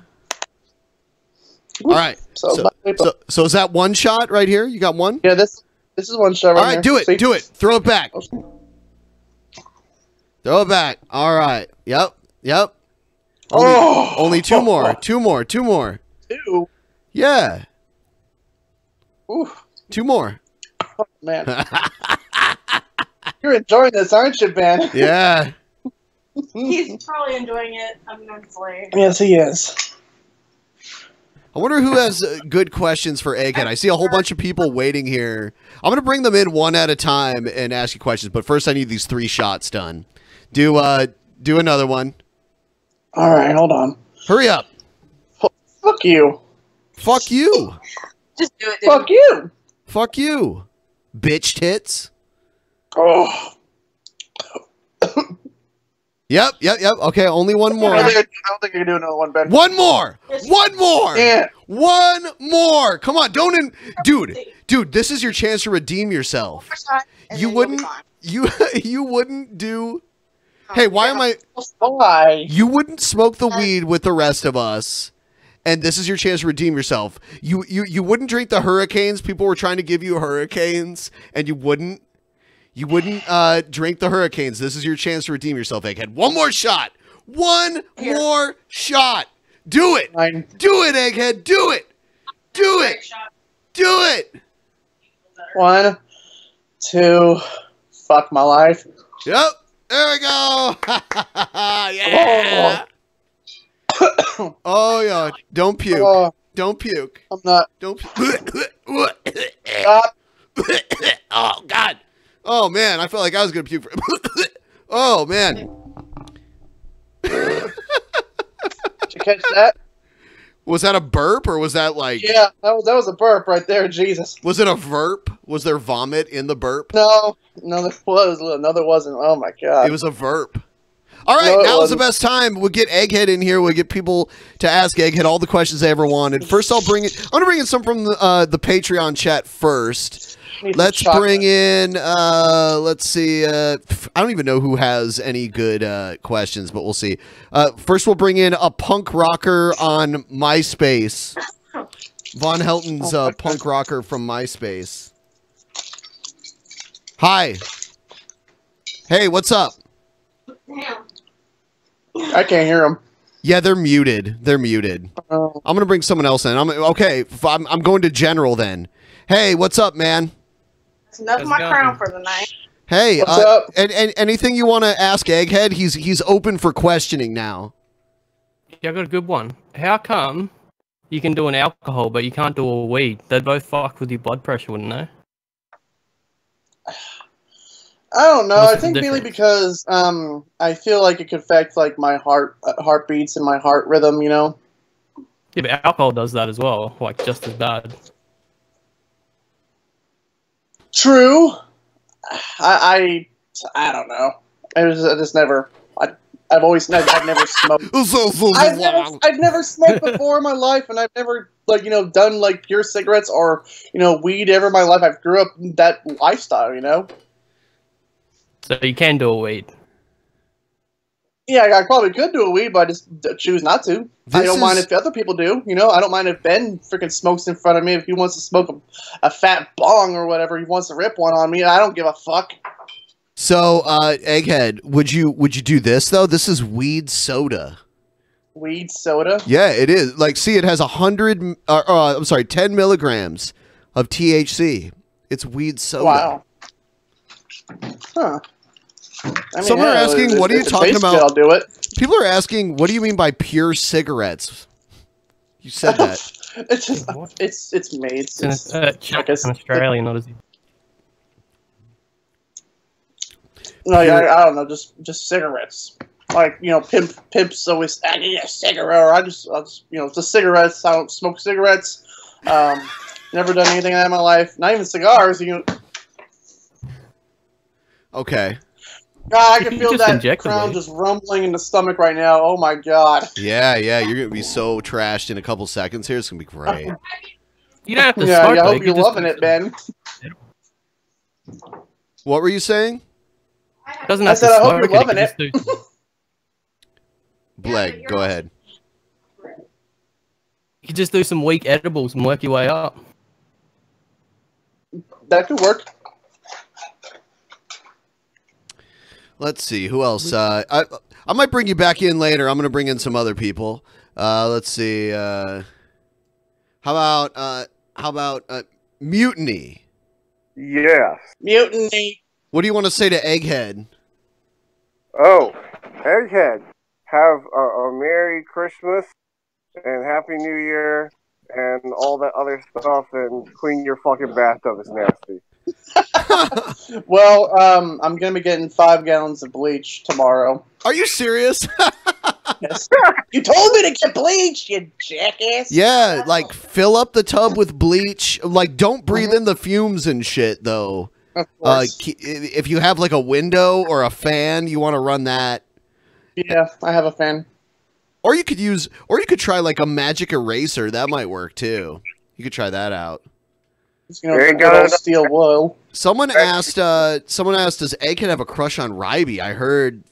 D: All right. So is that one shot right here? You got one?
B: Yeah, this is one shot right
D: All right,
B: here.
D: do it.
B: See?
D: Do it. Throw it back. Throw it back. All right. Yep. Only 2 more. 2 more. 2 more.
B: 2?
D: Yeah.
B: Oof.
D: 2 more.
B: Oh, man. You're enjoying this, aren't you, Ben?
D: Yeah.
V: He's probably enjoying it immensely.
B: Yes, he is.
D: I wonder who has good questions for Egghead. I see a whole bunch of people waiting here. I'm going to bring them in one at a time and ask you questions, but first I need these 3 shots done. Do another one.
B: All right, hold on.
D: Hurry up.
B: Fuck you.
D: Fuck you.
V: Just do it, dude.
B: Fuck you.
D: Fuck you. Bitch tits.
B: Oh.
D: Yep. Okay, only one more.
B: I don't think I can do another one, Ben.
D: One more. One more.
B: Yeah.
D: One more. Come on, dude, this is your chance to redeem yourself. You wouldn't do. Hey, why am I?
B: Why?
D: You wouldn't smoke the weed with the rest of us, and this is your chance to redeem yourself. You wouldn't drink the hurricanes. People were trying to give you hurricanes, and you wouldn't. You wouldn't drink the hurricanes. This is your chance to redeem yourself, Egghead. One more shot. One more shot. Do it. Do it, Egghead. Do it. Do it. Do it.
B: 1, 2. Fuck my life.
D: Yep. There we go. Yeah. Oh, yeah. Don't puke. Don't puke.
B: I'm not.
D: Don't puke. Oh, God. Oh, man. I felt like I was going to puke. Oh, man.
B: Did you catch that?
D: Was that a burp or was that like...
B: Yeah, that was a burp right there. Jesus.
D: Was it a verp? Was there vomit in the burp?
B: No, there was. No, there wasn't. Oh, my God.
D: It was a verp. All right,
B: No,
D: now is the best time. We'll get Egghead in here. We'll get people to ask Egghead all the questions they ever wanted. First, I'm going to bring in some from the Patreon chat first. Let's bring in, let's see. I don't even know who has any good questions, but we'll see. First, we'll bring in a punk rocker on MySpace. Von Helton's punk rocker from MySpace. Hi. Hey, what's up?
B: I can't hear them.
D: Yeah, they're muted. They're muted. I'm gonna bring someone else in. I'm going to general then. Hey, what's up, man?
V: enough of my crown for the night.
D: Hey,
B: What's up?
D: And anything you want to ask Egghead? He's open for questioning now.
E: Yeah, I got a good one. How come you can do an alcohol, but you can't do a weed? They'd both fuck with your blood pressure, wouldn't they?
B: I don't know.
E: What's
B: I
E: the
B: think mainly
E: difference?
B: because I feel like it could affect like my heartbeats and my heart rhythm. You know.
E: Yeah, but alcohol does that as well, like just as bad.
B: True. I don't know. I just never. I've never smoked. I've never smoked before in my life, and I've never done like pure cigarettes or weed ever in my life. I've grew up in that lifestyle,
E: So you can do a weed.
B: Yeah, I probably could do a weed, but I just choose not to. I don't mind if other people do. I don't mind if Ben freaking smokes in front of me. If he wants to smoke a fat bong or whatever, he wants to rip one on me. I don't give a fuck.
D: So, Egghead, would you do this though? This is weed soda.
B: Weed soda?
D: Yeah, it is. Like, see, it has 10 milligrams of THC. It's weed soda.
B: Wow. Huh.
D: Some are asking, what are you talking about?
B: I'll do it.
D: People are asking, what do you mean by pure cigarettes? You said that.
B: It's just, it's made. It's
E: It's Australian, not as.
B: No, I don't know, just cigarettes. Like pimps always I need a cigarette, or I'll just the cigarettes. I don't smoke cigarettes. Never done anything like that in my life. Not even cigars.
D: Okay.
B: God, I can feel that crown just rumbling in the stomach right now. Oh my god.
D: Yeah, you're gonna be so trashed in a couple seconds here. It's gonna be great.
E: You don't have to
B: yeah,
E: smoke.
B: I hope you're loving it, Ben.
D: What were you saying?
E: Doesn't
B: I
E: have
B: said
E: to
B: I hope
E: smoke
B: you're loving it.
D: Bleg, go ahead.
E: You could just do some weak edibles and work your way up.
B: That could work.
D: Let's see who else. I might bring you back in later. I'm gonna bring in some other people. Let's see. How about Mutiny?
F: Yes.
B: Mutiny.
D: What do you want to say to Egghead?
F: Oh, Egghead, have a Merry Christmas and Happy New Year and all that other stuff, and clean your fucking bathtub. It's nasty.
B: Well, I'm gonna be getting 5 gallons of bleach tomorrow.
D: Are you serious?
B: Yes. You told me to get bleach, you jackass.
D: Yeah, like fill up the tub with bleach. Like, don't breathe in the fumes and shit, though. If you have like a window or a fan, you want to run that.
B: Yeah, I have a fan.
D: Or you could try like a magic eraser. That might work too. You could try that out.
B: Steel wool.
D: Someone asked, does Egghead have a crush on Ryby? I heard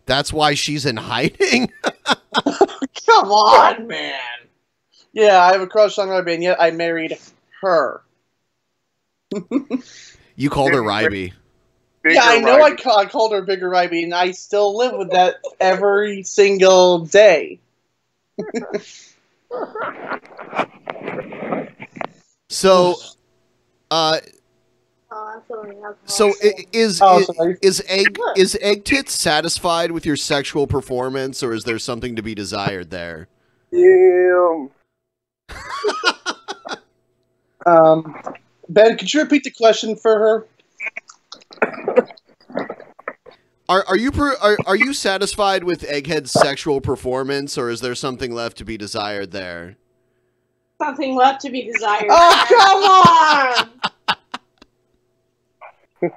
D: that's why she's in hiding.
B: Come on, man. Yeah, I have a crush on Ryby, and yet I married her.
D: You called her Ryby.
B: Yeah, I know I called her Bigger Ryby, and I still live with that every single day.
D: So, is Egg Tits satisfied with your sexual performance, or is there something to be desired there?
F: Yeah.
B: Ben, could you repeat the question for her?
D: Are you satisfied with Egghead's sexual performance, or is there something left to be desired there?
V: Something left to be desired.
B: Oh, come on!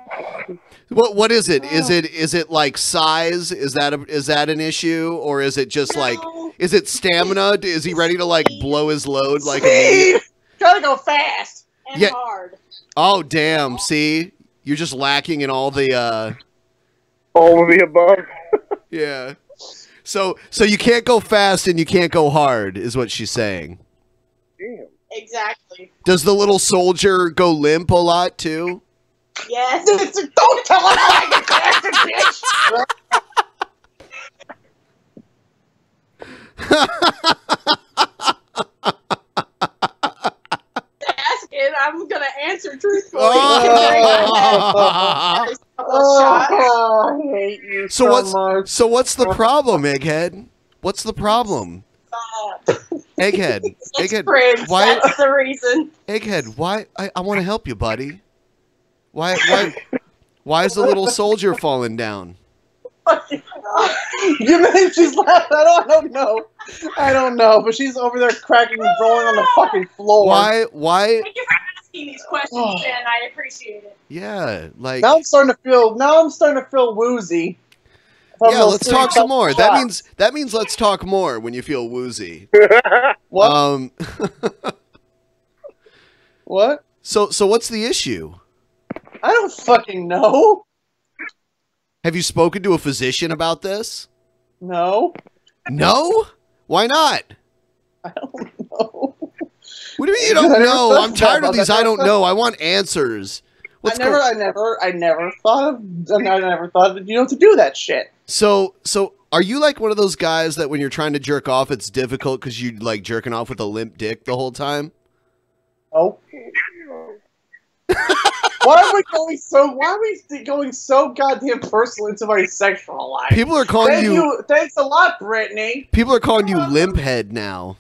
D: What is it? Is it like size? Is that an issue, or is it just like, is it stamina? Is he ready to like blow his load like
B: Speed! Gotta go fast and hard.
D: Oh damn! See, you're just lacking in all the
F: all of the above.
D: Yeah. So you can't go fast and you can't go hard, is what she's saying.
F: Damn.
V: Exactly.
D: Does the little soldier go limp a lot too?
V: Yes. Don't tell him I get bastard, bitch. Ask it. I'm gonna answer truthfully.
B: Oh
D: So what's the problem, Egghead? What's the problem? Egghead. Egghead.
V: Cringe.
D: Why?
V: That's the reason.
D: Egghead. Why? I want to help you, buddy. Why is the little soldier falling down?
B: You mean she's laughing? I don't know. I don't know, but she's over there cracking and rolling on the fucking floor.
D: Why?
V: Thank you for asking these questions, and I appreciate it.
D: Yeah, like
B: now I'm starting to feel woozy.
D: Yeah, let's talk some more. That means let's talk more when you feel woozy.
B: What? What?
D: So what's the issue?
B: I don't fucking know.
D: Have you spoken to a physician about this?
B: No.
D: No? Why not?
B: I don't know.
D: What do you mean you don't know? I'm tired of these I don't know. I want answers.
B: I never thought of to do that shit.
D: So are you like one of those guys that when you're trying to jerk off, it's difficult because you like jerking off with a limp dick the whole time?
B: Oh. Why are we going so goddamn personal into my sexual life?
D: People are calling you.
B: Thanks a lot, Brittany.
D: People are calling you limp head now.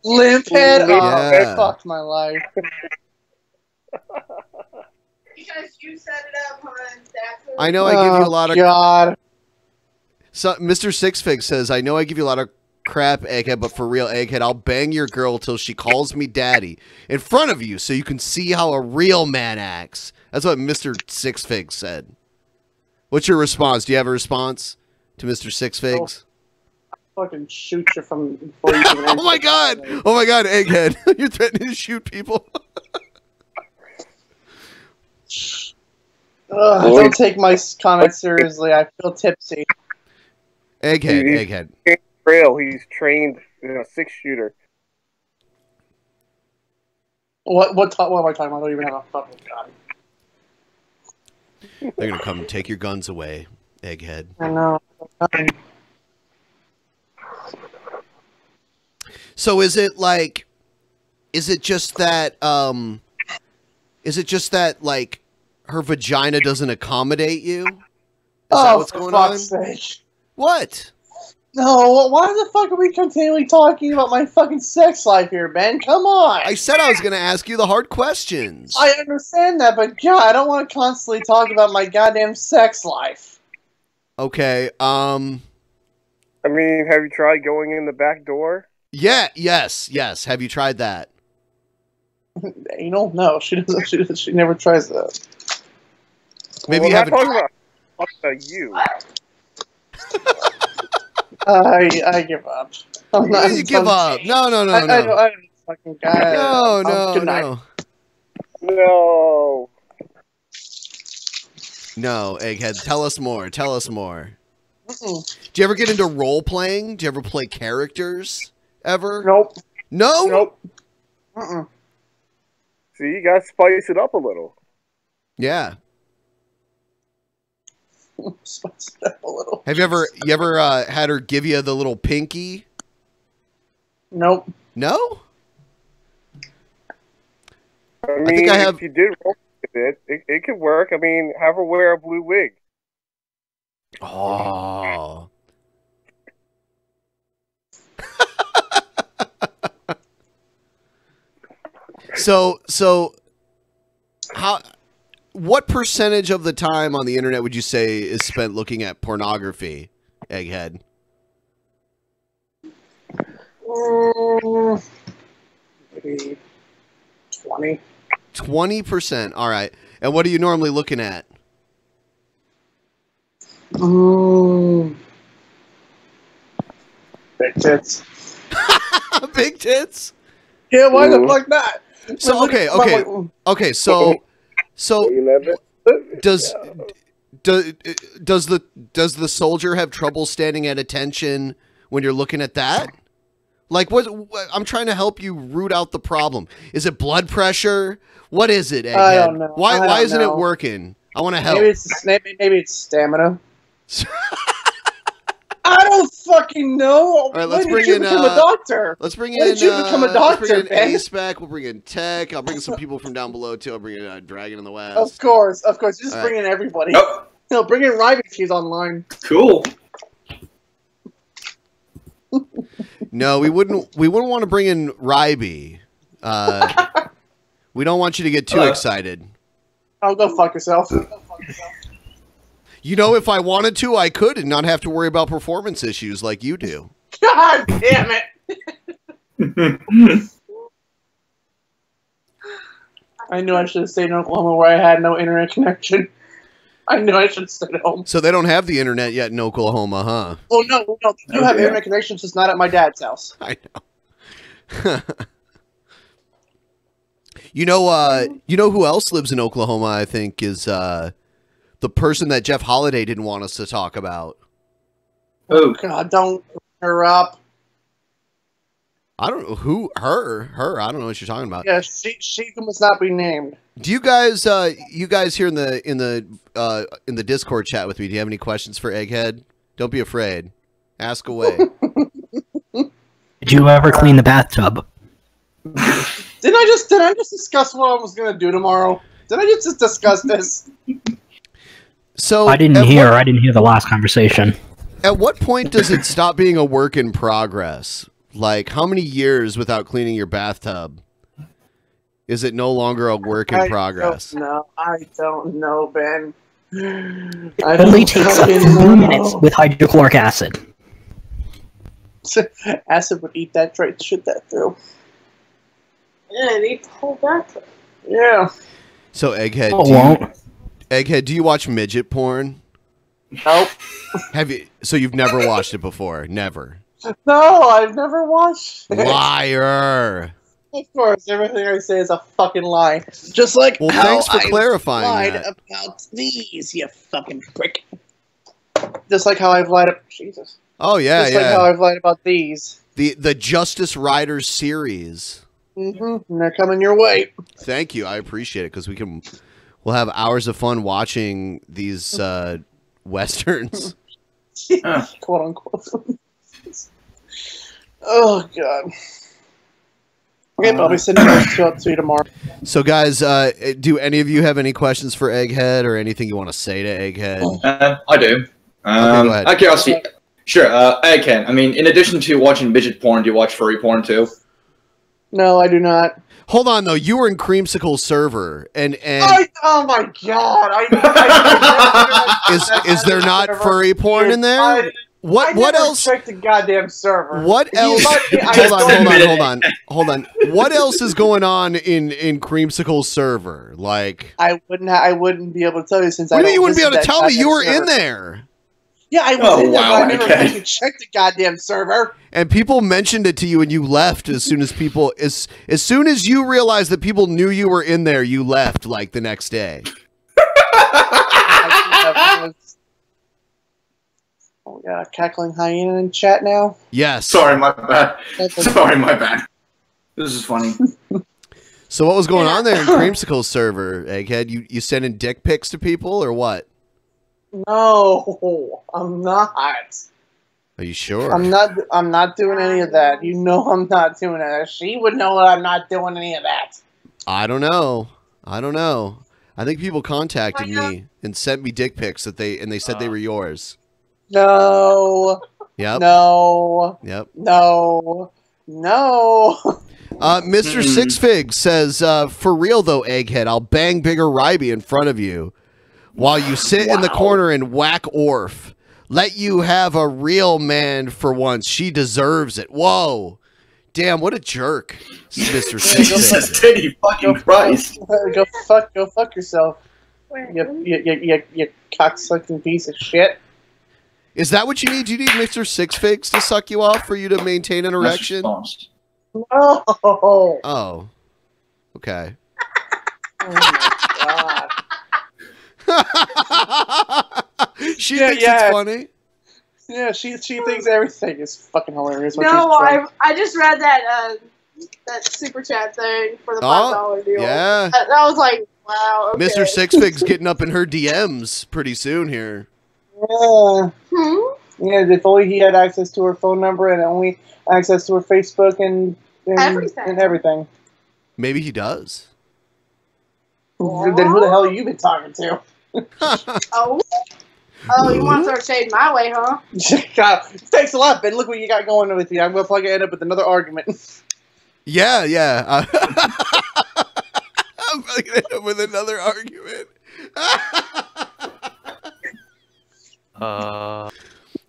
B: Limp head?
D: Yeah.
B: Oh, fuck my life.
V: Because you set it up, hon.
D: I know I give you a lot of.
B: God.
D: So, Mr. Sixfig says, I know I give you a lot of crap, Egghead, but for real, Egghead, I'll bang your girl till she calls me daddy in front of you so you can see how a real man acts. That's what Mr. Sixfig said. What's your response? Do you have a response to Mr. Sixfigs?
B: I'll fucking shoot you from before you even
D: Oh my god! Oh my god, Egghead. You're threatening to shoot people.
B: Don't take my comments seriously. I feel tipsy.
D: Egghead.
F: Trail. He's trained in a 6-shooter.
B: What am I talking about? I don't even have a fucking gun.
D: They're gonna come and take your guns away, Egghead.
B: I know.
D: So is it just that like her vagina doesn't accommodate you? Is that what's going on?
B: Sake.
D: What?
B: No, why the fuck are we continually talking about my fucking sex life here, Ben? Come on!
D: I said I was going to ask you the hard questions.
B: I understand that, but God, I don't want to constantly talk about my goddamn sex life.
D: Okay,
F: I mean, have you tried going in the back door?
D: Yeah, yes. Have you tried that?
B: No, she doesn't. She never tries that.
D: Maybe you haven't.
F: Talking about you.
B: I give up.
D: You give up? No.
B: I fucking guy.
D: No. No, Egghead. Tell us more. Do you ever get into role playing? Do you ever play characters? Ever?
B: Nope.
D: No?
B: Nope.
F: See, you gotta spice it up a little.
D: Yeah.
B: Spice it up a little.
D: Have you ever had her give you the little pinky?
B: Nope.
D: No?
F: I mean, if you did roll with it could work. I mean, have her wear a blue wig.
D: Oh. So what percentage of the time on the internet would you say is spent looking at pornography, Egghead?
B: Maybe 20.
D: 20%. All right. And what are you normally looking at?
B: Big tits.
D: Big tits?
B: Yeah, why the fuck not?
D: So okay. So does the soldier have trouble standing at attention when you're looking at that? Like what? I'm trying to help you root out the problem. Is it blood pressure? What is it, Egghead?
B: I don't know.
D: Why isn't it working? I want to help.
B: Maybe it's stamina. I don't fucking know.
D: All right, let's bring in
B: a doctor.
D: Let's bring
B: when
D: in.
B: Did you become a doctor?
D: Let's bring in A-Spec. We'll bring in Tech. I'll bring in some people from down below too. I'll bring in Dragon in the West.
B: Of course. Just bring in everybody. No, bring in Ryby if she's online.
I: Cool.
D: No, we wouldn't want to bring in Ryby. We don't want you to get too excited.
B: Oh, go fuck yourself.
D: You know, if I wanted to, I could and not have to worry about performance issues like you do.
B: God damn it. I knew I should have stayed in Oklahoma where I had no internet connection. I knew I should have stayed home.
D: So they don't have the internet yet in Oklahoma, huh?
B: Oh, no. You have internet connections, just not at my dad's house.
D: I know. You know who else lives in Oklahoma, I think, is the person that Jeff Holiday didn't want us to talk about.
B: Oh, God, don't bring her up.
D: I don't know who, her. I don't know what you're talking about.
B: Yeah, she must not be named.
D: Do you guys here in the Discord chat with me, do you have any questions for Egghead? Don't be afraid. Ask away.
M: Did you ever clean the bathtub?
B: Did I just discuss what I was gonna do tomorrow? Did I just discuss this?
D: So
M: I didn't hear the last conversation.
D: At what point does it stop being a work in progress? Like, how many years without cleaning your bathtub is it no longer a work in progress?
B: I don't know, Ben.
M: It only takes a few minutes with hydrochloric acid.
B: Acid would eat that shit that through. Yeah, it eats the whole bathtub. Yeah.
D: So Egghead, Egghead, do you watch midget porn?
B: Nope.
D: So you've never watched it before? Never.
B: No, I've never watched it.
D: Liar.
B: Of course, everything I say is a fucking lie. Just like
D: thanks for clarifying
B: lied
D: that.
B: about these, you fucking prick. Just like how I've lied about Jesus.
D: Oh yeah,
B: Just like how I've lied about these.
D: The Justice Riders series.
B: And they're coming your way.
D: Thank you, I appreciate it because we'll have hours of fun watching these westerns.
B: Quote unquote. Oh god. Okay, I'll be sending those two up to you tomorrow.
D: So guys, do any of you have any questions for Egghead or anything you want to say to Egghead?
I: I do.
D: Okay, go ahead.
I: Okay, I'll see. Sure, Egghead. I mean, in addition to watching midget porn, do you watch furry porn too?
B: No, I do not.
D: Hold on though, you were in Creamsicle server and
B: oh my god!
D: is there not furry porn in there? What else?
B: Check the goddamn server.
D: What else? Hold on. What else is going on in Creamsicle server? Like,
B: I wouldn't be able to tell you since
D: you wouldn't be able to tell me? You were in there.
B: Yeah, I was in there, but I never actually checked the goddamn server.
D: And people mentioned it to you, and you left as soon as as soon as you realized that people knew you were in there, you left like the next day.
B: Oh, we got a cackling hyena in chat now?
D: Yes.
I: Sorry, my bad. Sorry, my bad. This is funny.
D: So what was going on there in Creamsicle's server, Egghead? You sending dick pics to people, or what?
B: No, I'm not.
D: Are you sure?
B: I'm not doing any of that. You know I'm not doing that. She would know that I'm not doing any of that.
D: I don't know. I think people contacted me and sent me dick pics that they said they were yours.
B: No.
D: Yep.
B: No.
D: Yep.
B: No. No.
D: Mr. Six Figs says, for real though, Egghead, I'll bang Bigger Ryby in front of you while you sit in the corner and whack Orf. Let you have a real man for once. She deserves it. Whoa. Damn, what a jerk, Mr. Six Figs.
I: Fucking Christ.
B: Go fuck yourself. You cocksucking piece of shit.
D: Is that what you need? Do you need Mr. Six Figs to suck you off for you to maintain an erection?
B: No.
D: Oh. Okay.
B: Oh my god.
D: She thinks it's funny.
B: Yeah, she thinks everything is fucking hilarious.
V: No, I just read that super chat thing for the $5 deal.
D: Yeah.
V: That was like, wow. Okay.
D: Mr. Six Figs getting up in her DMs pretty soon here.
B: Yeah. Yeah, if only he had access to her phone number and only access to her Facebook and everything.
D: Maybe he does.
B: Then who the hell have you been talking to?
V: Oh. Oh, you want to throw shade my way, huh?
B: God, thanks a lot, Ben. Look what you got going with you. I'm gonna probably end up with another argument.
D: Yeah, yeah. I'm probably gonna end up with another argument.
E: Uh,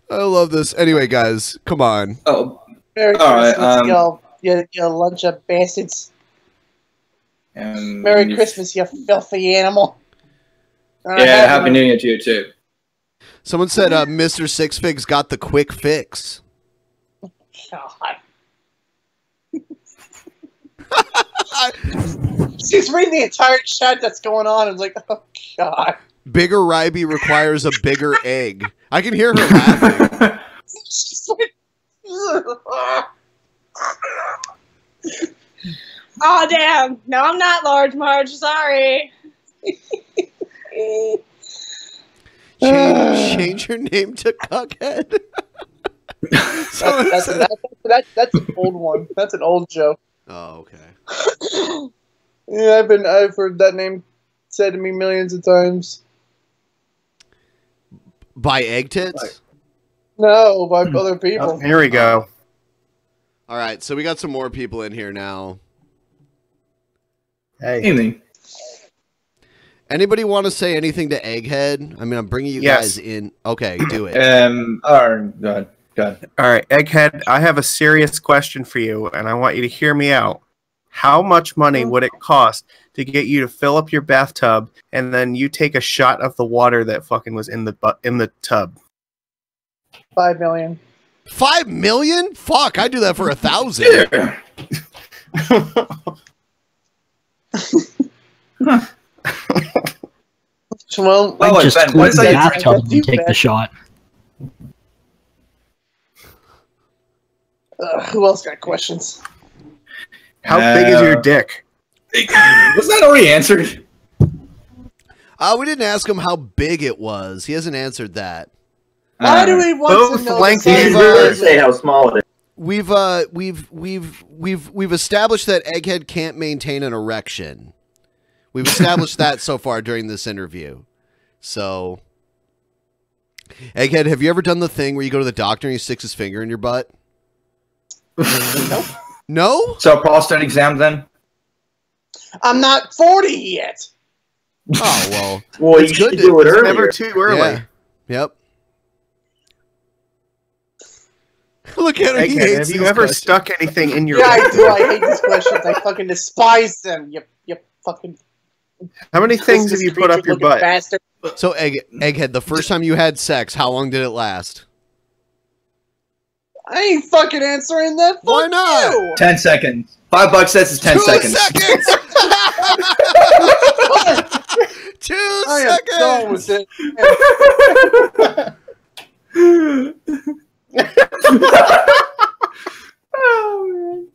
D: I love this. Anyway, guys, come on.
I: Oh,
B: Merry
I: all right.
B: Christmas, you lunch of bastards. Merry Christmas, you filthy animal.
I: Yeah, Happy New Year to you too.
D: Someone said Mr. Six Figs got the quick fix.
B: God. She's reading the entire chat that's going on and like, oh God.
D: Bigger Ryby requires a bigger egg. I can hear her laughing.
B: She's like,
V: oh damn! No, I'm not Large Marge. Sorry.
D: Change your name to Cuckhead.
B: That's an old one. That's an old joke.
D: Oh, okay.
B: Yeah, I've heard that name said to me millions of times.
D: By egg tits?
B: No, by other people.
N: Oh, here we go.
D: All right, so we got some more people in here now.
N: Hey.
D: Anybody want to say anything to Egghead? I mean, I'm bringing you guys in. Okay, do it.
I: All right, go ahead.
N: All right, Egghead, I have a serious question for you, and I want you to hear me out. How much money would it cost to get you to fill up your bathtub and then you take a shot of the water that fucking was in the tub?
B: $5 million.
D: 5 million? Fuck, I'd do that for 1,000.
B: Well,
M: I just clean the bathtub and take the shot.
B: Who else got questions?
N: How big is your dick?
I: Was that already answered?
D: We didn't ask him how big it was. He hasn't answered that.
B: Why do we want to know the size?
P: Say how small it is.
D: We've established that Egghead can't maintain an erection. We've established that so far during this interview. So, Egghead, have you ever done the thing where you go to the doctor and he sticks his finger in your butt?
B: Nope.
D: No?
I: So prostate exam then?
B: I'm not 40 yet.
D: Oh, well.
P: Well, you should do it earlier.
N: Never too early.
D: Yeah. Yep. Look at him.
N: Egghead, have you ever stuck anything in your
B: Yeah, I do. I hate these questions. I fucking despise them. You fucking...
N: How many things have you put up your butt?
B: Bastard.
D: So, Egghead, the first time you had sex, how long did it last?
B: I ain't fucking answering that.
D: Why not?
B: You.
I: 10 seconds. $5 says it's 10 seconds.
D: 2
B: I
D: seconds.
B: am done with it.
I: Oh,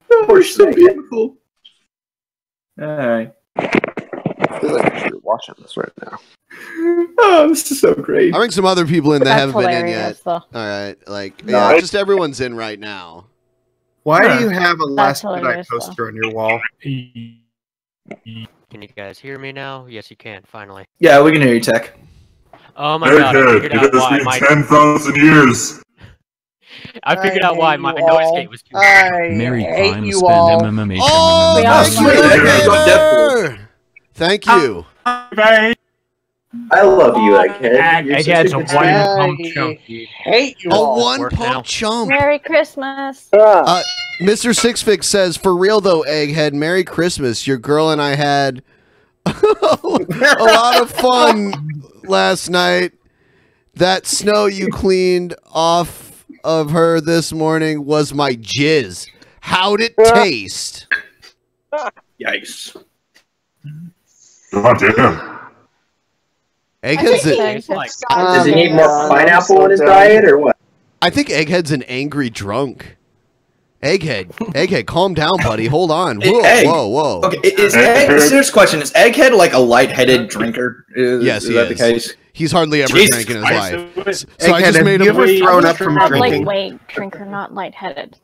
I: man. We're so beautiful. Alright.
F: I feel like you're watching this right now.
I: Oh, this is so great.
D: I bring some other people in that
T: That's
D: haven't been in
T: hilarious,
D: yet.
T: though.
D: All right, like
F: No,
D: yeah, just everyone's in right now.
N: Why do you have a
T: That's
N: Last Jedi
T: hilarious, though.
N: poster on your wall?
E: Can you guys hear me now? Yes, you can, finally.
I: Yeah, we can hear you, Tech.
E: Oh my god, I figured out why my...
H: 10,000 years.
E: I figured out why my
B: you
E: noise
B: all.
E: gate was too
B: I
G: Mary
B: hate
G: Prime
B: you
G: spent
B: all.
G: MMMH.
D: Oh,
T: We all
D: sweet Thank you.
P: I love you, Egghead. You're
E: Egghead's
P: such
E: a
P: good
E: one
P: dude.
E: pump chump.
B: Hate you
D: A
B: all.
D: one pump chump.
T: Merry Christmas.
D: Mr. Sixfix says, for real though, Egghead, Merry Christmas. Your girl and I had a lot of fun last night. That snow you cleaned off of her this morning was my jizz. How'd it taste?
I: Yikes.
H: God damn.
D: Egghead's
P: Does he need more pineapple in his diet or what?
D: I think Egghead's an angry drunk. Egghead, calm down, buddy. Hold on. Whoa,
I: Hey.
D: whoa.
I: Okay, serious question. Is Egghead like a lightheaded drinker?
D: Yes,
I: is
D: he
I: that
D: is.
I: the case?
D: He's hardly ever
I: Jesus
D: drank in his
I: Christ.
D: life. So I
N: Egghead,
D: just
N: have
D: made
N: you
D: him
N: ever thrown up from
T: Not
N: drinking?
T: lightweight drinker, not lightheaded.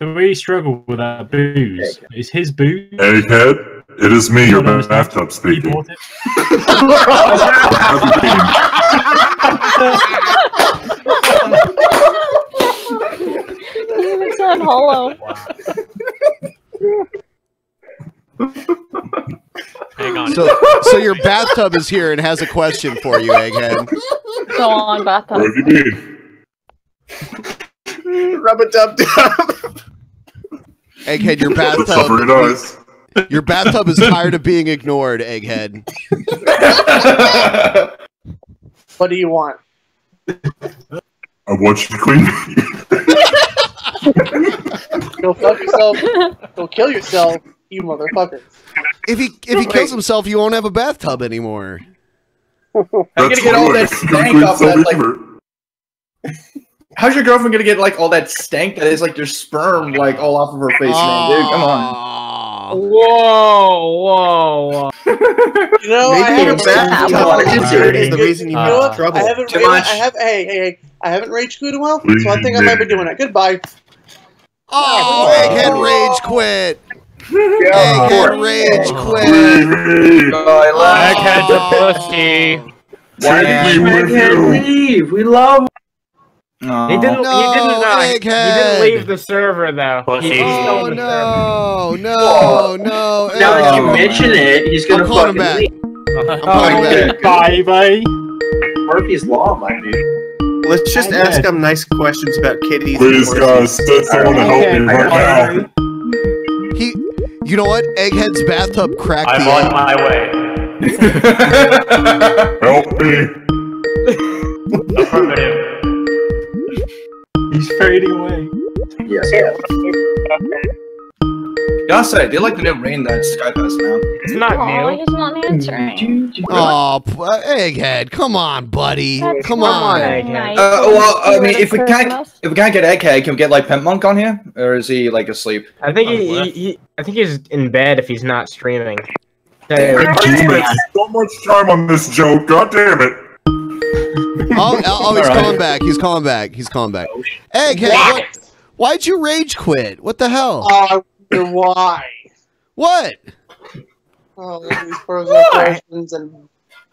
W: The way you struggle with that booze is his booze.
H: Egghead, It is me, your bathtub speaking.
J: You even sound hollow.
E: Hang on.
D: So your bathtub is here and has a question for you, Egghead.
J: Go on, bathtub.
H: What do you mean?
N: Rub-a-dub-dub.
D: Egghead, your Your bathtub is tired of being ignored, Egghead.
B: What do you want?
H: I want you to clean
B: Go fuck yourself. Go kill yourself, you motherfucker.
D: If he kills himself, you won't have a bathtub anymore.
I: How are you gonna get all that stank off that, like... How's your girlfriend gonna get, like, all that stank that is, like, your sperm, like, all off of her face, man, dude? Come on.
E: Whoa.
B: You know,
N: Maybe your bathtub is the reason you have trouble.
B: I haven't rage quit in a while, so I think I might be doing it. Goodbye.
D: Oh, Egghead rage quit. Egghead rage quit.
E: Egghead's a pussy.
P: Why did you Egghead leave? We love him.
E: He didn't leave the server though.
D: No. Now
P: that you mention it, he's gonna fucking leave.
D: I'm calling back.
E: Bye.
P: Murphy's Law, my dude.
N: Let's just ask him nice questions about kitties.
H: Please, guys, send someone to help me right now.
D: You know what? Egghead's bathtub cracked
S: I'm on my way.
H: Help me.
S: Affirmative.
P: He's fading away. Yes.
I: Gotta say, I do like the new rain that Skype has now.
E: It's not
J: Oh,
E: new.
J: he's not answering.
D: Oh, Egghead, come on, buddy. Come on.
J: Nice.
I: Well, I mean, if we can't get Egghead, can we get like Pimp Monk on here, or is he like asleep?
E: I think I think he's in bed if he's not streaming.
H: I spent so much time on this joke. God damn it.
D: Oh, he's calling back. He's calling back. Egghead, why'd you rage quit? What the hell?
B: Why?
D: What?
B: Oh, these personal questions and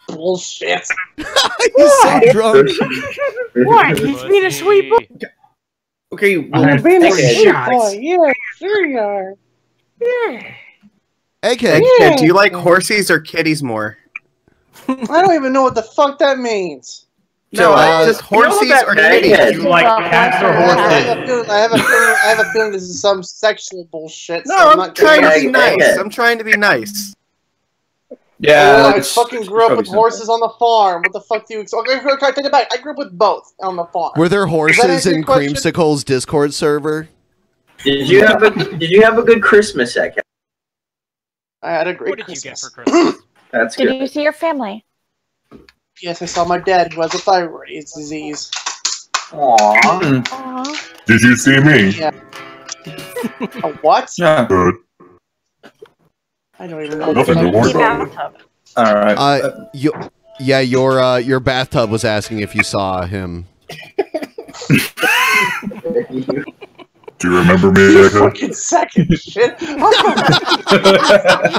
B: bullshit.
D: He's so drunk.
E: What? He's being a sweet boy.
I: Okay,
B: I'm being a sweet boy. Yeah, sure you are.
E: Yeah.
N: Egghead, do you like horsies or kitties more?
B: I don't even know what the fuck that means.
N: No, just horsies or kitties.
E: You like cats or horses?
B: I have a feeling this is some sexual bullshit.
N: No, I'm trying to be nice. I'm trying to be nice.
I: Yeah,
B: I fucking grew up with horses on the farm. What the fuck do you? Okay, take it back. I grew up with both on the farm.
D: Were there horses in Creamsicle's Discord server?
P: Did you have a good Christmas, Egghead?
B: I had a great
E: What did
B: Christmas.
E: you get for Christmas?
P: That's good.
J: Did you see your family?
B: Yes, I saw my dad who has a thyroid disease.
J: Aww.
H: Did you see me?
B: Yeah. A what?
I: Yeah.
H: Good.
B: I don't even know.
H: Nothing to worry about.
I: All right.
D: Your bathtub was asking if you saw him.
H: Do you remember me,
B: You
H: Egghead?
B: fucking second shit.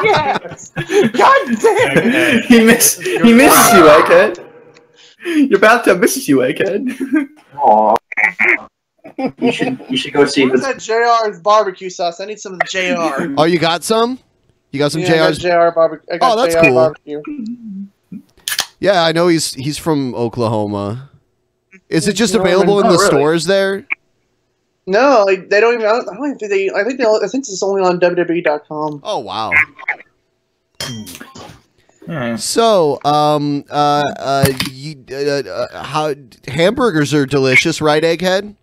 B: Yes. God damn.
I: He misses you, Egghead. Your bathtub misses you, Egghead.
P: Aww. You should go see
B: Where's that JR's barbecue sauce? I need some of the JR.
D: Oh, you got some? You got some
B: Yeah,
D: JR's?
B: JR barbecue. I got
D: Oh, that's
B: JR
D: cool.
B: Barbecue.
D: Yeah, I know he's from Oklahoma. Is it just available in the
B: really?
D: stores there?
B: No, like, they don't even. I don't think they. I think it's only on WWE.com.
D: Oh wow.
I: Yeah.
D: So, how hamburgers are delicious, right, Egghead?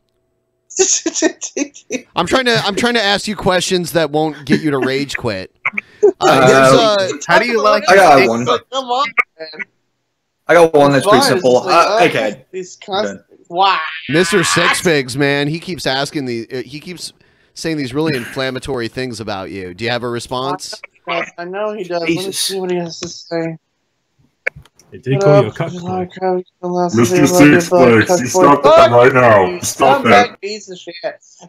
D: I'm trying to ask you questions that won't get you to rage quit.
N: How do you like?
I: I got one.
B: Come on, man.
I: I got one that's pretty
B: Fine,
I: simple.
B: it's like,
I: Okay.
B: These constant. Wow.
D: Mr. Six Figs, man, he keeps asking he keeps saying these really inflammatory things about you. Do you have a response?
B: I know he does. Let me see what he has to say.
K: They call you a cuck boy.
H: Mr. Six Flags, you stop that right now. Stop that.
B: Piece of shit.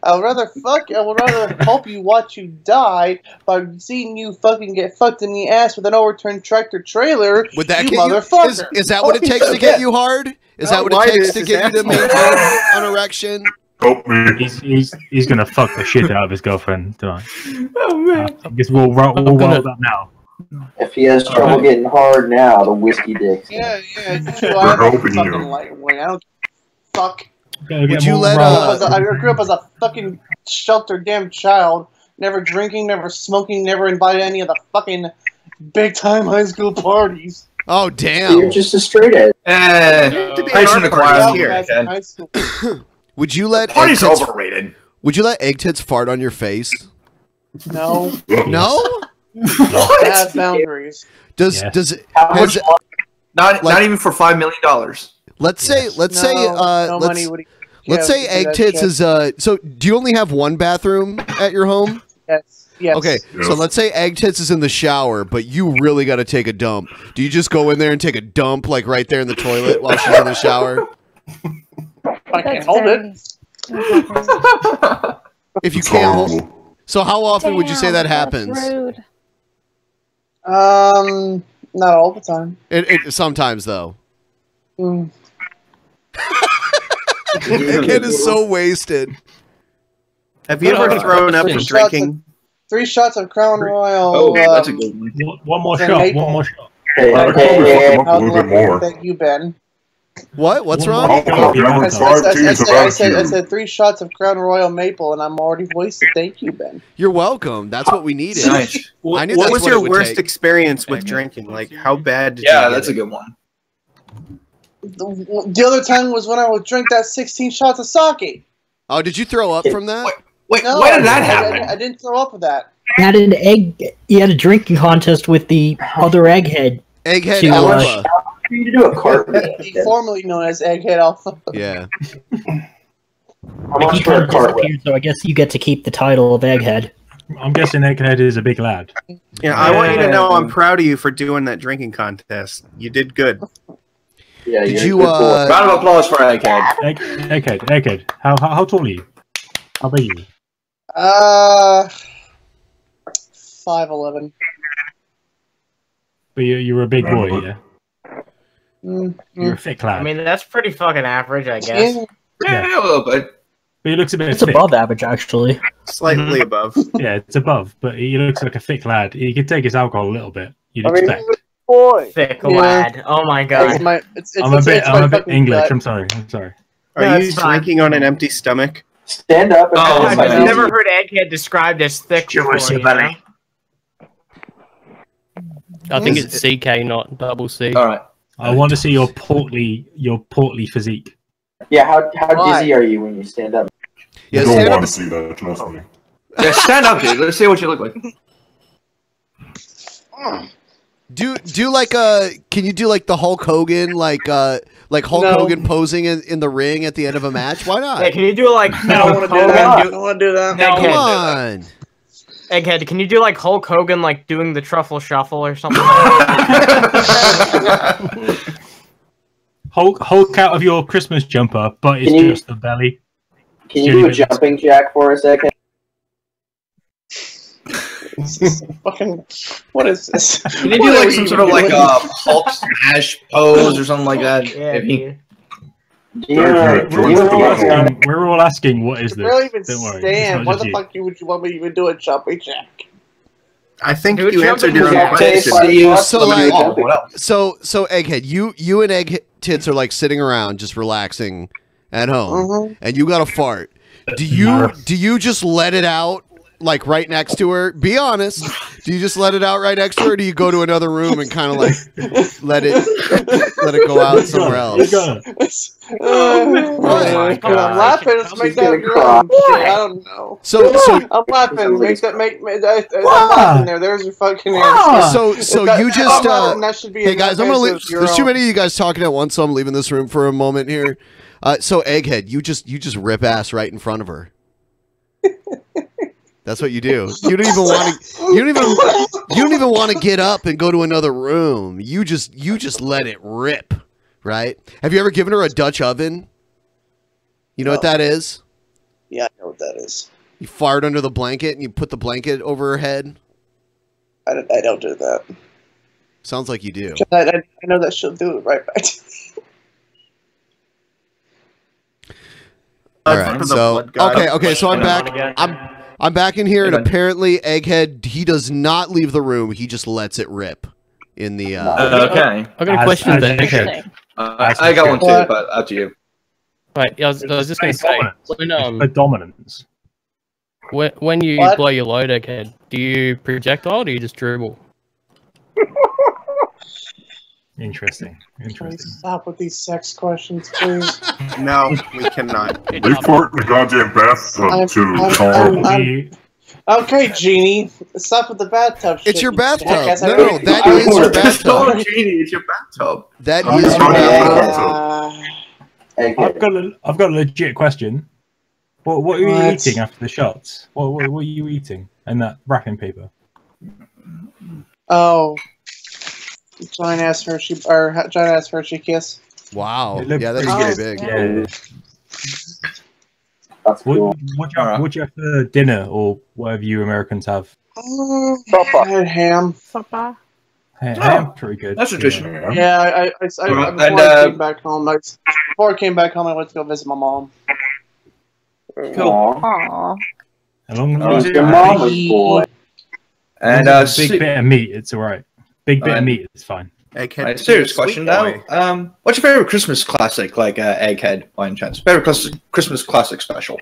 B: I would rather hope you watch you die by seeing you fucking get fucked in the ass with an overturned tractor trailer.
D: Would that
B: you
D: get you?
B: motherfucker?
D: Is that what it takes to get you hard? Is that what it takes to get you to maintain an erection?
H: Help me.
K: He's gonna fuck the shit out of his girlfriend tonight.
A: Oh man.
K: I guess we'll roll that now.
O: If he has trouble getting hard now, the whiskey dick.
B: Yeah, it's true. I'm
H: helping
B: fucking
H: you.
B: lightweight. I don't fuck.
D: Would you let
B: I grew up as a fucking sheltered damn child. Never drinking, never smoking, never invited any of the fucking big time high school parties.
D: Oh damn!
O: You're just a straight edge.
I: Patient of class here.
D: Would you let
I: Party's overrated?
D: Would you let egg tits fart on your face?
B: No.
D: No.
B: I have boundaries.
D: Does
I: not even for $5 million.
D: Let's say let's say egg tits is so do you only have one bathroom at your home?
B: Yes.
D: Okay, so let's say egg tits is in the shower, but you really got to take a dump. Do you just go in there and take a dump like right there in the toilet while she's in the shower?
B: I can't hold it.
D: If you can't hold, so how often would you say that happens?
J: Rude.
B: Not all the time.
D: It sometimes though.
B: Mm.
D: It is so wasted.
N: Have you ever thrown up and drinking?
B: 3 shots of Crown Royal.
K: Oh, that's a good one. One more shot. One more shot.
H: A little bit more.
B: Thank you, Ben.
D: What's wrong?
B: I said 3 shots of Crown Royal Maple, and I'm already wasted. Thank you, Ben.
D: You're welcome. That's what we needed.
I: Nice.
D: I knew
N: What
D: that's
N: was
D: what
N: your
D: it would
N: worst
D: take.
N: experience with drinking? Like, how bad did you
I: Yeah,
N: get
I: that's
N: it?
I: a good one.
B: The other time was when I would drink that 16 shots of sake.
D: Oh, did you throw up from that?
I: Wait,
B: No,
I: when did that happen?
B: I didn't throw up with that.
M: You had a drinking contest with the other egghead.
D: Egghead
M: to,
D: Alpha.
O: You do a cartwheel.
B: Formerly known as Egghead Alpha.
D: Yeah.
O: How much for a cartwheel?
M: So I guess you get to keep the title of egghead.
K: I'm guessing Egghead is a big lad.
N: Yeah, I want you to know I'm proud of you for doing that drinking contest. You did good.
O: Yeah,
D: Did you
I: Round of applause for Egghead.
K: Egghead. How tall are you? How big are you?
B: 5'11".
K: But you were a big boy, yeah? You're a thick lad.
A: I mean, that's pretty fucking average, I guess.
I: Yeah, a little bit.
K: But he looks a bit
M: It's
K: thick.
M: above average, actually.
N: Slightly above.
K: Yeah, it's above, but he looks like a thick lad. He could take his alcohol a little bit. You'd expect.
B: Boy.
A: Thick lad. Oh my god.
K: I'm a bit English. I'm sorry.
N: Are you drinking on an empty stomach?
O: Stand up and
A: I've never heard Egghead described as thick before, you know?
E: I think it's CK, not double C.
I: All right.
K: I want to see your portly physique.
O: Yeah, how dizzy are you when you stand up?
H: You don't want to see that, trust me.
I: Yeah, stand up, dude. Let's see what you look like.
D: Do like can you do like the Hulk Hogan like Hulk Hogan posing in the ring at the end of a match? Why not?
A: Yeah, can you do like
B: I don't want to do that. I don't want to do that.
A: No,
D: come on.
A: Egghead, can you do like Hulk Hogan, like doing the truffle shuffle or something?
K: Hulk out of your Christmas jumper, but it's just the belly.
O: Can you do a jumping jack for a second?
B: Fucking, what is this?
I: Can you do like some sort of like Hulk smash pose or something like that?
A: Yeah,
I: dude.
K: We're all asking, what is this?
B: Barely even
K: Don't worry,
B: stand. Why the fuck would you want me to even do a jumping jack?
N: I think
B: Dude,
N: you answered your own
B: jumping
N: question.
D: So Egghead, you and Egg Tits are like sitting around just relaxing at home, and you got a fart. Do you just let it out like right next to her? Be honest. Do you just let it out right next to her, or do you go to another room and kind of like let it go out somewhere else?
B: I'm laughing. Let's make that ground. I don't know.
D: So
B: I'm laughing. I'm laughing there. There's your fucking answer.
D: So you just
B: that should be
D: hey guys, I'm gonna leave.
B: answer of your
D: There's too
B: own.
D: many of you guys talking at once, so I'm leaving this room for a moment here. So Egghead, you just rip ass right in front of her. That's what you do. You don't even want to. You don't even want to get up and go to another room. You just let it rip, right? Have you ever given her a Dutch oven? You know what that is?
B: Yeah, I know what that is.
D: You fart under the blanket and you put the blanket over her head.
B: I don't do that.
D: Sounds like you do.
B: I know that she'll do it right back.
D: All right. So okay. So I'm back. I'm back in here, and apparently, Egghead, he does not leave the room. He just lets it rip in the.
I: Okay.
E: I got a question for Egghead.
I: I got one too, but up to you.
E: Right, I was just going to say,
K: For dominance.
E: when you blow your load, Egghead, do you projectile or do you just dribble?
K: Interesting.
B: Stop with these sex questions, please.
N: No, we cannot.
H: We fart in the goddamn bathtub too.
B: Okay, Genie, stop with the bathtub shit.
D: It's your bathtub.
B: No,
D: that is your bathtub.
I: Genie, it's your bathtub.
D: That is your bathtub.
K: I've got a legit question. What were you eating after the shots? What were you eating in that wrapping paper?
B: Oh, giant ass Hershey Kiss.
D: Wow. Yeah, that is pretty big.
K: Yeah. That's cool. What do you have for dinner or whatever you Americans have?
B: I had ham.
J: Supper.
K: Ham, pretty good.
I: That's traditional.
B: Yeah, before I came back home, before I came back home, I went to go visit my mom.
I: Cool.
J: Aww.
K: How long
O: your mama's boy.
K: And a big bit of meat, it's alright. Big bit of meat, it's fine.
I: Egghead. Serious question now. What's your favorite Christmas classic, like Egghead, by any chance? Favorite Christmas classic special?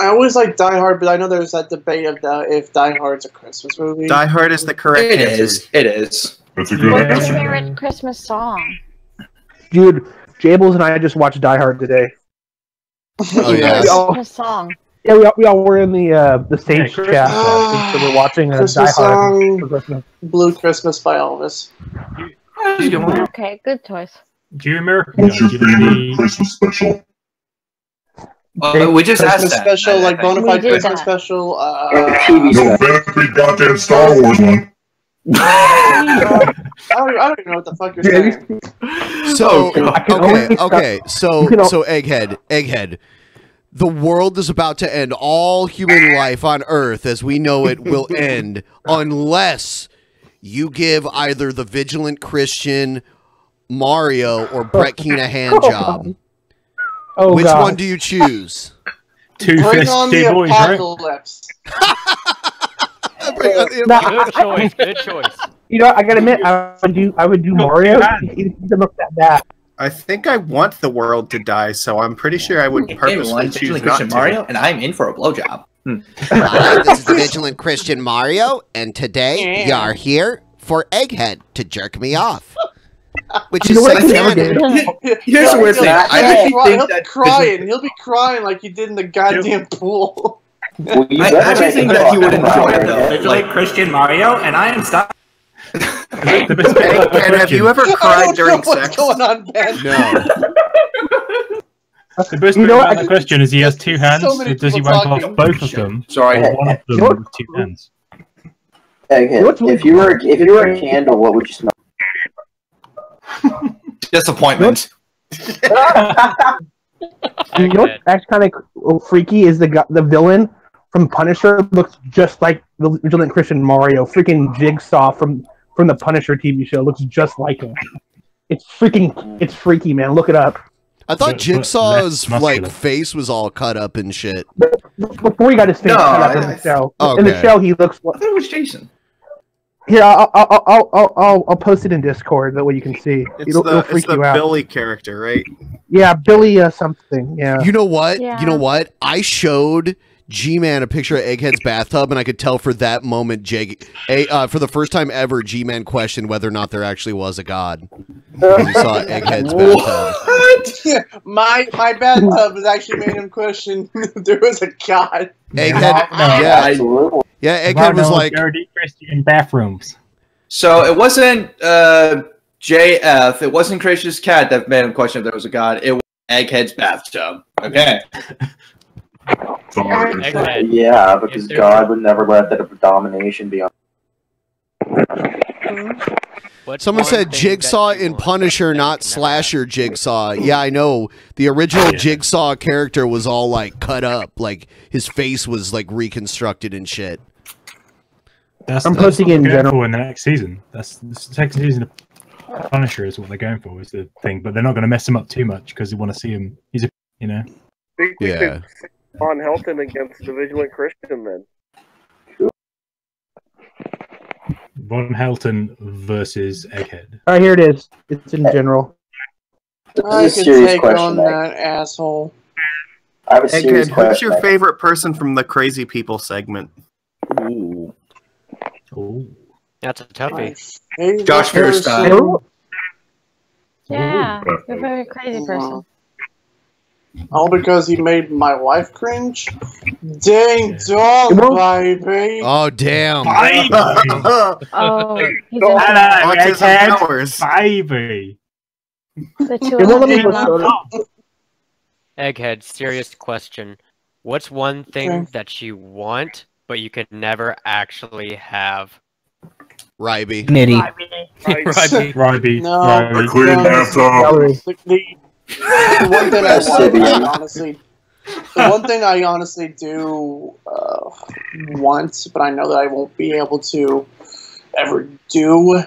B: I always like Die Hard, but I know there's that debate of if Die Hard's a Christmas movie.
N: Die Hard is the correct answer.
I: It is.
H: That's a good
J: What's
H: answer.
J: your favorite Christmas song?
Q: Dude, Jables and I just watched Die Hard today.
D: Oh yeah.
J: Christmas song.
Q: Yeah, we all were in the stage chat. So we're watching Die
B: Christmas
Q: Hard.
B: song, Blue Christmas by Elvis.
J: Okay, good choice.
K: Do you American
H: Christmas special?
I: We just asked
B: Christmas
I: that.
B: special, like bonafide Christmas
J: that.
B: special.
H: No, better be goddamn Star Wars one.
B: I don't even know what the fuck you're saying.
D: So okay. So Egghead. The world is about to end. All human life on Earth, as we know it, will end unless you give either the Vigilant Christian, Mario, or Brett Keane a hand job.
Q: Oh,
D: Which
Q: God.
D: one do you choose?
B: Bring on the apocalypse.
E: Good choice. Good choice.
Q: You know, I gotta admit, I would do Mario. He doesn't look that bad.
N: I think I want the world to die, so I'm pretty sure I would purposely choose not to.
I: Mario, and I'm in for a blowjob.
D: Hi, this is Vigilant Christian Mario, and today you're here for Egghead to jerk me off. Which is
I: Here's the weird thing. I actually think that
B: He'll be crying like you did in the goddamn pool.
I: I actually think that he would enjoy it though.
S: Visually Christian Mario, and I am stuck.
N: And have you ever cried during sex?
B: What's going on, Ben?
D: No.
K: The best part about the question is he has two hands. So does he wank off both of them?
I: Sorry.
K: Or one of them with two hands?
O: If you were a candle, what would you smell?
I: Disappointment.
Q: You know what's actually kind of freaky is the villain from Punisher looks just like the Vigilant Christian Mario. Freaking Jigsaw from the Punisher TV show looks just like him. It's freaky, man. Look it up.
D: I thought Jigsaw's face was all cut up and shit.
Q: Before he got his face cut up in the show.
D: Okay.
Q: In the show, he looks.
I: I thought it was Jason.
Q: Here, I'll post it in Discord. That way you can see. It'll freak you out.
N: Billy character, right?
Q: Yeah, Billy something. Yeah.
D: You know what?
J: Yeah.
D: You know what? I showed G-Man a picture of Egghead's bathtub, and I could tell for that moment, for the first time ever, G-Man questioned whether or not there actually was a god. When he saw Egghead's bathtub.
B: My bathtub has actually made him question if there was a god.
D: Egghead, yeah, Egghead was like
K: dirty Christian bathrooms.
I: So it wasn't JF, it wasn't Gracious Cat that made him question if there was a god. It was Egghead's bathtub. Okay.
O: Yeah, because God would never let that abomination be on.
D: Someone said Jigsaw in Punisher, not Slasher Jigsaw. Yeah, I know. The original Jigsaw character was all like cut up, like his face was like reconstructed and shit.
K: I'm posting in general in the next season. That's the second season of Punisher is what they're going for, is the thing. But they're not going to mess him up too much because they want to see him. He's a, you know.
F: Think we could see Von Helton against the Vigilant Christian then.
K: Von Helton versus Egghead.
Q: Alright, here it is. It's in general.
B: I could take on that asshole.
O: I have a serious
N: Egghead, who's
O: question.
N: your favorite person from the Crazy People segment?
O: Ooh.
K: Ooh.
L: That's a toughie.
I: Josh Fairstein.
J: Yeah, you're a very crazy person.
B: All because he made my wife cringe? Dang dog, baby!
D: Oh, damn.
J: Oh, he's
K: Hello, baby.
J: The two
L: Egghead, serious question. What's one thing that you want, but you could never actually have?
D: Ryby.
M: Mitty.
K: Ryby.
B: No,
K: Ryby.
B: the one thing the one thing I honestly do want, but I know that I won't be able to ever do,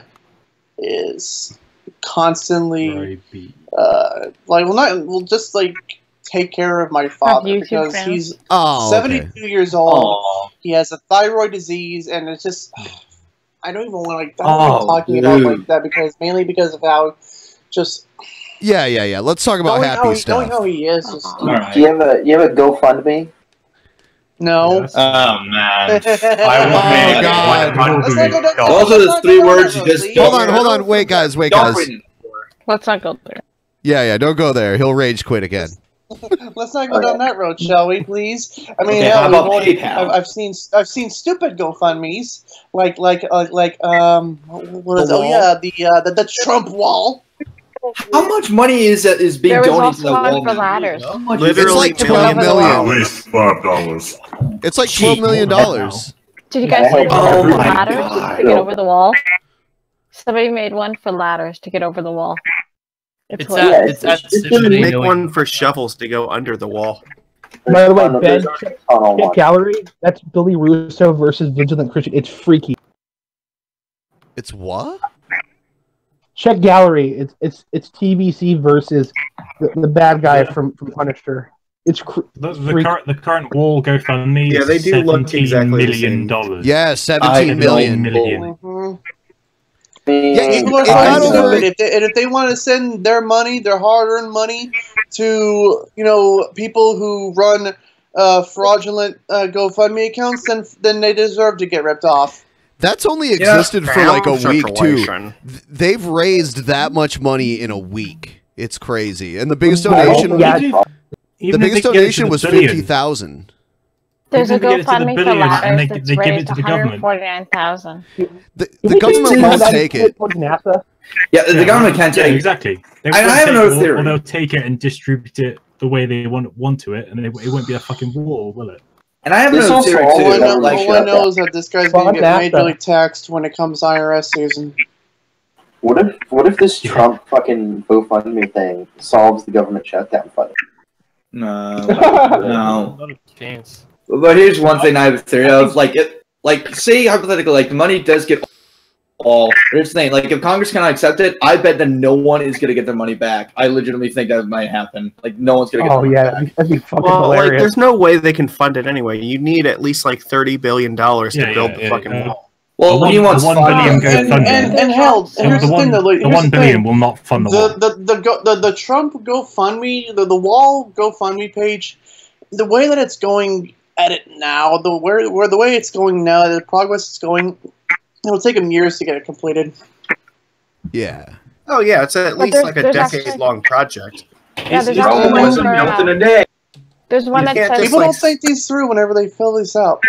B: is constantly just like take care of my father because he's 72 years old. He has a thyroid disease, and it's just I don't even want to talking about like that mainly because of how just.
D: Yeah. Let's talk about happy stuff.
B: Knowing how he is. Just,
O: Do you have a GoFundMe?
B: No.
I: Yes. Oh man.
D: Oh god.
I: Those are the 3 words you just.
D: Hold on. Wait, guys.
J: Let's not go there.
D: Yeah. Don't go there. He'll rage quit again.
B: Let's not go down that road, shall we, please? I mean, I've seen stupid GoFundMes like what is the Trump wall.
I: How much money is being donated to the wall?
J: For ladders.
N: Literally
D: it's like $12 million.
H: At least $5.
D: It's like $12 million.
J: Did you guys see the ladders to get over the wall? Somebody made one for ladders to get over the wall.
N: Make one for shovels to go under the wall.
Q: By the way, Ben, check gallery. That's Billy Russo versus Vigilant Christian. It's freaky.
D: It's what?
Q: Check gallery. It's TVC versus the bad guy from Punisher. It's
K: the current wall GoFundMe.
N: Yeah, they do look exactly the same.
D: Yeah, $17 million.
B: People are stupid. If they want to send their money, their hard-earned money, to people who run fraudulent GoFundMe accounts, then they deserve to get ripped off.
D: That's only existed for like a week too. They've raised that much money in a week. It's crazy. And the biggest donation, the biggest donation was $50,000.
J: There's a GoFundMe for ladders that's raised $149,000.
D: The government won't take it.
I: Yeah, the government can't take it.
K: Exactly.
I: I have another theory.
K: Or they'll take it and distribute it the way they want to it, and it won't be a fucking war, will it?
I: And I have another theory too.
B: All I know is that this guy's going to get majorly taxed when it comes IRS season.
O: What if this Trump fucking GoFundMe thing solves the government shutdown funding?
I: No. But here's one thing I have a theory of, say hypothetically, the money does get all. Here's the thing, if Congress cannot accept it, I bet that no one is gonna get their money back. I legitimately think that might happen. No one's gonna get.
Q: Oh yeah, that'd be fucking hilarious.
N: There's no way they can fund it anyway. You need at least $30 billion to build the fucking wall.
I: Well,
K: the $1 billion GoFundMe.
B: And hell, here's the thing.
K: The $1 billion will not fund the wall.
B: The Trump GoFundMe, the wall GoFundMe page, the way that it's going at it now, the way it's going now, the progress it's going, it'll take them years to get it completed.
D: Yeah.
N: Oh yeah, it's at least a decade-long project.
J: Yeah, there's one There's one that says
B: people don't think these through whenever they fill these out.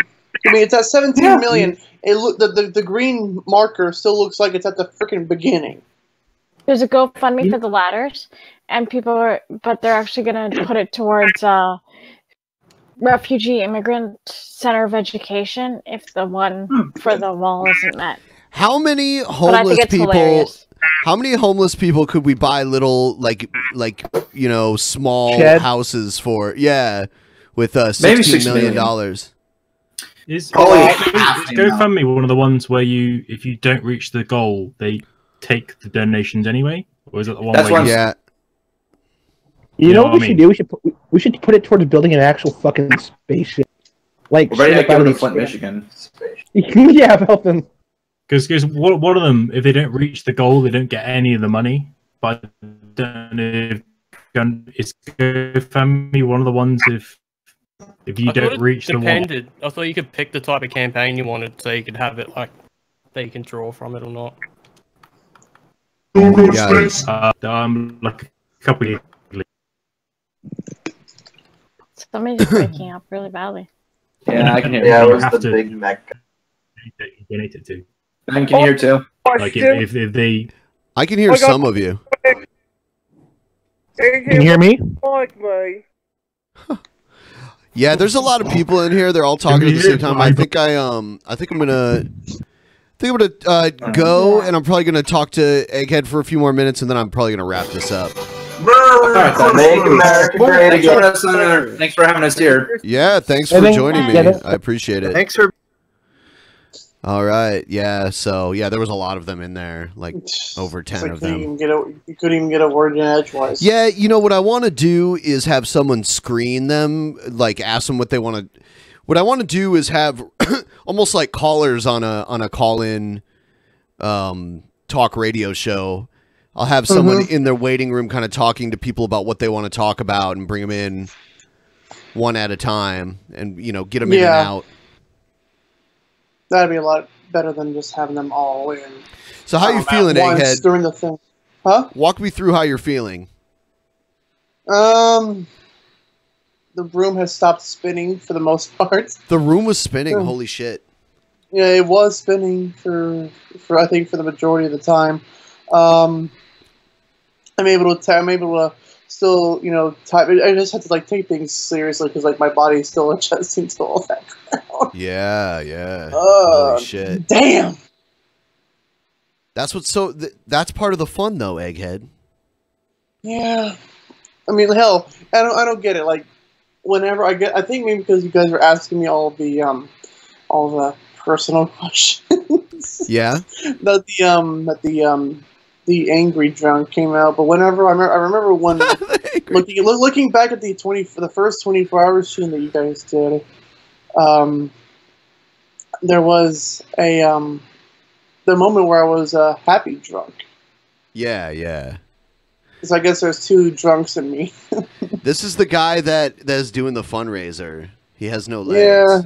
B: I mean, it's at 17 million. The green marker still looks like it's at the freaking beginning.
J: There's a GoFundMe for the ladders, and but they're actually going to put it towards Refugee Immigrant Center of Education if the one for the wall isn't met.
D: How many homeless people?
J: Hilarious.
D: How many homeless people could we buy little like small houses for? Yeah, with $16 million.
K: Is GoFundMe one of the ones where if you don't reach the goal, they take the donations anyway, or is it the one where
D: yeah?
Q: You know what we should do? We should put it towards building an actual fucking spaceship. Like,
I: we're ready to go to Flint, Michigan.
Q: Yeah, help them.
K: Because one of them, if they don't reach the goal, they don't get any of the money. But I don't know if GoFundMe one of the ones if you don't reach the wall.
E: I thought you could pick the type of campaign you wanted, so you could have it like that you can draw from it or not.
K: Yeah, like a couple of.
J: Somebody's breaking up really badly.
I: Yeah, I can hear.
O: Yeah, it was the Big Mac.
K: Donate it to.
I: I can hear too.
K: Like if they,
D: I can hear some of you.
Q: Can you hear me?
D: Yeah, there's a lot of people in here. They're all talking at the same time. I think I'm gonna go, and I'm probably gonna talk to Egghead for a few more minutes, and then I'm probably gonna wrap this up.
O: Make America great again.
I: Thanks for having us here.
D: Yeah, thanks for joining me. I appreciate it.
N: Thanks for.
D: All right, yeah. So yeah, there was a lot of them in there, like over 10 of them.
B: You couldn't even get a word in edgewise.
D: Yeah, you know what I want to do is have someone screen them, like ask them what they want to. What I want to do is have almost like callers on a call-in talk radio show. I'll have someone in their waiting room kind of talking to people about what they want to talk about and bring them in one at a time and, get them in and out.
B: That'd be a lot better than just having them all in.
D: So how you feeling, Egghead?
B: During the thing. Huh?
D: Walk me through how you're feeling.
B: The room has stopped spinning for the most part.
D: The room was spinning? Holy shit.
B: Yeah, it was spinning for I think for the majority of the time. I'm able to still, type. I just have to take things seriously because my body's still adjusting to all that.
D: Yeah. Holy shit.
B: Damn.
D: That's that's part of the fun though, Egghead.
B: Yeah. I mean, hell, I don't get it. Whenever I think maybe because you guys were asking me all the personal questions.
D: Yeah.
B: The angry drunk came out, but whenever I remember when looking back at the first 24 hours stream that you guys did, there was the moment where I was happy drunk.
D: Yeah.
B: So I guess there's two drunks in me.
D: This is the guy that's doing the fundraiser. He has no legs.
B: Yeah.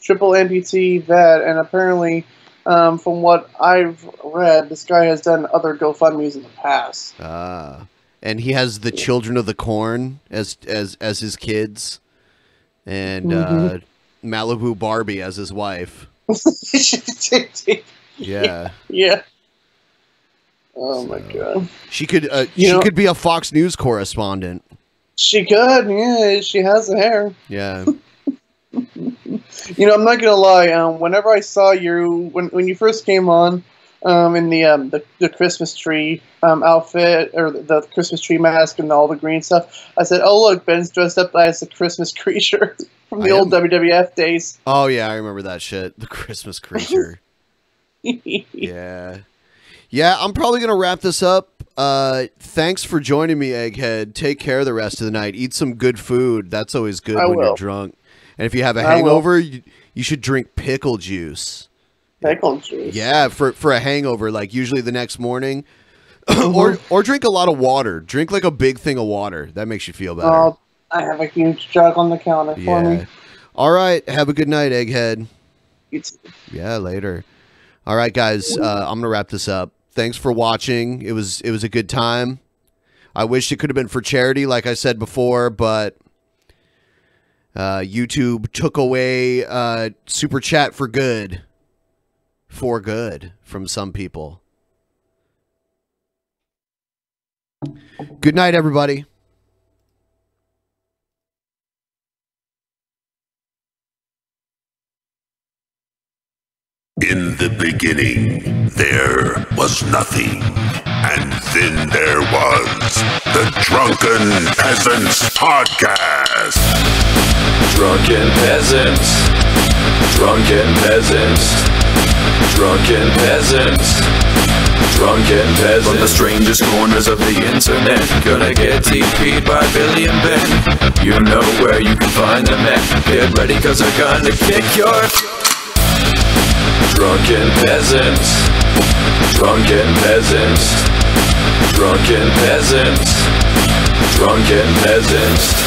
B: Triple amputee vet, and apparently, from what I've read, this guy has done other GoFundMes in the past.
D: And he has the Children of the Corn as his kids, and Malibu Barbie as his wife. Yeah.
B: Yeah. Oh my god.
D: She could be a Fox News correspondent.
B: She could, yeah. She has the hair.
D: Yeah.
B: I'm not gonna lie. Whenever I saw you when you first came on, in the Christmas tree outfit or the Christmas tree mask and all the green stuff, I said, "Oh look, Ben's dressed up as the Christmas creature from the old WWF days."
D: Oh yeah, I remember that shit. The Christmas creature. Yeah. I'm probably gonna wrap this up. Thanks for joining me, Egghead. Take care the rest of the night. Eat some good food. That's always good when you're drunk. And if you have a hangover, you should drink pickle juice.
B: Pickle juice.
D: Yeah, for a hangover, usually the next morning. or drink a lot of water. Drink a big thing of water. That makes you feel better.
B: Oh, I have a huge jug on the counter for me.
D: All right. Have a good night, Egghead.
B: You too.
D: Yeah, later. All right, guys. I'm going to wrap this up. Thanks for watching. It was a good time. I wish it could have been for charity, like I said before, but YouTube took away Super Chat for good. For good from some people. Good night, everybody.
R: In the beginning, there was nothing. And then there was the Drunken Peasants Podcast.
U: Drunken Peasants. Drunken Peasants. Drunken Peasants. Drunken Peasants. From the strangest corners of the internet, gonna get TP'd by Billy and Ben. You know where you can find them at. Get ready, cause they're gonna kick your... Drunken Peasants. Drunken Peasants. Drunken Peasants. Drunken Peasants.